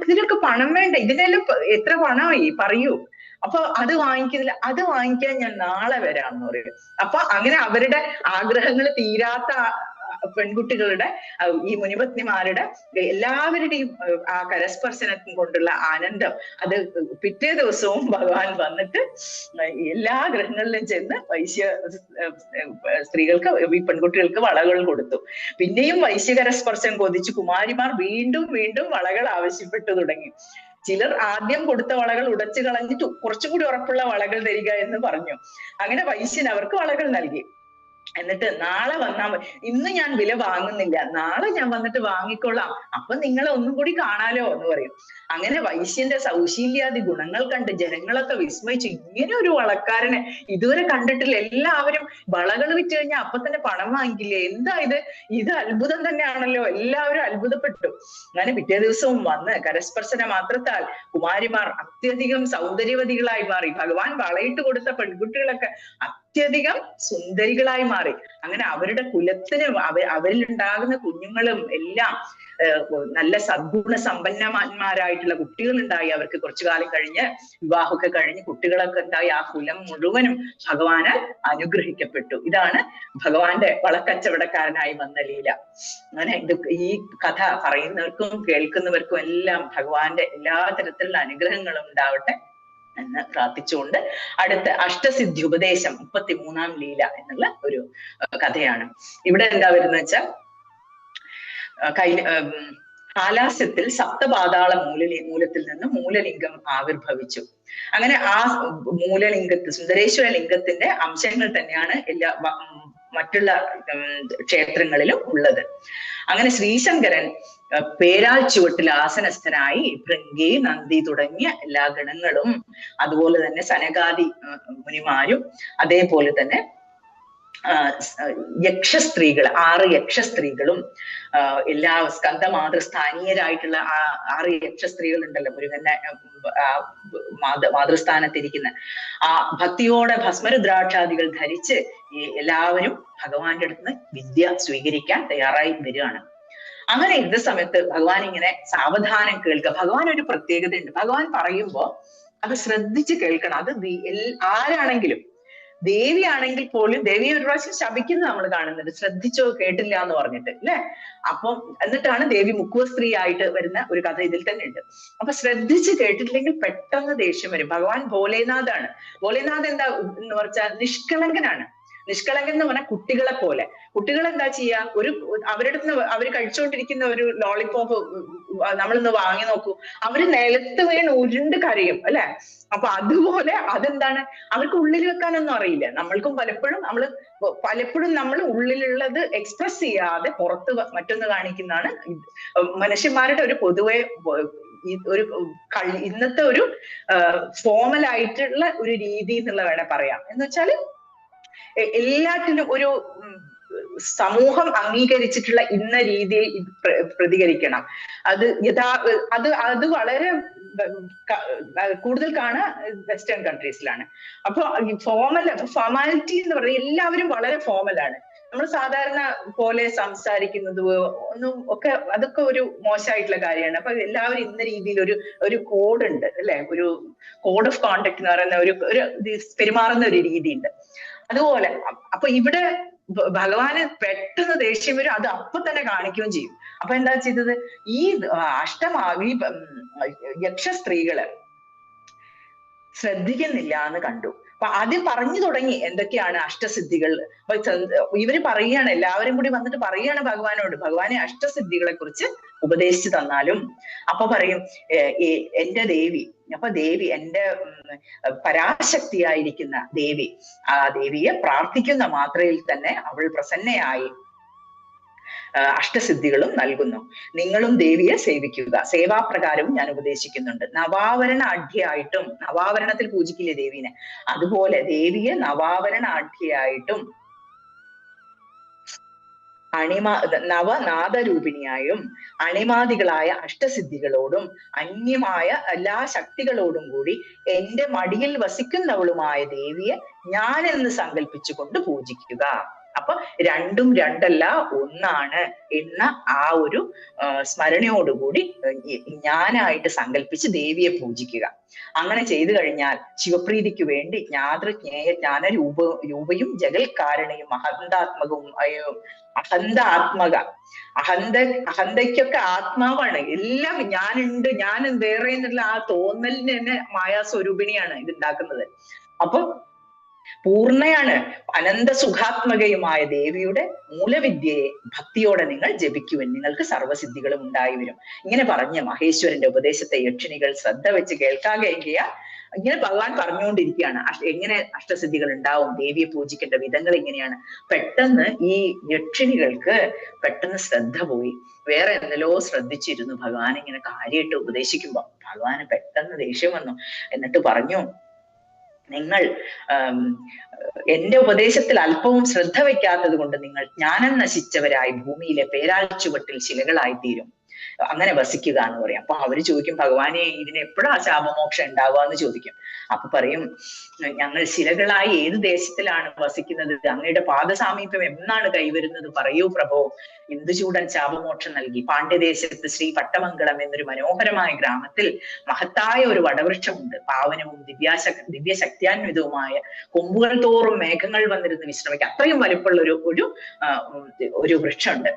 ഇതിനൊക്കെ പണം വേണ്ട, ഇതിനെല്ലാം എത്ര പണമായി പറയൂ. അപ്പൊ അത് വാങ്ങിക്കാൻ ഞാൻ നാളെ വരാമെന്ന് പറയും. അപ്പൊ അങ്ങനെ അവരുടെ ആഗ്രഹങ്ങൾ തീരാത്ത പെൺകുട്ടികളുടെ ഈ മുനിപത്നിമാരുടെ എല്ലാവരുടെയും ആ കരസ്പർശനം കൊണ്ടുള്ള ആനന്ദം, അത് പിറ്റേ ദിവസവും ഭഗവാൻ വന്നിട്ട് എല്ലാ ഗ്രഹങ്ങളിലും ചെന്ന് സ്ത്രീകൾക്ക്, ഈ പെൺകുട്ടികൾക്ക് വളകൾ കൊടുത്തു. പിന്നെയും വൈശ്യകരസ്പർശം കൊതിച്ച് കുമാരിമാർ വീണ്ടും വീണ്ടും വളകൾ ആവശ്യപ്പെട്ടു തുടങ്ങി. ചിലർ ആദ്യം കൊടുത്ത വളകൾ ഉടച്ചു കളഞ്ഞിട്ട് കുറച്ചും കൂടി ഉറപ്പുള്ള വളകൾ തരിക എന്ന് പറഞ്ഞു. അങ്ങനെ വൈശ്യൻ അവർക്ക് വളകൾ നൽകി. എന്നിട്ട് നാളെ വന്നാൽ മതി, ഇന്ന് ഞാൻ വില വാങ്ങുന്നില്ല, നാളെ ഞാൻ വന്നിട്ട് വാങ്ങിക്കൊള്ളാം, അപ്പൊ നിങ്ങളെ ഒന്നും കൂടി കാണാലോ എന്ന് പറയും. അങ്ങനെ വൈശ്യന്റെ സൗശീല്യാദി ഗുണങ്ങൾ കണ്ട് ജനങ്ങളൊക്കെ വിസ്മയിച്ചു. ഇങ്ങനെ ഒരു വളക്കാരനെ ഇതുവരെ കണ്ടിട്ടില്ല. എല്ലാവരും വളകൾ വിറ്റ് കഴിഞ്ഞാൽ അപ്പൊ തന്നെ പണം വാങ്ങിക്കില്ലേ, എന്താ ഇത് അത്ഭുതം തന്നെയാണല്ലോ, എല്ലാവരും അത്ഭുതപ്പെട്ടു. അങ്ങനെ പിറ്റേ ദിവസവും വന്ന് കരസ്പർശന മാത്രത്താൽ കുമാരിമാർ അത്യധികം സൗന്ദര്യവതികളായി മാറി. ഭഗവാൻ വളയിട്ട് കൊടുത്ത പെൺകുട്ടികളൊക്കെ അത്യധികം സുന്ദരികളായി മാറി. അങ്ങനെ അവരുടെ കുലത്തിന് അവരിൽ ഉണ്ടാകുന്ന കുഞ്ഞുങ്ങളും എല്ലാം നല്ല സദ്ഗുണ സമ്പന്നന്മാരായിട്ടുള്ള കുട്ടികൾ ഉണ്ടായി. അവർക്ക് കുറച്ചു കാലം കഴിഞ്ഞ് വിവാഹമൊക്കെ കഴിഞ്ഞ് കുട്ടികളൊക്കെ ഉണ്ടായി. ആ കുലം മുഴുവനും ഭഗവാനാൽ അനുഗ്രഹിക്കപ്പെട്ടു. ഇതാണ് ഭഗവാന്റെ വളക്കച്ചവടക്കാരനായി വന്ന ലീല. അങ്ങനെ ഈ കഥ പറയുന്നവർക്കും കേൾക്കുന്നവർക്കും എല്ലാം ഭഗവാന്റെ എല്ലാ തരത്തിലുള്ള അനുഗ്രഹങ്ങളും ഉണ്ടാവട്ടെ എന്ന് പ്രാർത്ഥിച്ചുകൊണ്ട് അടുത്ത അഷ്ടസിദ്ധി ഉപദേശം 33-ാം ലീല എന്നുള്ള ഒരു കഥയാണ്. ഇവിടെ എന്താ വരുന്നത് വെച്ചാൽ, കാലാസ്യത്തിൽ സപ്തപാതാള മൂലത്തിൽ നിന്ന് മൂലലിംഗം ആവിർഭവിച്ചു. അങ്ങനെ ആ സുന്ദരേശ്വര ലിംഗത്തിന്റെ അംശങ്ങൾ തന്നെയാണ് മറ്റുള്ള ക്ഷേത്രങ്ങളിലും ഉള്ളത്. അങ്ങനെ ശ്രീശങ്കരൻ പേരാൽ ചുവട്ടിൽ ആസനസ്ഥനായി ഭൃംഗി, നന്ദി തുടങ്ങിയ എല്ലാ ഗണങ്ങളും, അതുപോലെ തന്നെ സനകാദി മുനിമാരും, അതേപോലെ തന്നെ യക്ഷസ്ത്രീകൾ 6 യക്ഷസ്ത്രീകളും, എല്ലാ സ്കന്ധമാതൃസ്ഥാനീയരായിട്ടുള്ള 6 യക്ഷസ്ത്രീകൾ ഉണ്ടല്ലോ, മുരുകന്റെ മാതൃസ്ഥാനത്തിരിക്കുന്ന ആ ഭക്തിയോടെ ഭസ്മരുദ്രാക്ഷാദികൾ ധരിച്ച് എല്ലാവരും ഭഗവാന്റെ അടുത്ത് നിന്ന് വിദ്യ സ്വീകരിക്കാൻ തയ്യാറായി വരികയാണ്. അങ്ങനെ ഇന്ന സമയത്ത് ഭഗവാൻ ഇങ്ങനെ സാവധാനം കേൾക്കുക. ഭഗവാൻ ഒരു പ്രത്യേകത ഉണ്ട്, ഭഗവാൻ പറയുമ്പോ അത് ശ്രദ്ധിച്ച് കേൾക്കണം. അത് ആരാണെങ്കിലും, ദേവിയാണെങ്കിൽ പോലും, ദേവിയെ ഒരു പ്രാവശ്യം ശപിക്കുന്നത് നമ്മൾ കാണുന്നുണ്ട്, ശ്രദ്ധിച്ചോ കേട്ടില്ല എന്ന് പറഞ്ഞിട്ട് അല്ലെ. അപ്പം എന്നിട്ടാണ് ദേവി മുക്കുവ സ്ത്രീ ആയിട്ട് വരുന്ന ഒരു കഥ ഇതിൽ തന്നെ ഉണ്ട്. അപ്പൊ ശ്രദ്ധിച്ച് കേട്ടിട്ടില്ലെങ്കിൽ പെട്ടെന്ന് ദേഷ്യം വരും. ഭഗവാൻ ഭോലേനാഥാണ്. ഭോലേനാഥ് എന്താ എന്ന് പറഞ്ഞാൽ നിഷ്കളങ്കനാണ്. നിഷ്കളങ്കൻ എന്ന് പറഞ്ഞാൽ കുട്ടികളെ പോലെ. കുട്ടികൾ എന്താ ചെയ്യാ, അവരുടെ അവർ കഴിച്ചുകൊണ്ടിരിക്കുന്ന ഒരു ലോളിപോപ്പ് നമ്മളൊന്ന് വാങ്ങി നോക്കൂ, അവര് നിലത്ത് വീണ് ഉരുണ്ട് കരയും അല്ലെ. അപ്പൊ അതുപോലെ അതെന്താണ്, അവർക്ക് ഉള്ളിൽ വെക്കാനൊന്നും അറിയില്ല. നമ്മൾക്കും പലപ്പോഴും നമ്മൾ ഉള്ളിലുള്ളത് എക്സ്പ്രസ് ചെയ്യാതെ പുറത്ത് മറ്റൊന്ന് കാണിക്കുന്നതാണ് മനുഷ്യന്മാരുടെ ഒരു പൊതുവെ ഇന്നത്തെ ഒരു ഫോമൽ ആയിട്ടുള്ള ഒരു രീതി എന്നുള്ള വേണേ പറയാം. എന്ന് വെച്ചാല് എല്ലാറ്റിനും സമൂഹം അംഗീകരിച്ചിട്ടുള്ള ഇന്ന രീതിയിൽ പ്രതികരിക്കണം. അത് അത് വളരെ കൂടുതൽ കാണുക വെസ്റ്റേൺ കൺട്രീസിലാണ്. അപ്പൊ ഫോർമാലിറ്റി എന്ന് പറയുന്നത് എല്ലാവരും വളരെ ഫോർമലാണ്. നമ്മൾ സാധാരണ പോലെ സംസാരിക്കുന്നത് ഒന്നും ഒക്കെ അതൊക്കെ ഒരു മോശമായിട്ടുള്ള കാര്യമാണ്. അപ്പൊ എല്ലാവരും ഇന്ന രീതിയിൽ ഒരു കോഡ് ഉണ്ട് അല്ലെ, ഒരു കോഡ് ഓഫ് കോണ്ടക്ട് എന്ന് പറയുന്ന ഒരു പെരുമാറുന്ന ഒരു രീതിയുണ്ട്. അതുപോലെ അപ്പൊ ഇവിടെ ഭഗവാന് പെട്ടെന്ന് ദേഷ്യം വരും, അത് അപ്പൊ തന്നെ കാണിക്കുകയും ചെയ്യും. അപ്പൊ എന്താ ചെയ്തത്, ഈ യക്ഷ സ്ത്രീകള് ശ്രദ്ധിക്കുന്നില്ല എന്ന് കണ്ടു. അപ്പൊ ആദ്യം പറഞ്ഞു തുടങ്ങി എന്തൊക്കെയാണ് അഷ്ടസിദ്ധികൾ. അപ്പൊ ഇവര് പറയാണ്, എല്ലാവരും കൂടി വന്നിട്ട് പറയാണ് ഭഗവാനോട്, ഭഗവാനെ അഷ്ടസിദ്ധികളെ കുറിച്ച് ഉപദേശിച്ചു തന്നാലും. അപ്പൊ പറയും എന്റെ ദേവി, അപ്പൊ ദേവി എന്റെ പരാശക്തിയായിരിക്കുന്ന ദേവി, ആ ദേവിയെ പ്രാർത്ഥിക്കുന്ന മാത്രയിൽ തന്നെ അവൾ പ്രസന്നയായി അഷ്ടസിദ്ധികളും നൽകുന്നു. നിങ്ങളും ദേവിയെ സേവിക്കുക. സേവാപ്രകാരവും ഞാൻ ഉപദേശിക്കുന്നുണ്ട്. നവാവരണ ആഢ്യയായിട്ടും, നവാവരണത്തിൽ പൂജിക്കില്ലേ ദേവീനെ, അതുപോലെ ദേവിയെ നവാവരണ ആഢ്യയായിട്ടും നവനാദരൂപിണിയായും അണിമാദികളായ അഷ്ടസിദ്ധികളോടും അന്യമായ എല്ലാ ശക്തികളോടും കൂടി എന്റെ മടിയിൽ വസിക്കുന്നവളുമായ ദേവിയെ ഞാനെന്ന് സങ്കല്പിച്ചുകൊണ്ട് പൂജിക്കുക. അപ്പൊ രണ്ടും രണ്ടല്ല ഒന്നാണ് എന്ന ആ ഒരു സ്മരണയോടുകൂടി ഞാനായിട്ട് സങ്കല്പിച്ച് ദേവിയെ പൂജിക്കുക. അങ്ങനെ ചെയ്തു കഴിഞ്ഞാൽ ശിവപ്രീതിക്ക് വേണ്ടി ജ്ഞാന രൂപയും ജഗൽ കാരണയും അഹന്താത്മകവും അഹന്തയ്ക്കൊക്കെ ആത്മാവാണ്. എല്ലാം ഞാനുണ്ട്, ഞാൻ വേറെ എന്നുള്ള ആ തോന്നലിന് തന്നെ മായാസ്വരൂപിണിയാണ് ഇത് ഉണ്ടാക്കുന്നത്. അപ്പൊ പൂർണ്ണയാണ്, അനന്ത സുഖാത്മകയുമായ ദേവിയുടെ മൂലവിദ്യയെ ഭക്തിയോടെ നിങ്ങൾ ജപിക്കുവൻ, നിങ്ങൾക്ക് സർവ്വസിദ്ധികളും ഉണ്ടായി വരും. ഇങ്ങനെ പറഞ്ഞ മഹേശ്വരന്റെ ഉപദേശത്തെ യക്ഷിണികൾ ശ്രദ്ധ വെച്ച് കേൾക്കാകെയാൽ ഇങ്ങനെ ഭഗവാൻ പറഞ്ഞുകൊണ്ടിരിക്കുകയാണ് എങ്ങനെ അഷ്ടസിദ്ധികൾ ഉണ്ടാവും, ദേവിയെ പൂജിക്കേണ്ട വിധങ്ങൾ എങ്ങനെയാണ്. പെട്ടെന്ന് ഈ യക്ഷിണികൾക്ക് പെട്ടെന്ന് ശ്രദ്ധ പോയി, വേറെ എന്തെല്ലോ ശ്രദ്ധിച്ചിരുന്നു. ഭഗവാൻ ഇങ്ങനെ കാര്യമായിട്ട് ഉപദേശിക്കുമ്പോ ഭഗവാന് പെട്ടെന്ന് ദേഷ്യം വന്നു. എന്നിട്ട് പറഞ്ഞു, നിങ്ങൾ എന്റെ ഉപദേശത്തിൽ അല്പവും ശ്രദ്ധ വയ്ക്കാത്തത് കൊണ്ട് നിങ്ങൾ ജ്ഞാനം നശിച്ചവരായി ഭൂമിയിലെ പേരാൽ ചുവട്ടിൽ ശിലകളായി തീരും. അങ്ങനെ വസിക്കുക എന്ന് പറയും. അപ്പൊ അവര് ചോദിക്കും, ഭഗവാനെ ഇതിന് എപ്പോഴാ ശാപമോക്ഷം ഉണ്ടാവുക എന്ന് ചോദിക്കും. അപ്പൊ പറയും, ഞങ്ങൾ ശിലകളായി ഏത് ദേശത്തിലാണ് വസിക്കുന്നത്, അങ്ങയുടെ പാദസാമീപ്യം എന്നാണ് കൈവരുന്നത് പറയൂ പ്രഭോ. ഇന്ദുചൂടൻ ശാപമോക്ഷം നൽകി. പാണ്ഡ്യദേശത്ത് ശ്രീ പട്ടമംഗളം എന്നൊരു മനോഹരമായ ഗ്രാമത്തിൽ മഹത്തായ ഒരു വടവൃക്ഷമുണ്ട്. പാവനവും ദിവ്യശക്തിയാന്വിതവുമായ കൊമ്പുകൾ തോറും മേഘങ്ങൾ വന്നിരുന്ന് വിശ്രമിക്കുക. അത്രയും വലിപ്പമുള്ള ഒരു വൃക്ഷമുണ്ട്.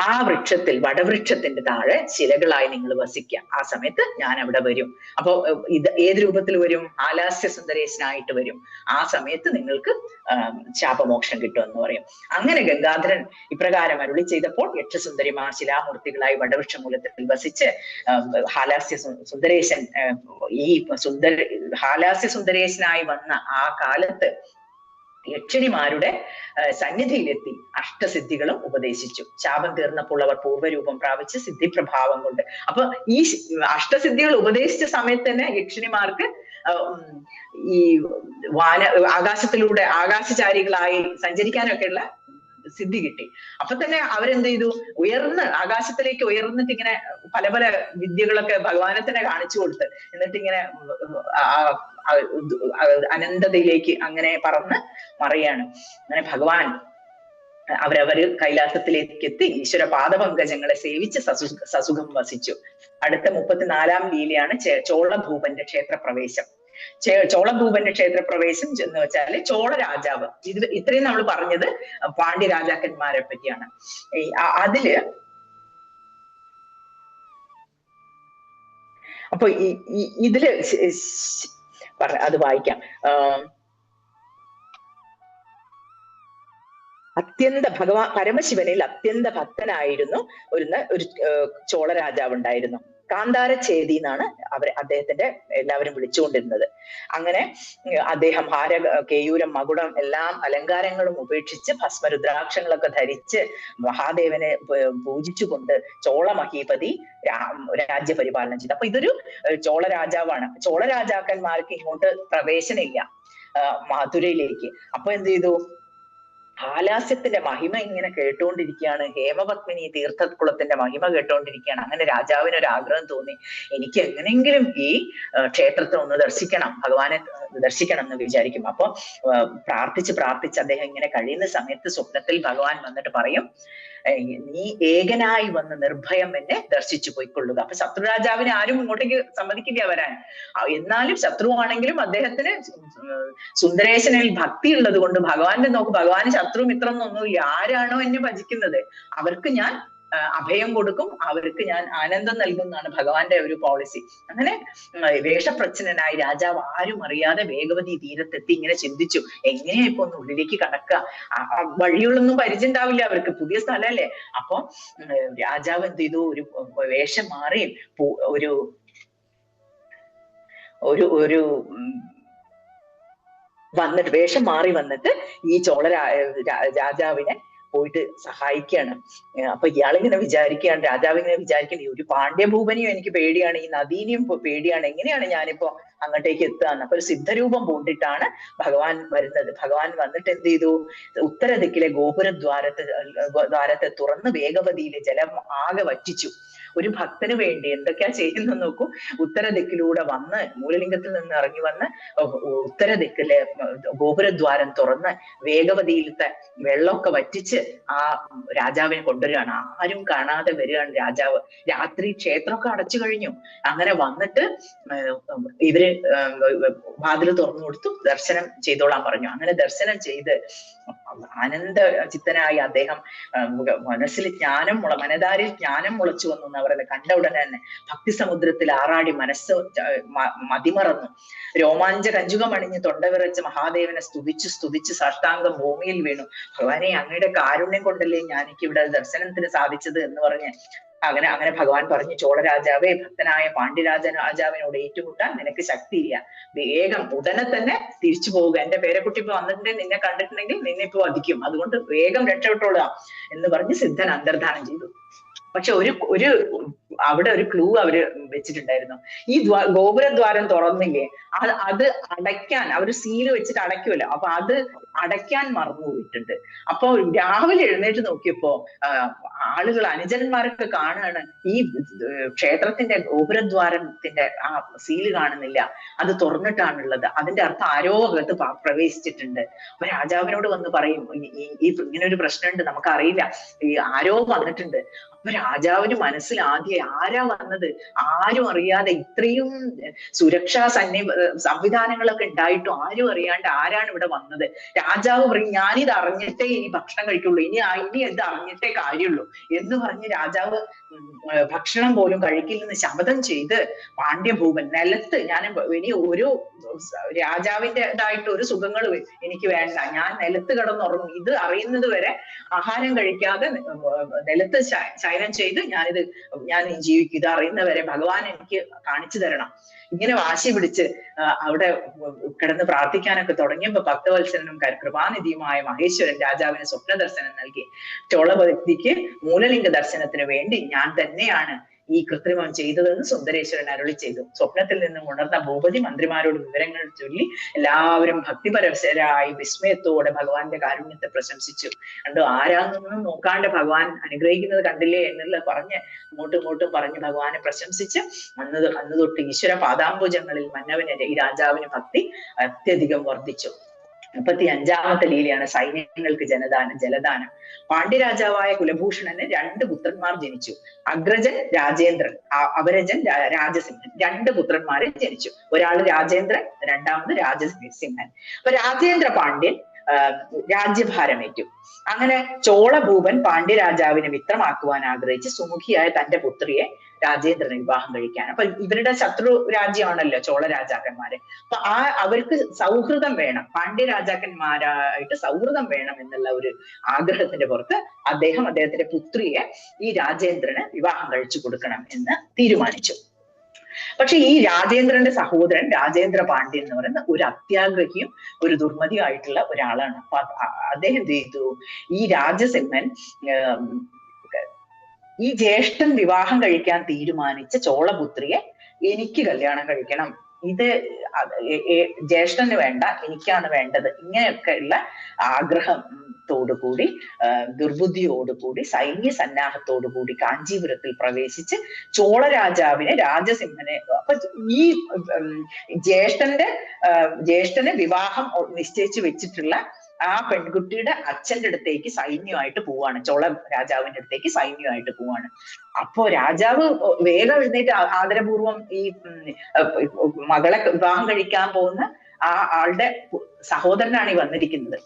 ആ വൃക്ഷത്തിൽ, വടവൃക്ഷത്തിന്റെ താഴെ ശിലകളായി നിങ്ങൾ വസിക്കുക. ആ സമയത്ത് ഞാൻ അവിടെ വരും. അപ്പൊ ഇത് ഏത് രൂപത്തിൽ വരും? ആലാസ്യ സുന്ദരേശനായിട്ട് വരും. ആ സമയത്ത് നിങ്ങൾക്ക് ശാപമോക്ഷം കിട്ടുമെന്ന് പറയും. അങ്ങനെ ഗംഗാധരൻ ഇപ്രകാരം അരുളി ചെയ്തപ്പോൾ യക്ഷസുന്ദരിമാർ ശിലാമൂർത്തികളായി വടവൃക്ഷമൂലത്തിൽ വസിച്ച് ഹാലാസ്യ സുന്ദരേശൻ ഹാലാസ്യ സുന്ദരേശനായി വന്ന ആ കാലത്ത് യക്ഷിണിമാരുടെ സന്നിധിയിലെത്തി അഷ്ടസിദ്ധികളും ഉപദേശിച്ചു. ശാപം തീർന്നപ്പോൾ അവർ പൂർവ്വരൂപം പ്രാപിച്ച് സിദ്ധിപ്രഭാവം കൊണ്ട്. അപ്പൊ ഈ അഷ്ടസിദ്ധികൾ ഉപദേശിച്ച സമയത്ത് തന്നെ യക്ഷിണിമാർക്ക് ഈ ആകാശത്തിലൂടെ ആകാശചാരികളായി സഞ്ചരിക്കാനൊക്കെയുള്ള സിദ്ധി കിട്ടി. അപ്പൊ തന്നെ അവരെന്ത് ചെയ്തു, ആകാശത്തിലേക്ക് ഉയർന്നിട്ട് ഇങ്ങനെ പല പല വിദ്യകളൊക്കെ ഭഗവാനെ തന്നെ കാണിച്ചു കൊടുത്ത്, എന്നിട്ട് ഇങ്ങനെ അനന്തതയിലേക്ക് അങ്ങനെ പറന്ന് മറയാണ്. അങ്ങനെ ഭഗവാൻ അവരവര് കൈലാസത്തിലേക്ക് എത്തി ഈശ്വര പാദപങ്കജങ്ങളെ സേവിച്ച് സസുഖം വസിച്ചു. അടുത്ത 34-ാം ലീലയാണ് ചോളഭൂപന്റെ ക്ഷേത്രപ്രവേശം. ചോളഭൂപന്റെ ക്ഷേത്രപ്രവേശം എന്ന് വെച്ചാല് ചോള രാജാവ്. ഇത്രയും നമ്മൾ പറഞ്ഞത് പാണ്ഡ്യ രാജാക്കന്മാരെ പറ്റിയാണ്. അതില് അപ്പൊ ഇതില് അത് വായിക്കാം. പരമശിവനിൽ അത്യന്ത ഭക്തനായിരുന്നു ഒരു ചോള രാജാവ് ഉണ്ടായിരുന്നു. കാന്താരഛേദി എന്നാണ് അദ്ദേഹത്തിന്റെ എല്ലാവരും വിളിച്ചുകൊണ്ടിരുന്നത്. അങ്ങനെ അദ്ദേഹം കേയൂരം മകുടം എല്ലാം അലങ്കാരങ്ങളും ഉപേക്ഷിച്ച് ഭസ്മരുദ്രാക്ഷങ്ങളൊക്കെ ധരിച്ച് മഹാദേവനെ പൂജിച്ചുകൊണ്ട് ചോള മഹീപതി രാജ്യപരിപാലനം ചെയ്തു. അപ്പൊ ഇതൊരു ചോള രാജാവാണ്. ചോള രാജാക്കന്മാർക്ക് ഇങ്ങോട്ട് പ്രവേശനമില്ല മധുരയിലേക്ക്. അപ്പൊ എന്ത് ചെയ്തു, ഹാലാസ്യത്തിന്റെ മഹിമ ഇങ്ങനെ കേട്ടുകൊണ്ടിരിക്കുകയാണ്. ഹേമപത്മിനി തീർത്ഥക്കുളത്തിന്റെ മഹിമ കേട്ടുകൊണ്ടിരിക്കുകയാണ്. അങ്ങനെ രാജാവിന് ഒരു ആഗ്രഹം തോന്നി, എനിക്ക് എങ്ങനെയെങ്കിലും ഈ ക്ഷേത്രത്തെ ഒന്ന് ദർശിക്കണം, ഭഗവാനെ ദർശിക്കണം എന്ന് വിചാരിക്കും. അപ്പൊ പ്രാർത്ഥിച്ച് അദ്ദേഹം ഇങ്ങനെ കഴിയുന്ന സമയത്ത് സ്വപ്നത്തിൽ ഭഗവാൻ വന്നിട്ട് പറയും, നീ ഏകനായി വന്ന് നിർഭയം എന്നെ ദർശിച്ചു പോയിക്കൊള്ളുക. അപ്പൊ ശത്രുരാജാവിനെ ആരും ഇങ്ങോട്ടേക്ക് സമ്മതിക്കില്ല വരാൻ. എന്നാലും ശത്രുവാണെങ്കിലും അദ്ദേഹത്തിന് സുന്ദരേശനിൽ ഭക്തി ഉള്ളത് കൊണ്ട് ഭഗവാന്റെ നോക്ക്, ഭഗവാന് ശത്രു മിത്രം എന്നൊന്നുമില്ല. ആരാണോ എന്നെ ഭജിക്കുന്നത് അവർക്ക് ഞാൻ അഭയം കൊടുക്കും, അവർക്ക് ഞാൻ ആനന്ദം നൽകും എന്നാണ് ഭഗവാന്റെ ഒരു പോളിസി. അങ്ങനെ വേഷപ്രച്ഛന്നനായി രാജാവ് ആരും അറിയാതെ വേഗവതി തീരത്തെത്തി ഇങ്ങനെ ചിന്തിച്ചു, എങ്ങനെയാ ഇപ്പൊ ഒന്ന് ഉള്ളിലേക്ക് കടക്കുക, വഴികളൊന്നും പരിചയം ഉണ്ടാവില്ല അവർക്ക്, പുതിയ സ്ഥലമല്ലേ. അപ്പൊ രാജാവ് എന്ത് ചെയ്തു, ഒരു വേഷം മാറി ഒരു ഒരു വന്നിട്ട് വേഷം മാറി വന്നിട്ട് ഈ ചോള രാജാവിനെ പോയിട്ട് സഹായിക്കുകയാണ്. അപ്പൊ ഇയാളിങ്ങനെ വിചാരിക്കുകയാണ്, രാജാവ് ഇങ്ങനെ വിചാരിക്കണം, ഈ ഒരു പാണ്ഡ്യഭൂപനെയും എനിക്ക് പേടിയാണ്, ഈ നദീനെയും പേടിയാണ്, എങ്ങനെയാണ് ഞാനിപ്പോ അങ്ങോട്ടേക്ക് എത്തുകയെന്ന്. അപ്പൊ ഒരു സിദ്ധരൂപം പൂണ്ടിട്ടാണ് ഭഗവാൻ വരുന്നത്. ഭഗവാൻ വന്നിട്ട് എന്ത് ചെയ്തു, ഉത്തര ദിക്കിലെ ദ്വാരത്തെ തുറന്ന് വേഗവതിയിലെ ജലം ആകെ വറ്റിച്ചു. ഒരു ഭക്തന് വേണ്ടി എന്തൊക്കെയാ ചെയ്യുന്ന നോക്കൂ. ഉത്തര ദിക്കിലൂടെ വന്ന് മൂലലിംഗത്തിൽ നിന്ന് ഇറങ്ങി വന്ന് ഉത്തര ദിക്കിലെ ഗോപുരദ്വാരം തുറന്ന് വേഗവതിയിലത്തെ വെള്ളമൊക്കെ വറ്റിച്ച് ആ രാജാവിനെ കൊണ്ടുവരികയാണ്. ആരും കാണാതെ വരികയാണ് രാജാവ്. രാത്രി ക്ഷേത്രമൊക്കെ അടച്ചു കഴിഞ്ഞു. അങ്ങനെ വന്നിട്ട് ഇവര് വാതിൽ തുറന്നു കൊടുത്തു, ദർശനം ചെയ്തോളാൻ പറഞ്ഞു. അങ്ങനെ ദർശനം ചെയ്ത് ആനന്ദ ചിത്തനായി അദ്ദേഹം മനസ്സിൽ മനതാരിൽ ജ്ഞാനം മുളച്ചു വന്നു അവരുടെ കണ്ട ഉടനെ തന്നെ ഭക്തി സമുദ്രത്തിൽ ആറാടി മനസ്സ് മതിമറന്നു. രോമാഞ്ച കഞ്ചുകം അണിഞ്ഞ് തൊണ്ടവിറച്ച് മഹാദേവനെ സ്തുതിച്ച് സാഷ്ടാംഗം ഭൂമിയിൽ വീണു. ഭഗവാനെ, അങ്ങയുടെ കാരുണ്യം കൊണ്ടല്ലേ എനിക്ക് ഇവിടെ ദർശനത്തിന് സാധിച്ചത് എന്ന് പറഞ്ഞ് അങ്ങനെ ഭഗവാൻ പറഞ്ഞു, ചോളരാജാവേ, ഭക്തനായ പാണ്ഡ്യരാജാവിനോട് ഏറ്റുമുട്ടാൻ നിനക്ക് ശക്തിയില്ല, വേഗം ഉടനെ തന്നെ തിരിച്ചു പോവുക. എന്റെ പേരക്കുട്ടി ഇപ്പൊ വന്നിട്ടുണ്ടെങ്കിൽ, നിന്നെ കണ്ടിട്ടുണ്ടെങ്കിൽ നിന്നെ ഇപ്പൊ വധിക്കും, അതുകൊണ്ട് വേഗം രക്ഷപ്പെട്ടോളുക എന്ന് പറഞ്ഞ് സിദ്ധൻ അന്തർധാനം ചെയ്തു. പക്ഷെ ഒരു അവിടെ ഒരു ക്ലൂ അവര് വെച്ചിട്ടുണ്ടായിരുന്നു. ഈ ഗോപുരദ്വാരം തുറന്നില്ലേ, അത് അടയ്ക്കാൻ അവര് സീല് വെച്ചിട്ട് അടയ്ക്കുമല്ലോ, അപ്പൊ അത് അടയ്ക്കാൻ മറന്നുപോയിട്ടുണ്ട്. അപ്പൊ രാവിലെ എഴുന്നേറ്റ് നോക്കിയപ്പോ ആളുകൾ, അനുജന്മാരൊക്കെ കാണുകയാണ്, ഈ ക്ഷേത്രത്തിന്റെ ഗോപുരദ്വാരത്തിന്റെ ആ സീല് കാണുന്നില്ല, അത് തുറന്നിട്ടാണുള്ളത്. അതിന്റെ അർത്ഥം ആരോ അകത്ത് പ്രവേശിച്ചിട്ടുണ്ട്. അപ്പൊ രാജാവിനോട് വന്ന് പറയും, ഇങ്ങനെ ഒരു പ്രശ്നമുണ്ട്, നമുക്കറിയില്ല, ഈ ആരോ വന്നിട്ടുണ്ട്. അപ്പൊ രാജാവിന് മനസ്സിൽ ആദ്യം ആരാ വന്നത്, ആരും അറിയാതെ ഇത്രയും സുരക്ഷാ സംവിധാനങ്ങളൊക്കെ ഉണ്ടായിട്ടും ആരും അറിയാണ്ട് ആരാണ് ഇവിടെ വന്നത്. രാജാവ് പറയും, ഞാനിത് അറിഞ്ഞിട്ടേ ഇനി ഭക്ഷണം കഴിക്കുള്ളൂ, ഇനി ഇത് അറിഞ്ഞിട്ടേ കാര്യമുള്ളൂ എന്ന് പറഞ്ഞ് രാജാവ് ഭക്ഷണം പോലും കഴിക്കില്ലെന്ന് ശപഥം ചെയ്ത് പാണ്ഡ്യഭൂപൻ നിലത്ത്, ഇനി ഒരു രാജാവിൻ്റെതായിട്ട് ഒരു സുഖങ്ങളും എനിക്ക് വേണ്ട, ഞാൻ നിലത്ത് കിടന്നുറങ്ങും, ഇത് അറിയുന്നത് വരെ ആഹാരം കഴിക്കാതെ നിലത്ത് ശയനം ചെയ്ത് ഞാൻ ജീവിക്കും, ഇത് അറിയുന്നവരെ ഭഗവാൻ എനിക്ക് കാണിച്ചു തരണം. ഇങ്ങനെ വാശി പിടിച്ച് അവിടെ കിടന്ന് പ്രാർത്ഥിക്കാനൊക്കെ തുടങ്ങിയപ്പോ ഭക്തവത്സരനും കൃപാനിധിയുമായ മഹേശ്വരൻ രാജാവിന് സ്വപ്ന ദർശനം നൽകി. ചോളഭക്തിക്ക് മൂലലിംഗ ദർശനത്തിന് വേണ്ടി ഞാൻ തന്നെയാണ് ഈ കൃത്രിമം ചെയ്തതെന്ന് സുന്ദരേശ്വരൻ അരുളി ചെയ്തു. സ്വപ്നത്തിൽ നിന്നും ഉണർന്ന ഭൂപതി മന്ത്രിമാരോട് വിവരങ്ങൾ ചൊല്ലി എല്ലാവരും ഭക്തിപരവശരായി വിസ്മയത്തോടെ ഭഗവാന്റെ കാരുണ്യത്തെ പ്രശംസിച്ചു. കണ്ടു, ആരാന്നൊന്നും നോക്കാണ്ട് ഭഗവാൻ അനുഗ്രഹിക്കുന്നത് കണ്ടില്ലേ എന്നുള്ള പറഞ്ഞ് ഇങ്ങോട്ടും പറഞ്ഞ് ഭഗവാനെ പ്രശംസിച്ച് അന്ന് തൊട്ട് ഈശ്വര പാദാംബുജങ്ങളിൽ മന്നവന് ഈ രാജാവിന് ഭക്തി അത്യധികം വർദ്ധിച്ചു. 35ാമത്തെ ലീലയാണ് സൈന്യങ്ങൾക്ക് ജലദാനം. പാണ്ഡ്യരാജാവായ കുലഭൂഷണന് 2 പുത്രന്മാർ ജനിച്ചു. അഗ്രജൻ രാജേന്ദ്രൻ, അപരജൻ രാജസിംഹൻ. 2 പുത്രന്മാരെ ജനിച്ചു. ഒരാള് രാജേന്ദ്രൻ, രണ്ടാമത് രാജസിംഹൻ. അപ്പൊ രാജേന്ദ്ര പാണ്ഡ്യൻ രാജ്യഭാരമേറ്റു. അങ്ങനെ ചോളഭൂപൻ പാണ്ഡ്യരാജാവിനെ മിത്രമാക്കുവാൻ ആഗ്രഹിച്ച് സുമുഖിയായ തന്റെ പുത്രിയെ രാജേന്ദ്രന് വിവാഹം കഴിക്കാൻ. അപ്പൊ ഇവരുടെ ശത്രു രാജ്യമാണല്ലോ ചോള രാജാക്കന്മാര്. അപ്പൊ അവർക്ക് സൗഹൃദം വേണം, പാണ്ഡ്യ രാജാക്കന്മാരായിട്ട് സൗഹൃദം വേണം എന്നുള്ള ഒരു ആഗ്രഹത്തിന്റെ പുറത്ത് അദ്ദേഹത്തിന്റെ പുത്രിയെ ഈ രാജേന്ദ്രന് വിവാഹം കഴിച്ചു കൊടുക്കണം എന്ന് തീരുമാനിച്ചു. പക്ഷെ ഈ രാജേന്ദ്രന്റെ സഹോദരൻ രാജേന്ദ്ര പാണ്ഡ്യൻ എന്ന് പറയുന്ന ഒരു അത്യാഗ്രഹിയും ഒരു ദുർമതിയായിട്ടുള്ള ഒരാളാണ്. അപ്പൊ അദ്ദേഹം എന്ത് ചെയ്തു, ഈ രാജസിംഹൻ ഈ ജ്യേഷ്ഠൻ വിവാഹം കഴിക്കാൻ തീരുമാനിച്ച ചോളപുത്രിയെ എനിക്ക് കല്യാണം കഴിക്കണം, ഇത് ജ്യേഷ്ഠന് വേണ്ട, എനിക്കാണ് വേണ്ടത്, ഇങ്ങനെയൊക്കെയുള്ള ആഗ്രഹം സന്നാഹത്തോടുകൂടി ദുർബുദ്ധിയോടുകൂടി സൈന്യ സന്നാഹത്തോടുകൂടി കാഞ്ചീപുരത്തിൽ പ്രവേശിച്ച് ചോള രാജാവിനെ രാജസിംഹനെ അപ്പൊ ഈ ജ്യേഷ്ഠന് വിവാഹം നിശ്ചയിച്ചു വെച്ചിട്ടുള്ള ആ പെൺകുട്ടിയുടെ അച്ഛന്റെ അടുത്തേക്ക് സൈന്യമായിട്ട് പോവാണ്. ചോള രാജാവിന്റെ അടുത്തേക്ക് സൈന്യമായിട്ട് പോവാണ്. അപ്പോ രാജാവ് വേഗം എഴുന്നേറ്റ് ആദരപൂർവം ഈ മകളെ വിവാഹം കഴിക്കാൻ പോകുന്ന ആ ആളുടെ സഹോദരനാണ് ഈ വന്നിരിക്കുന്നത്.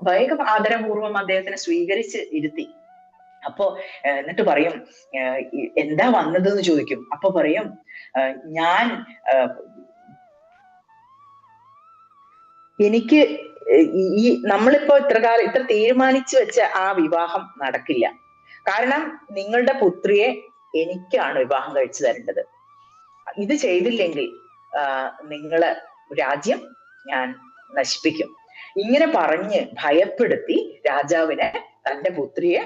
വേഗം ആദരപൂർവം അദ്ദേഹത്തിനെ സ്വീകരിച്ച് ഇരുത്തി. അപ്പോ എന്നിട്ട് പറയും എന്താ വന്നതെന്ന് ചോദിക്കും. അപ്പൊ പറയും എനിക്ക് ഈ നമ്മളിപ്പോ ഇത്ര തീരുമാനിച്ചു വെച്ച ആ വിവാഹം നടക്കില്ല. കാരണം നിങ്ങളുടെ പുത്രിയെ എനിക്കാണ് വിവാഹം കഴിച്ചു തരേണ്ടത്. ഇത് ചെയ്തില്ലെങ്കിൽ നിങ്ങളെ രാജ്യം ഞാൻ നശിപ്പിക്കും. ഇങ്ങനെ പറഞ്ഞ് ഭയപ്പെടുത്തി രാജാവിനെ തന്റെ പുത്രിയെ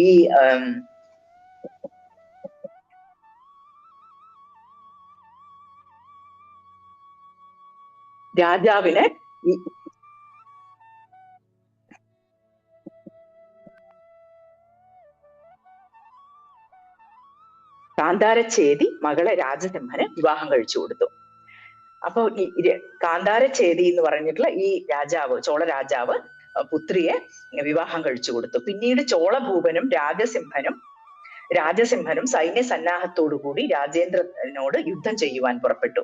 ഈ രാജാവിനെ കാന്താരച്ചേതി മകളെ രാജസിംഹന് വിവാഹം കഴിച്ചു കൊടുത്തു. അപ്പൊ ഈ കാന്താരച്ചേതി എന്ന് പറഞ്ഞിട്ടുള്ള ഈ രാജാവ്, ചോള രാജാവ് പുത്രിയെ വിവാഹം കഴിച്ചു കൊടുത്തു. പിന്നീട് ചോളഭൂപനും രാജസിംഹനും സൈന്യ സന്നാഹത്തോടു കൂടി രാജേന്ദ്രനോട് യുദ്ധം ചെയ്യുവാൻ പുറപ്പെട്ടു.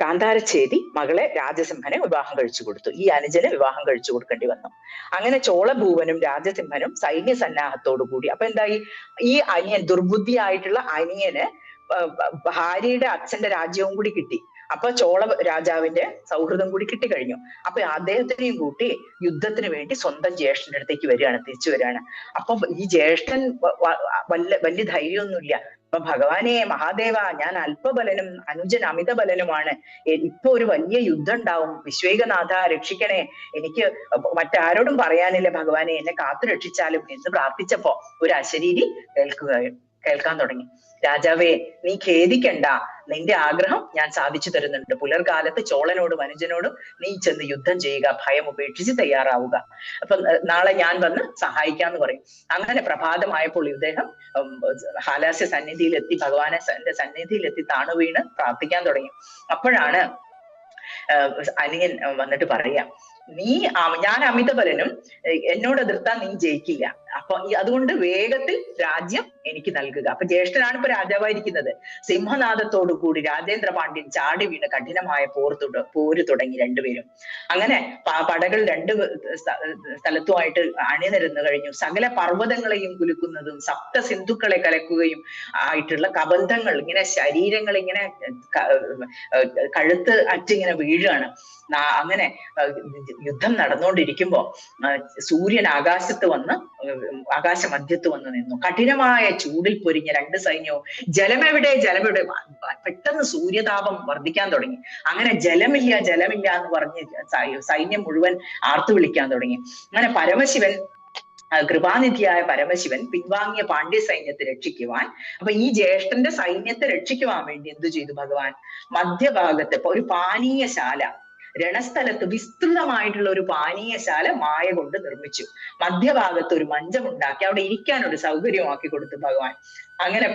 കാന്താരച്ചേതി മകളെ രാജസിംഹനെ വിവാഹം കഴിച്ചു കൊടുത്തു. ഈ അനുജന് വിവാഹം കഴിച്ചു കൊടുക്കേണ്ടി വന്നു. അങ്ങനെ ചോളഭൂവനും രാജസിംഹനും സൈന്യ സന്നാഹത്തോടു കൂടി അപ്പൊ എന്തായി, ഈ അനിയൻ ദുർബുദ്ധിയായിട്ടുള്ള അനിയന് ഭാര്യയുടെ അച്ഛന്റെ രാജ്യവും കൂടി കിട്ടി. അപ്പൊ ചോള രാജാവിന്റെ സൗഹൃദം കൂടി കിട്ടിക്കഴിഞ്ഞു. അപ്പൊ അദ്ദേഹത്തിനെയും കൂട്ടി യുദ്ധത്തിന് വേണ്ടി സ്വന്തം ജ്യേഷ്ഠന്റെ അടുത്തേക്ക് തിരിച്ചു വരികയാണ്. അപ്പൊ ഈ ജ്യേഷ്ഠൻ വലിയ ധൈര്യമൊന്നുമില്ല. അപ്പൊ ഭഗവാനെ മഹാദേവ, ഞാൻ അല്പബലനും അനുജൻ അമിത ബലനുമാണ്, ഇപ്പൊ ഒരു വലിയ യുദ്ധം ഉണ്ടാവും, വിശ്വേകനാഥ രക്ഷിക്കണേ, എനിക്ക് മറ്റാരോടും പറയാനില്ല ഭഗവാനെ, എന്നെ കാത്തു രക്ഷിച്ചാലും എന്ന് പ്രാർത്ഥിച്ചപ്പോ ഒരു അശരീരി കേൾക്കാൻ തുടങ്ങി. രാജാവേ, നീ ഖേദിക്കണ്ട, നിന്റെ ആഗ്രഹം ഞാൻ സാധിച്ചു തരുന്നുണ്ട്. പുലർകാലത്ത് ചോളനോടും അനുജനോടും നീ ചെന്ന് യുദ്ധം ചെയ്യുക, ഭയം ഉപേക്ഷിച്ച് തയ്യാറാവുക, അപ്പൊ നാളെ ഞാൻ വന്ന് സഹായിക്കാന്ന് പറയും. അങ്ങനെ പ്രഭാതമായപ്പോൾ ഇദ്ദേഹം ഹാലാസ്യ സന്നിധിയിലെത്തി, ഭഗവാനെ സന്നിധിയിലെത്തി താണു വീണ് പ്രാർത്ഥിക്കാൻ തുടങ്ങി. അപ്പോഴാണ് അനിയൻ വന്നിട്ട് പറയാ, ഞാൻ അമിതബലനും എന്നോട് എതിർത്താൽ നീ ജയിക്കില്ല, അപ്പൊ അതുകൊണ്ട് വേഗത്തിൽ രാജ്യം എനിക്ക് നൽകുക. അപ്പൊ ജ്യേഷ്ഠനാണ് ഇപ്പൊ രാജാവായിരിക്കുന്നത്. സിംഹനാദത്തോടു കൂടി രാജേന്ദ്ര പാണ്ഡ്യൻ ചാടി വീണ് കഠിനമായ പോര് തുടങ്ങി രണ്ടുപേരും. അങ്ങനെ പടകൾ രണ്ട് സ്ഥലത്തുമായിട്ട് അണിനിരന്നു കഴിഞ്ഞു. സകല പർവ്വതങ്ങളെയും കുലുക്കുന്നതും സപ്ത സിന്ധുക്കളെ കലക്കുകയും ആയിട്ടുള്ള കബന്ധങ്ങൾ, ഇങ്ങനെ ശരീരങ്ങൾ ഇങ്ങനെ കഴുത്ത് അറ്റിങ്ങനെ വീഴാണ്. അങ്ങനെ യുദ്ധം നടന്നുകൊണ്ടിരിക്കുമ്പോ സൂര്യൻ ആകാശമധ്യത്ത് വന്ന് നിന്നു. കഠിനമായ ചൂടിൽ പൊരിഞ്ഞ രണ്ട് സൈന്യവും ജലമെവിടെ പെട്ടെന്ന് സൂര്യതാപം വർദ്ധിക്കാൻ തുടങ്ങി. അങ്ങനെ ജലമില്ല എന്ന് പറഞ്ഞ് സൈന്യം മുഴുവൻ ആർത്തു വിളിക്കാൻ തുടങ്ങി. അങ്ങനെ കൃപാനിധിയായ പരമശിവൻ പിൻവാങ്ങിയ പാണ്ഡ്യ സൈന്യത്തെ രക്ഷിക്കുവാൻ, അപ്പൊ ഈ ജ്യേഷ്ഠന്റെ സൈന്യത്തെ രക്ഷിക്കുവാൻ വേണ്ടി എന്തു ചെയ്തു ഭഗവാൻ, മധ്യഭാഗത്ത് ഇപ്പൊ ഒരു പാനീയശാല, രണസ്ഥലത്ത് വിസ്തൃതമായിട്ടുള്ള ഒരു പാനീയശാല മായ കൊണ്ട് നിർമ്മിച്ചു. മധ്യഭാഗത്ത് ഒരു മഞ്ചമുണ്ടാക്കി അവിടെ ഇരിക്കാനൊരു സൗകര്യമാക്കി കൊടുത്തു ഭഗവാൻ. അങ്ങനെ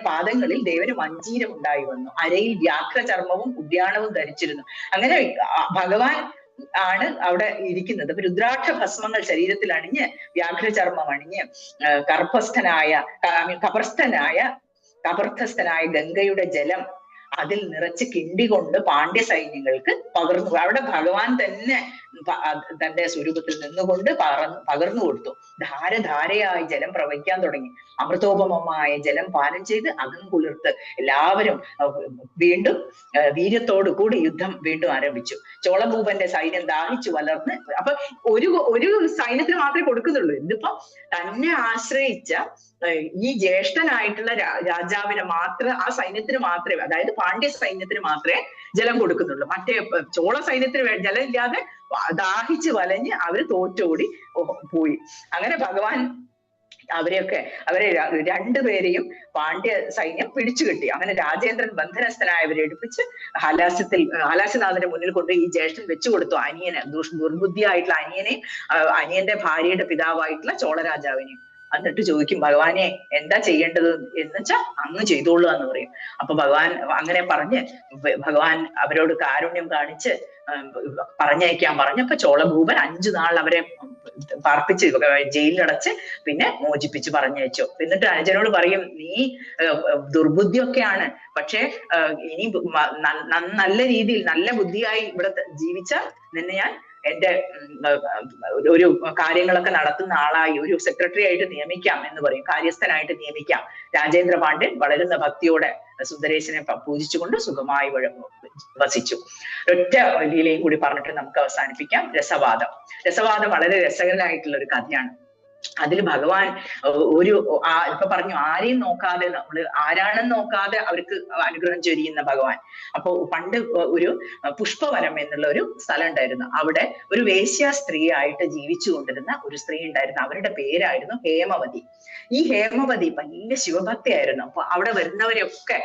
പാദങ്ങളിൽ ദേവന് മഞ്ജീരം ഉണ്ടായി വന്നു. അരയിൽ വ്യാഘ്രചർമ്മവും ഉദ്യാനവും ധരിച്ചിരുന്നു. അങ്ങനെ ഭഗവാൻ ആണ് അവിടെ ഇരിക്കുന്നത്. അപ്പൊ രുദ്രാക്ഷ ഭസ്മങ്ങൾ ശരീരത്തിൽ അണിഞ്ഞ്, വ്യാഘ്രചർമ്മം അണിഞ്ഞ്, കപർസ്ഥനായ ഗംഗയുടെ ജലം അതിൽ നിറച്ച് കിണ്ടി കൊണ്ട് പാണ്ഡ്യ സൈന്യങ്ങൾക്ക് പകർന്നു. അവിടെ ഭഗവാൻ തന്നെ തന്റെ സ്വരൂപത്തിൽ നിന്നുകൊണ്ട് പകർന്നു കൊടുത്തു. ധാരധാരയായി ജലം പ്രവഹിക്കാൻ തുടങ്ങി. അമൃതോപമമായ ജലം പാനം ചെയ്ത് അകം കുളിർത്ത് എല്ലാവരും വീണ്ടും വീര്യത്തോടു കൂടി യുദ്ധം വീണ്ടും ആരംഭിച്ചു. ചോളഭൂപന്റെ സൈന്യം ദാഹിച്ചു വളർന്ന്, അപ്പൊ ഒരു സൈന്യത്തിന് മാത്രമേ കൊടുക്കുന്നുള്ളൂ. ഇതിപ്പോ തന്നെ ആശ്രയിച്ച ഈ ജ്യേഷ്ഠനായിട്ടുള്ള രാജാവിനെ ആ സൈന്യത്തിന് മാത്രമേ, അതായത് പാണ്ഡ്യ സൈന്യത്തിന് മാത്രമേ ജലം കൊടുക്കുന്നുള്ളൂ. മറ്റേ ചോള സൈന്യത്തിന് ജലം ഇല്ലാതെ ദാഹിച്ച് വലഞ്ഞ് അവര് തോറ്റോടി പോയി. അങ്ങനെ ഭഗവാൻ അവരെ രണ്ടുപേരെയും പാണ്ഡ്യ സൈന്യം പിടിച്ചു കിട്ടി. അങ്ങനെ രാജേന്ദ്രൻ ബന്ധനസ്ഥനായവരെ എടുപ്പിച്ച് ഹലാസ്യനാഥന്റെ മുന്നിൽ കൊണ്ട് ഈ ജ്യേഷ്ഠൻ വെച്ചു കൊടുത്തു അനിയന്, ദുർബുദ്ധിയായിട്ടുള്ള അനിയനെയും അനിയന്റെ ഭാര്യയുടെ പിതാവായിട്ടുള്ള ചോളരാജാവിനെയും. എന്നിട്ട് ചോദിക്കും, ഭഗവാനെ എന്താ ചെയ്യേണ്ടത് എന്ന് വെച്ചാൽ അങ്ങ് ചെയ്തോളൂ എന്ന് പറയും. അപ്പൊ ഭഗവാൻ അങ്ങനെ പറഞ്ഞ് ഭഗവാൻ അവരോട് കാരുണ്യം കാണിച്ച് പറഞ്ഞയക്കാൻ പറഞ്ഞപ്പോ ചോളഭൂപൻ 5 നാൾ അവരെ പാർപ്പിച്ച് ജയിലിലടച്ച് പിന്നെ മോചിപ്പിച്ച് പറഞ്ഞയച്ചു. എന്നിട്ട് അനുജനോട് പറയും, നീ ദുർബുദ്ധിയൊക്കെയാണ്, പക്ഷെ ഇനി നല്ല രീതിയിൽ നല്ല ബുദ്ധിയായി ഇവിടെ ജീവിച്ചാൽ നിന്നെ ഞാൻ എന്റെ ഒരു കാര്യങ്ങളൊക്കെ നടത്തുന്ന ആളായി ഒരു സെക്രട്ടറി ആയിട്ട് നിയമിക്കാം എന്ന് പറയും, കാര്യസ്ഥനായിട്ട് നിയമിക്കാം. രാജേന്ദ്ര പാണ്ഡ്യൻ വളരുന്ന ഭക്തിയോടെ സുന്ദരേശനെ പൂജിച്ചുകൊണ്ട് സുഖമായി വസിച്ചു. ഒറ്റ ലീലയും കൂടി പറഞ്ഞിട്ട് നമുക്ക് അവസാനിപ്പിക്കാം. രസവാദം വളരെ രസകരമായിട്ടുള്ള ഒരു കഥയാണ്. അതിൽ ഭഗവാൻ ഇപ്പൊ പറഞ്ഞു, ആരെയും നോക്കാതെ, നമ്മള് ആരാണെന്ന് നോക്കാതെ അവർക്ക് അനുഗ്രഹം ചൊരിയുന്ന ഭഗവാൻ. അപ്പൊ പണ്ട് ഒരു പുഷ്പവനം എന്നുള്ള ഒരു സ്ഥലം ഉണ്ടായിരുന്നു. അവിടെ ഒരു വേശ്യ സ്ത്രീ ആയിട്ട് ജീവിച്ചു കൊണ്ടിരുന്ന ഒരു സ്ത്രീ ഉണ്ടായിരുന്നു. അവരുടെ പേരായിരുന്നു ഹേമവതി. ഈ ഹേമവതി വലിയ ശിവഭക്തിയായിരുന്നു. അപ്പൊ അവിടെ വരുന്നവരെയൊക്കെ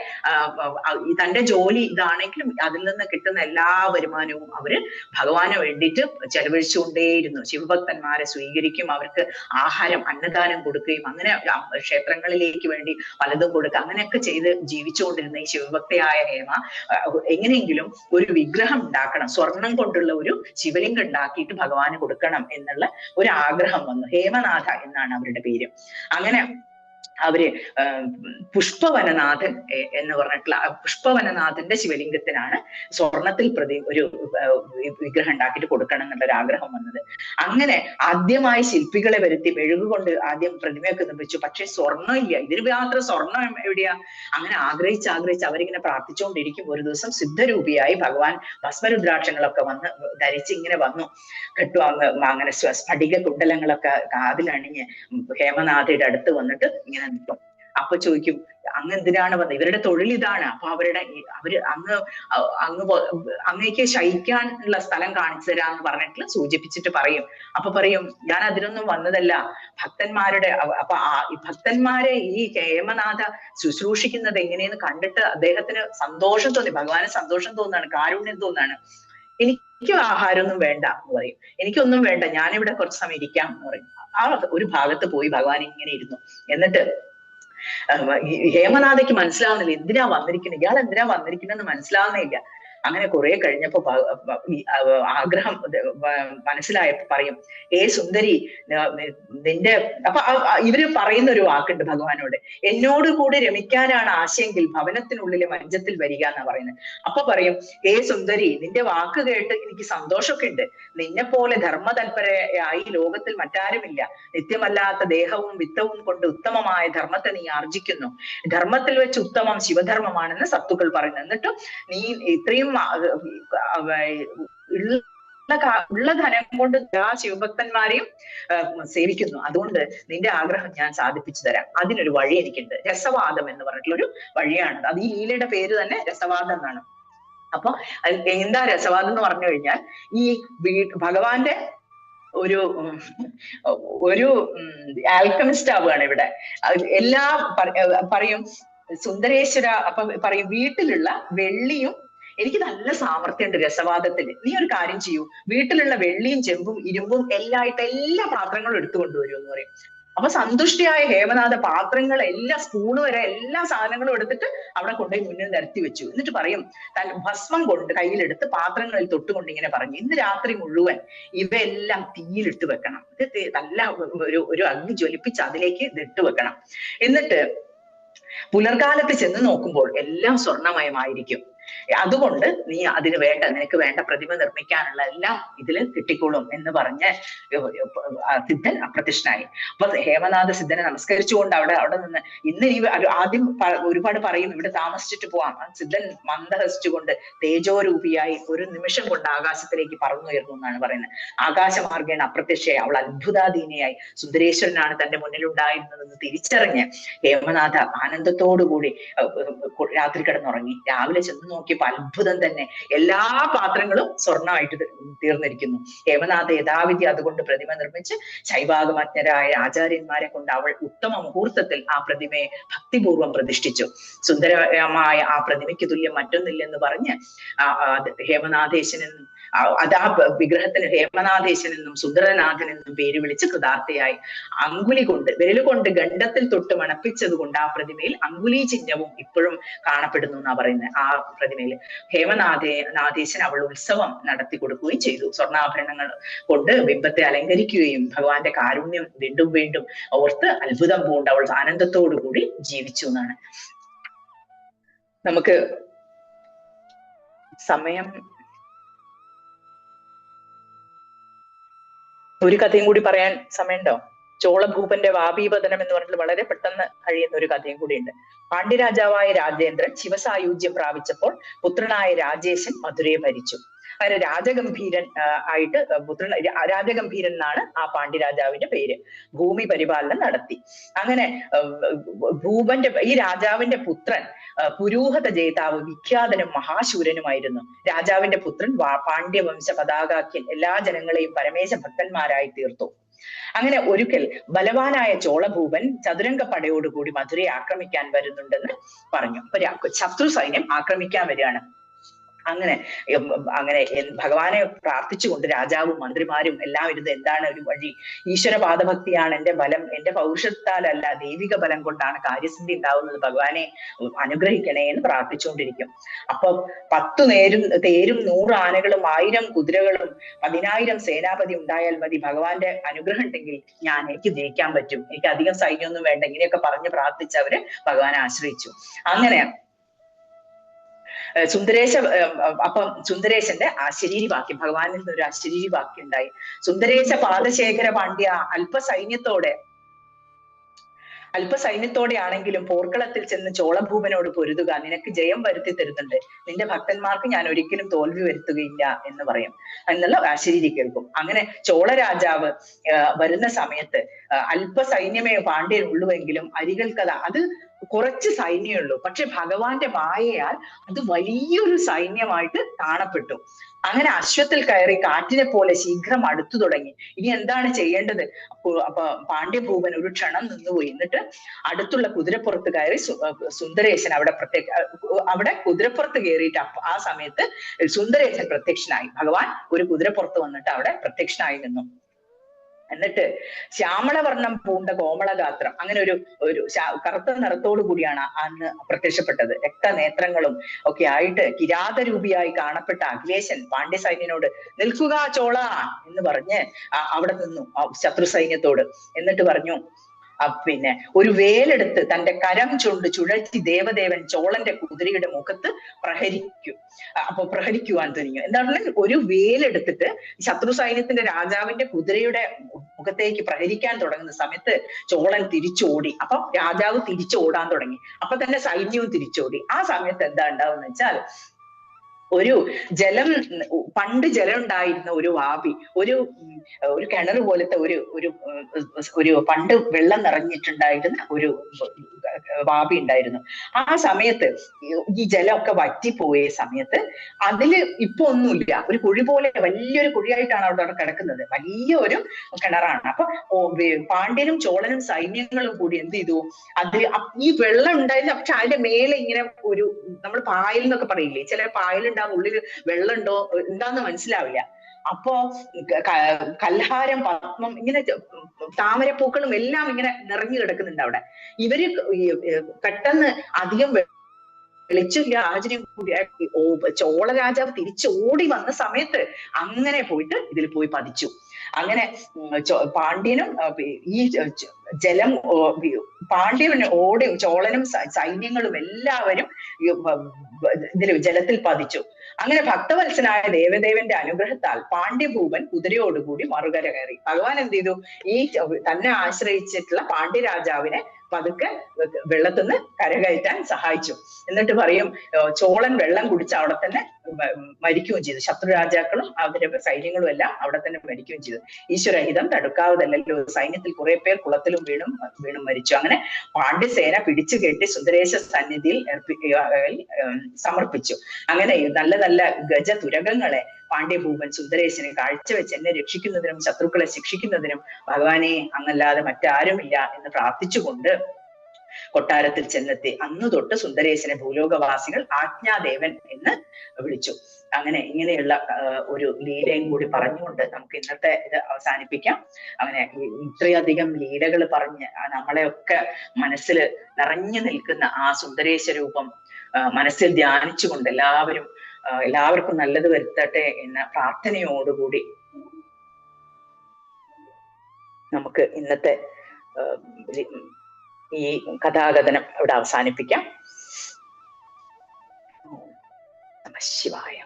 തന്റെ ജോലി ഇതാണെങ്കിലും അതിൽ നിന്ന് കിട്ടുന്ന എല്ലാ വരുമാനവും അവര് ഭഗവാന് വേണ്ടിയിട്ട് ചെലവഴിച്ചുകൊണ്ടേയിരുന്നു. ശിവഭക്തന്മാരെ സ്വീകരിക്കും, അവർക്ക് ആഹാരം അന്നദാനം കൊടുക്കുകയും അങ്ങനെ ക്ഷേത്രങ്ങളിലേക്ക് വേണ്ടി പലതും കൊടുക്കുക, അങ്ങനെയൊക്കെ ചെയ്ത് ജീവിച്ചുകൊണ്ടിരുന്ന ഈ ശിവഭക്തയായ ഹേമ എങ്ങനെയെങ്കിലും ഒരു വിഗ്രഹം ഉണ്ടാക്കണം, സ്വർണം കൊണ്ടുള്ള ഒരു ശിവലിംഗം ഉണ്ടാക്കിയിട്ട് ഭഗവാന് കൊടുക്കണം എന്നുള്ള ഒരു ആഗ്രഹം വന്നു. ഹേമനാഥ എന്നാണ് അവരുടെ പേര്. അങ്ങനെ അവര് പുഷ്പവനനാഥൻ എന്ന് പറഞ്ഞിട്ടുള്ള പുഷ്പവനനാഥന്റെ ശിവലിംഗത്തിനാണ് സ്വർണത്തിൽ ഒരു വിഗ്രഹം ഉണ്ടാക്കിയിട്ട് കൊടുക്കണം എന്നുള്ള ആഗ്രഹം വന്നത്. അങ്ങനെ ആദ്യമായി ശില്പികളെ വരുത്തി മെഴുകുകൊണ്ട് ആദ്യം പ്രതിമയൊക്കെ നിർമ്മിച്ചു. പക്ഷെ സ്വർണ്ണം ഇല്ല, ഇതിന് മാത്രം സ്വർണം എവിടെയാ? അങ്ങനെ ആഗ്രഹിച്ച് അവരിങ്ങനെ പ്രാർത്ഥിച്ചുകൊണ്ടിരിക്കും. ഒരു ദിവസം സിദ്ധരൂപിയായി ഭഗവാൻ ഭസ്മരുദ്രാക്ഷങ്ങളൊക്കെ ധരിച്ച് ഇങ്ങനെ വന്നു. അങ്ങനെ സ്ഫടിക കുണ്ടലങ്ങളൊക്കെ കാതിലണിഞ്ഞ് ഹേമനാഥയുടെ അടുത്ത് വന്നിട്ട് ഇങ്ങനെ നിൽക്കും. അപ്പൊ ചോദിക്കും, അങ്ങ് എന്തിനാണ് വന്നത്? ഇവരുടെ തൊഴിൽ ഇതാണ്. അപ്പൊ അവര് അങ്ങേക്ക് ശയിക്കാനുള്ള സ്ഥലം കാണിച്ചു തരാന്ന് പറഞ്ഞിട്ട് സൂചിപ്പിച്ചിട്ട് പറയും. അപ്പൊ പറയും, ഞാൻ അതിനൊന്നും വന്നതല്ല, ഭക്തന്മാരുടെ ഭക്തന്മാരെ ഈ ഹേമനാഥ ശുശ്രൂഷിക്കുന്നത് എങ്ങനെയെന്ന് കണ്ടിട്ട് അദ്ദേഹത്തിന് സന്തോഷം തോന്നി, ഭഗവാന് സന്തോഷം തോന്നാണ്, കാരുണ്യം തോന്നാണ്. എനിക്ക് ആഹാരമൊന്നും വേണ്ട എന്ന് പറയും, എനിക്കൊന്നും വേണ്ട, ഞാനിവിടെ കുറച്ച് സമയം ഇരിക്കാം എന്ന് പറയും. ആ ഒരു ഭാഗത്ത് പോയി ഭഗവാൻ ഇങ്ങനെ ഇരുന്നു. എന്നിട്ട് ഹേമനാഥയ്ക്ക് മനസ്സിലാവുന്നില്ല എന്തിനാ വന്നിരിക്കുന്നത്, ഇയാൾ എന്തിനാ വന്നിരിക്കുന്നതെന്ന് മനസ്സിലാവുന്നില്ല. അങ്ങനെ കുറെ കഴിഞ്ഞപ്പോ ആഗ്രഹം മനസ്സിലായപ്പോ പറയും, സുന്ദരി നിന്റെ അപ്പൊ ഇവര് പറയുന്ന ഒരു വാക്കുണ്ട് ഭഗവാനോട്, എന്നോട് കൂടി രമിക്കാനാണ് ആശയെങ്കിൽ ഭവനത്തിനുള്ളിലെ മഞ്ചത്തിൽ വരിക എന്നാ പറയുന്നത്. അപ്പൊ പറയും, സുന്ദരി നിന്റെ വാക്ക് കേട്ട് എനിക്ക് സന്തോഷമൊക്കെ ഉണ്ട്, നിന്നെ പോലെ ധർമ്മതൽപരയായി ലോകത്തിൽ മറ്റാരുമില്ല, നിത്യമല്ലാത്ത ദേഹവും വിത്തവും കൊണ്ട് ഉത്തമമായ ധർമ്മത്തെ നീ ആർജിക്കുന്നു, ധർമ്മത്തിൽ വെച്ച് ഉത്തമം ശിവധർമ്മമാണെന്ന് സത്തുക്കൾ പറയുന്നു. എന്നിട്ടും നീ ഇത്രയും ഉള്ള ധനം കൊണ്ട് ആ ശിവഭക്തന്മാരെയും സേവിക്കുന്നു, അതുകൊണ്ട് നിന്റെ ആഗ്രഹം ഞാൻ സാധിപ്പിച്ചു തരാം. അതിനൊരു വഴി എനിക്കുണ്ട്. രസവാദം എന്ന് പറഞ്ഞിട്ടുള്ളൊരു വഴിയാണ് അത്. ഈ ലീലയുടെ പേര് തന്നെ രസവാദം എന്നാണ്. അപ്പൊ എന്താ രസവാദം എന്ന് പറഞ്ഞു കഴിഞ്ഞാൽ, ഈ ഭഗവാന്റെ ഒരു ആൽക്കമിസ്റ്റ് ആവുകയാണ് ഇവിടെ. എല്ലാ പറയും സുന്ദരേശ്വര, അപ്പൊ പറയും വീട്ടിലുള്ള വെള്ളിയും, എനിക്ക് നല്ല സാമർത്ഥ്യമുണ്ട് രസവാദത്തിന്, നീ ഒരു കാര്യം ചെയ്യൂ, വീട്ടിലുള്ള വെള്ളിയും ചെമ്പും ഇരുമ്പും എല്ലാ പാത്രങ്ങളും എടുത്തുകൊണ്ടുവരൂ എന്ന് പറയും. അപ്പൊ സന്തുഷ്ടിയായ ഹേമനാഥ പാത്രങ്ങൾ എല്ലാ സ്പൂണ് വരെ എല്ലാ സാധനങ്ങളും എടുത്തിട്ട് അവിടെ കൊണ്ടുപോയി മുന്നിൽ നിരത്തി വെച്ചു. എന്നിട്ട് പറയും, ഭസ്മം കൊണ്ട് കയ്യിലെടുത്ത് പാത്രങ്ങളിൽ തൊട്ടുകൊണ്ട് ഇങ്ങനെ പറഞ്ഞു, ഇന്ന് രാത്രി മുഴുവൻ ഇവയെല്ലാം തീയിലിട്ട് വെക്കണം, ഇത് നല്ല ഒരു അഗ്നി ജ്വലിപ്പിച്ച് അതിലേക്ക് ഇതിട്ട് വെക്കണം. എന്നിട്ട് പുലർകാലത്ത് ചെന്ന് നോക്കുമ്പോൾ എല്ലാം സ്വർണമയമായിരിക്കും, അതുകൊണ്ട് നീ അതിന് നിനക്ക് വേണ്ട പ്രതിമ നിർമ്മിക്കാനുള്ള എല്ലാം ഇതിൽ കിട്ടിക്കോളും എന്ന് പറഞ്ഞ് സിദ്ധൻ അപ്രത്യക്ഷനായി. അപ്പൊ ഹേമനാഥ സിദ്ധനെ നമസ്കരിച്ചുകൊണ്ട് അവിടെ നിന്ന് ഇന്ന് ഈ ആദ്യം ഒരുപാട് പറയും ഇവിടെ താമസിച്ചിട്ട് പോവാം. സിദ്ധൻ മന്ദഹസിച്ചുകൊണ്ട് തേജോരൂപിയായി ഒരു നിമിഷം കൊണ്ട് ആകാശത്തിലേക്ക് പറന്നുയർന്നു എന്നാണ് പറയുന്നത്. ആകാശമാർഗേണ അപ്രത്യക്ഷയായി അവൾ അത്ഭുതാധീനയായി സുന്ദരേശ്വരനാണ് തന്റെ മുന്നിലുണ്ടായിരുന്നതെന്ന് തിരിച്ചറിഞ്ഞ് ഹേമനാഥ ആനന്ദത്തോടുകൂടി രാത്രി കിടന്നുറങ്ങി. രാവിലെ ചെന്ന് നോക്കിയപ്പോ അത്ഭുതം തന്നെ, എല്ലാ പാത്രങ്ങളും സ്വർണ്ണമായിട്ട് തീർന്നിരിക്കുന്നു. ഹേമനാഥ യഥാവിധി അതുകൊണ്ട് പ്രതിമ നിർമ്മിച്ച് ശൈവാഗമജ്ഞരായ ആചാര്യന്മാരെ കൊണ്ട് അവൾ ഉത്തമ മുഹൂർത്തത്തിൽ ആ പ്രതിമയെ ഭക്തിപൂർവ്വം പ്രതിഷ്ഠിച്ചു. സുന്ദരമായ ആ പ്രതിമയ്ക്ക് തുല്യം മറ്റൊന്നില്ലെന്ന് പറഞ്ഞ് ഹേമനാഥേശനെന്നും അത് ആ വിഗ്രഹത്തിന് ഹേമനാഥേശനെന്നും സുന്ദരനാഥനെന്നും പേര് വിളിച്ച് കൃതാർത്ഥയായി. അങ്കുലി കൊണ്ട്, വിരലുകൊണ്ട് ഗണ്ഡത്തിൽ തൊട്ട് മണപ്പിച്ചത് കൊണ്ട് ആ പ്രതിമയിൽ അങ്കുലി ചിഹ്നവും ഇപ്പോഴും കാണപ്പെടുന്നു എന്നാ പറയുന്നത്. ആ പ്രതിമയിൽ നാഥേശൻ അവൾ ഉത്സവം നടത്തി കൊടുക്കുകയും ചെയ്തു. സ്വർണ്ണാഭരണങ്ങൾ കൊണ്ട് ബിംബത്തെ അലങ്കരിക്കുകയും ഭഗവാന്റെ കാരുണ്യം വീണ്ടും വീണ്ടും ഓർത്ത് അത്ഭുതം പൂണ്ട് അവൾ ആനന്ദത്തോടു കൂടി ജീവിച്ചു എന്നാണ്. നമുക്ക് സമയം ഒരു കഥയും കൂടി പറയാൻ സമയമുണ്ടോ? ചോളഭൂപന്റെ വാപീപതനം എന്ന് പറഞ്ഞിട്ട് വളരെ പെട്ടെന്ന് കഴിയുന്ന ഒരു കഥയും കൂടിയുണ്ട്. പാണ്ഡ്യരാജാവായ രാജേന്ദ്രൻ ശിവസായുജ്യം പ്രാപിച്ചപ്പോൾ പുത്രനായ രാജേശൻ മധുരയെ ഭരിച്ചു. അങ്ങനെ രാജഗംഭീരൻ ആയിട്ട് രാജഗംഭീരൻ എന്നാണ് ആ പാണ്ഡ്യരാജാവിന്റെ പേര്. ഭൂമി പരിപാലനം നടത്തി. അങ്ങനെ ഈ രാജാവിന്റെ പുത്രൻ പുരൂഹത ജേതാവ് വിഖ്യാതനും മഹാശൂരനുമായിരുന്നു. രാജാവിന്റെ പുത്രൻ പാണ്ഡ്യവംശ പതാകാഖ്യൻ എല്ലാ ജനങ്ങളെയും പരമേശ ഭക്തന്മാരായി തീർത്തു. അങ്ങനെ ഒരിക്കൽ ബലവാനായ ചോളഭൂപൻ ചതുരംഗ പടയോടുകൂടി മധുരയെ ആക്രമിക്കാൻ വരുന്നുണ്ടെന്ന് പറഞ്ഞു. അപ്പൊ ശത്രു സൈന്യം ആക്രമിക്കാൻ വരികയാണ്. അങ്ങനെ ഭഗവാനെ പ്രാർത്ഥിച്ചുകൊണ്ട് രാജാവും മന്ത്രിമാരും എല്ലാം ഇരുന്ന് എന്താണ് ഒരു വഴി, ഈശ്വര പാദഭക്തിയാണ് എന്റെ ബലം, എന്റെ പൗരുഷത്താലല്ല ദൈവിക ബലം കൊണ്ടാണ് കാര്യസിദ്ധി ഉണ്ടാവുന്നത്, ഭഗവാനെ അനുഗ്രഹിക്കണേ എന്ന് പ്രാർത്ഥിച്ചുകൊണ്ടിരിക്കും. അപ്പൊ 10 തേരും 100 ആനകളും 1000 കുതിരകളും 10,000 സേനാപതി ഉണ്ടായാൽ മതി, ഭഗവാന്റെ അനുഗ്രഹം ഉണ്ടെങ്കിൽ എനിക്ക് ജയിക്കാൻ പറ്റും, എനിക്ക് അധികം സൈന്യമൊന്നും വേണ്ട, ഇങ്ങനെയൊക്കെ പറഞ്ഞ് പ്രാർത്ഥിച്ചവര് ഭഗവാനെ ആശ്രയിച്ചു. അങ്ങനെ സുന്ദരേശന്റെ അശരീരി വാക്യം, ഭഗവാനിൽ നിന്ന് ഒരു അശരീരി വാക്യം ഉണ്ടായി. സുന്ദരേശ പാദശേഖര പാണ്ഡ്യ അല്പസൈന്യത്തോടെ ആണെങ്കിലും പോർക്കളത്തിൽ ചെന്ന് ചോളഭൂപനോട് പൊരുതുക, നിനക്ക് ജയം വരുത്തി തരുന്നുണ്ട്, നിന്റെ ഭക്തന്മാർക്ക് ഞാൻ ഒരിക്കലും തോൽവി വരുത്തുകയില്ല എന്ന് പറയും എന്നുള്ള അശരീരി കേൾക്കും. അങ്ങനെ ചോളരാജാവ് വരുന്ന സമയത്ത് അല്പസൈന്യമേ പാണ്ഡ്യനുള്ളുവെങ്കിലും അരികൽക്കഥ അത് കുറച്ച് സൈന്യമേ ഉള്ളൂ. പക്ഷെ ഭഗവാന്റെ മായയാൽ അത് വലിയൊരു സൈന്യമായിട്ട് കാണപ്പെട്ടു. അങ്ങനെ അശ്വത്തിൽ കയറി കാറ്റിനെ പോലെ ശീഘ്രം അടുത്തു തുടങ്ങി. ഇനി എന്താണ് ചെയ്യേണ്ടത്? അപ്പൊ പാണ്ഡ്യഭൂപൻ ഒരു ക്ഷണം നിന്നുപോയി. എന്നിട്ട് അടുത്തുള്ള കുതിരപ്പുറത്ത് കയറി സുന്ദരേശൻ അവിടെ കുതിരപ്പുറത്ത് കയറിയിട്ട് ആ സമയത്ത് സുന്ദരേശൻ പ്രത്യക്ഷനായി. ഭഗവാൻ ഒരു കുതിരപ്പുറത്ത് വന്നിട്ട് അവിടെ പ്രത്യക്ഷനായി നിന്നു. എന്നിട്ട് ശ്യാമളവർണ്ണം പൂണ്ട കോമളഗാത്രം, അങ്ങനെ ഒരു കറുത്ത നിറത്തോടു കൂടിയാണ് അന്ന് പ്രത്യക്ഷപ്പെട്ടത്. രക്തനേത്രങ്ങളും ഒക്കെ ആയിട്ട് കിരാതരൂപിയായി കാണപ്പെട്ട അഖിലേശൻ പാണ്ഡ്യ സൈന്യനോട് നിൽക്കുക ചോള എന്ന് പറഞ്ഞ് അവിടെ നിന്നു ശത്രു സൈന്യത്തോട്. എന്നിട്ട് പറഞ്ഞു, പിന്നെ ഒരു വേലെടുത്ത് തന്റെ കരം ചുണ്ട് ചുഴറ്റി ദേവദേവൻ ചോളന്റെ കുതിരയുടെ മുഖത്ത് പ്രഹരിക്കുവാൻ തുനിഞ്ഞു. എന്താണ്? ഒരു വേലെടുത്തിട്ട് ശത്രു സൈന്യത്തിന്റെ രാജാവിന്റെ കുതിരയുടെ മുഖത്തേക്ക് പ്രഹരിക്കാൻ തുടങ്ങുന്ന സമയത്ത് ചോളൻ തിരിച്ചോടി. അപ്പൊ രാജാവ് തിരിച്ചോടാൻ തുടങ്ങി. അപ്പൊ തന്നെ സൈന്യവും തിരിച്ചോടി. ആ സമയത്ത് എന്താ ഉണ്ടാവുന്ന വെച്ചാൽ, പണ്ട് ജലം ഉണ്ടായിരുന്ന ഒരു വാപി, ഒരു കിണർ പോലത്തെ ഒരു പണ്ട് വെള്ളം നിറഞ്ഞിട്ടുണ്ടായിരുന്ന ഒരു വാപി ഉണ്ടായിരുന്നു. ആ സമയത്ത് ഈ ജലമൊക്കെ വറ്റിപ്പോയ സമയത്ത് അതില് ഇപ്പൊ ഒന്നുമില്ല, ഒരു കുഴി പോലെ വലിയൊരു കുഴിയായിട്ടാണ് അവിടെ കിടക്കുന്നത്. വലിയൊരു കിണറാണ്. അപ്പൊ പാണ്ഡ്യനും ചോളനും സൈന്യങ്ങളും കൂടി എന്ത് ചെയ്തു, ഈ വെള്ളം ഉണ്ടായിരുന്നു. പക്ഷെ അതിന്റെ മേലെ ഇങ്ങനെ നമ്മൾ പായൽ എന്നൊക്കെ പറയില്ലേ, ചില പായലുണ്ടാവും, ഉള്ളിൽ വെള്ളം ഉണ്ടോ എന്താന്ന് മനസ്സിലാവില്ല. അപ്പോ കൽഹാരം, പത്മം, ഇങ്ങനെ താമരപ്പൂക്കളും എല്ലാം ഇങ്ങനെ നിറഞ്ഞു കിടക്കുന്നുണ്ട് അവിടെ. ഇവര് പെട്ടെന്ന് അധികം വെളിച്ചില്ല, സാഹചര്യം കൂടി ചോള രാജാവ് തിരിച്ചോടി വന്ന സമയത്ത് അങ്ങനെ പോയിട്ട് ഇതിൽ പോയി പതിച്ചു. അങ്ങനെ പാണ്ഡ്യനും ഈ ജലം പാണ്ഡ്യനും ചോളനും സൈന്യങ്ങളും എല്ലാവരും ജലത്തിൽ പതിച്ചു. അങ്ങനെ ഭക്തവത്സനായ ദേവദേവന്റെ അനുഗ്രഹത്താൽ പാണ്ഡ്യഭൂപൻ കുതിരയോടുകൂടി മറുകര കയറി. ഭഗവാൻ എന്ത് ചെയ്തു, ഈ തന്നെ ആശ്രയിച്ചിട്ടുള്ള പാണ്ഡ്യരാജാവിനെ പതുക്കെ വെള്ളത്തിന്ന് കരകയറ്റാൻ സഹായിച്ചു. എന്നിട്ട് പറയും, ചോളൻ വെള്ളം കുടിച്ച് അവിടെ തന്നെ മരിക്കുകയും ചെയ്തു. ശത്രു രാജാക്കളും അവരുടെ സൈന്യങ്ങളും എല്ലാം അവിടെ തന്നെ മരിക്കുകയും ചെയ്തു. ഈശ്വരഹിതം തടുക്കാവതല്ലോ, സൈന്യത്തിൽ കുറെ പേർ കുളത്തിലും വീണും മരിച്ചു. അങ്ങനെ പാണ്ഡ്യസേന പിടിച്ചു കെട്ടി സുന്ദരേശ സന്നിധിയിൽ സമർപ്പിച്ചു. അങ്ങനെ നല്ല നല്ല ഗജതുരകങ്ങളെ പാണ്ഡ്യഭൂപൻ സുന്ദരേശനെ കാഴ്ചവെച്ച് എന്നെ രക്ഷിക്കുന്നതിനും ശത്രുക്കളെ ശിക്ഷിക്കുന്നതിനും ഭഗവാനെ അങ്ങല്ലാതെ മറ്റാരുമില്ല എന്ന് പ്രാർത്ഥിച്ചുകൊണ്ട് കൊട്ടാരത്തിൽ ചെന്നെത്തി. അന്നു തൊട്ട് സുന്ദരേശനെ ഭൂലോകവാസികൾ ആജ്ഞാദേവൻ എന്ന് വിളിച്ചു. അങ്ങനെ ഇങ്ങനെയുള്ള ഒരു ലീലയും കൂടി പറഞ്ഞുകൊണ്ട് നമുക്ക് ഇന്നത്തെ ഇത് അവസാനിപ്പിക്കാം. അങ്ങനെ ഇത്രയധികം ലീലകൾ പറഞ്ഞ് നമ്മളെയൊക്കെ മനസ്സിൽ നിറഞ്ഞു നിൽക്കുന്ന ആ സുന്ദരേശ രൂപം മനസ്സിൽ ധ്യാനിച്ചുകൊണ്ട് എല്ലാവർക്കും നല്ലത് വരുത്തട്ടെ എന്ന പ്രാർത്ഥനയോടുകൂടി നമുക്ക് ഇന്നത്തെ ഈ കഥാകഥനം ഇവിടെ അവസാനിപ്പിക്കാം. നമഃശിവായ.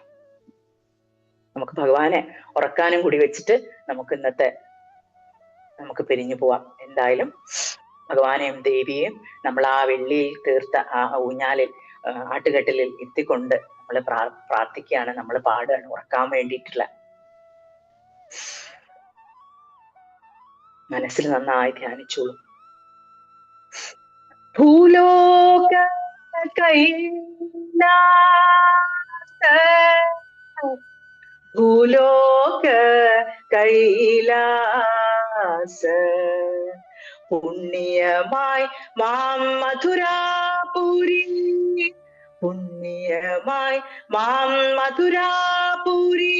നമുക്ക് ഭഗവാനെ ഉറക്കാനും കൂടി വെച്ചിട്ട് നമുക്ക് പിരിഞ്ഞു പോവാം. എന്തായാലും ഭഗവാനെയും ദേവിയെയും നമ്മൾ ആ വെള്ളിയിൽ തീർത്ത ആ ഊഞ്ഞാലിൽ ആട്ടുകെട്ടിലിൽ എത്തിക്കൊണ്ട് നമ്മൾ പ്രാർത്ഥിക്കുകയാണ്, നമ്മൾ പാടുകയാണ് ഉറക്കാൻ വേണ്ടിയിട്ടുള്ള. മനസ്സിൽ നന്നായി ധ്യാനിച്ചോളൂ. ഭൂലോക കൈലാസ പുണ്യമായി മാം മധുരാപുരി, പുണ്യമായി മാം മധുരാപുരി,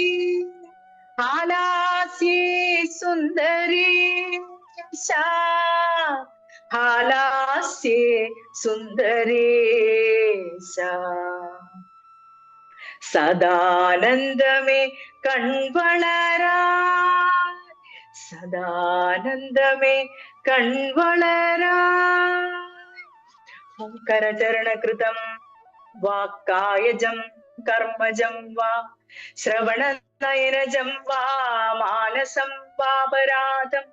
ഹാലാസ്യേ സുന്ദരീ ഹാലാസ്യേ സുന്ദരേശ, സദാനന്ദമേ കൺവളരാ, സദാനന്ദമേ കൺവളരാ. കരചരണകൃതം വാക്കായജം കർമ്മജം വാ, ശ്രവണനയനജം വാ, മാനസം വാപരാധം,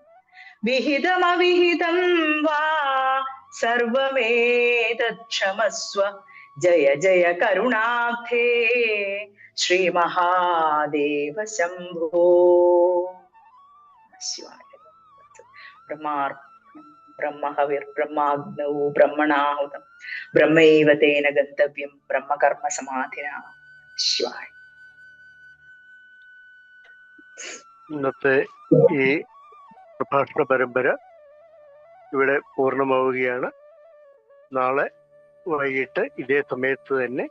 വിഹിതമവിഹിതം വാ, സർവമേതക്ഷമസ്വ. ജയ ജയ കരുണാബ്ധേ ശ്രീ മഹാദേവ ശംഭോ. ശിവായ. ബ്രഹ്മഹവിർ ബ്രഹ്മാഗ്നൗ ബ്രഹ്മണാഹുതം ബ്രഹ്മൈവ തേന ഗന്തവ്യം ബ്രഹ്മകർമ്മ സമാധിന. ശിവായ. ഇന്നത്തെ ഈ പ്രഭാഷണ പരമ്പര ഇവിടെ പൂർണ്ണമാവുകയാണ്. നാളെ വൈകിട്ട് ഇതേ സമയത്ത് തന്നെ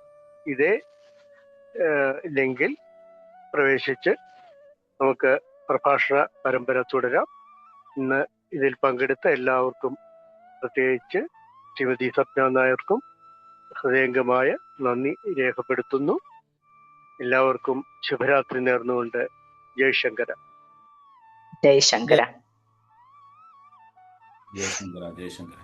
ഇതേ ലിങ്കിൽ പ്രവേശിച്ച് നമുക്ക് പ്രഭാഷണ പരമ്പര തുടരാം. ഇന്ന് ഇതിൽ പങ്കെടുത്ത എല്ലാവർക്കും, പ്രത്യേകിച്ച് ശ്രീമതി സ്വപ്ന നായർക്കും ഹൃദയംഗമായ നന്ദി രേഖപ്പെടുത്തുന്നു. എല്ലാവർക്കും ശുഭരാത്രി നേർന്നുകൊണ്ട് ജയശങ്കര. ജയശങ്കര. ജയശങ്കര. ജയശങ്കര.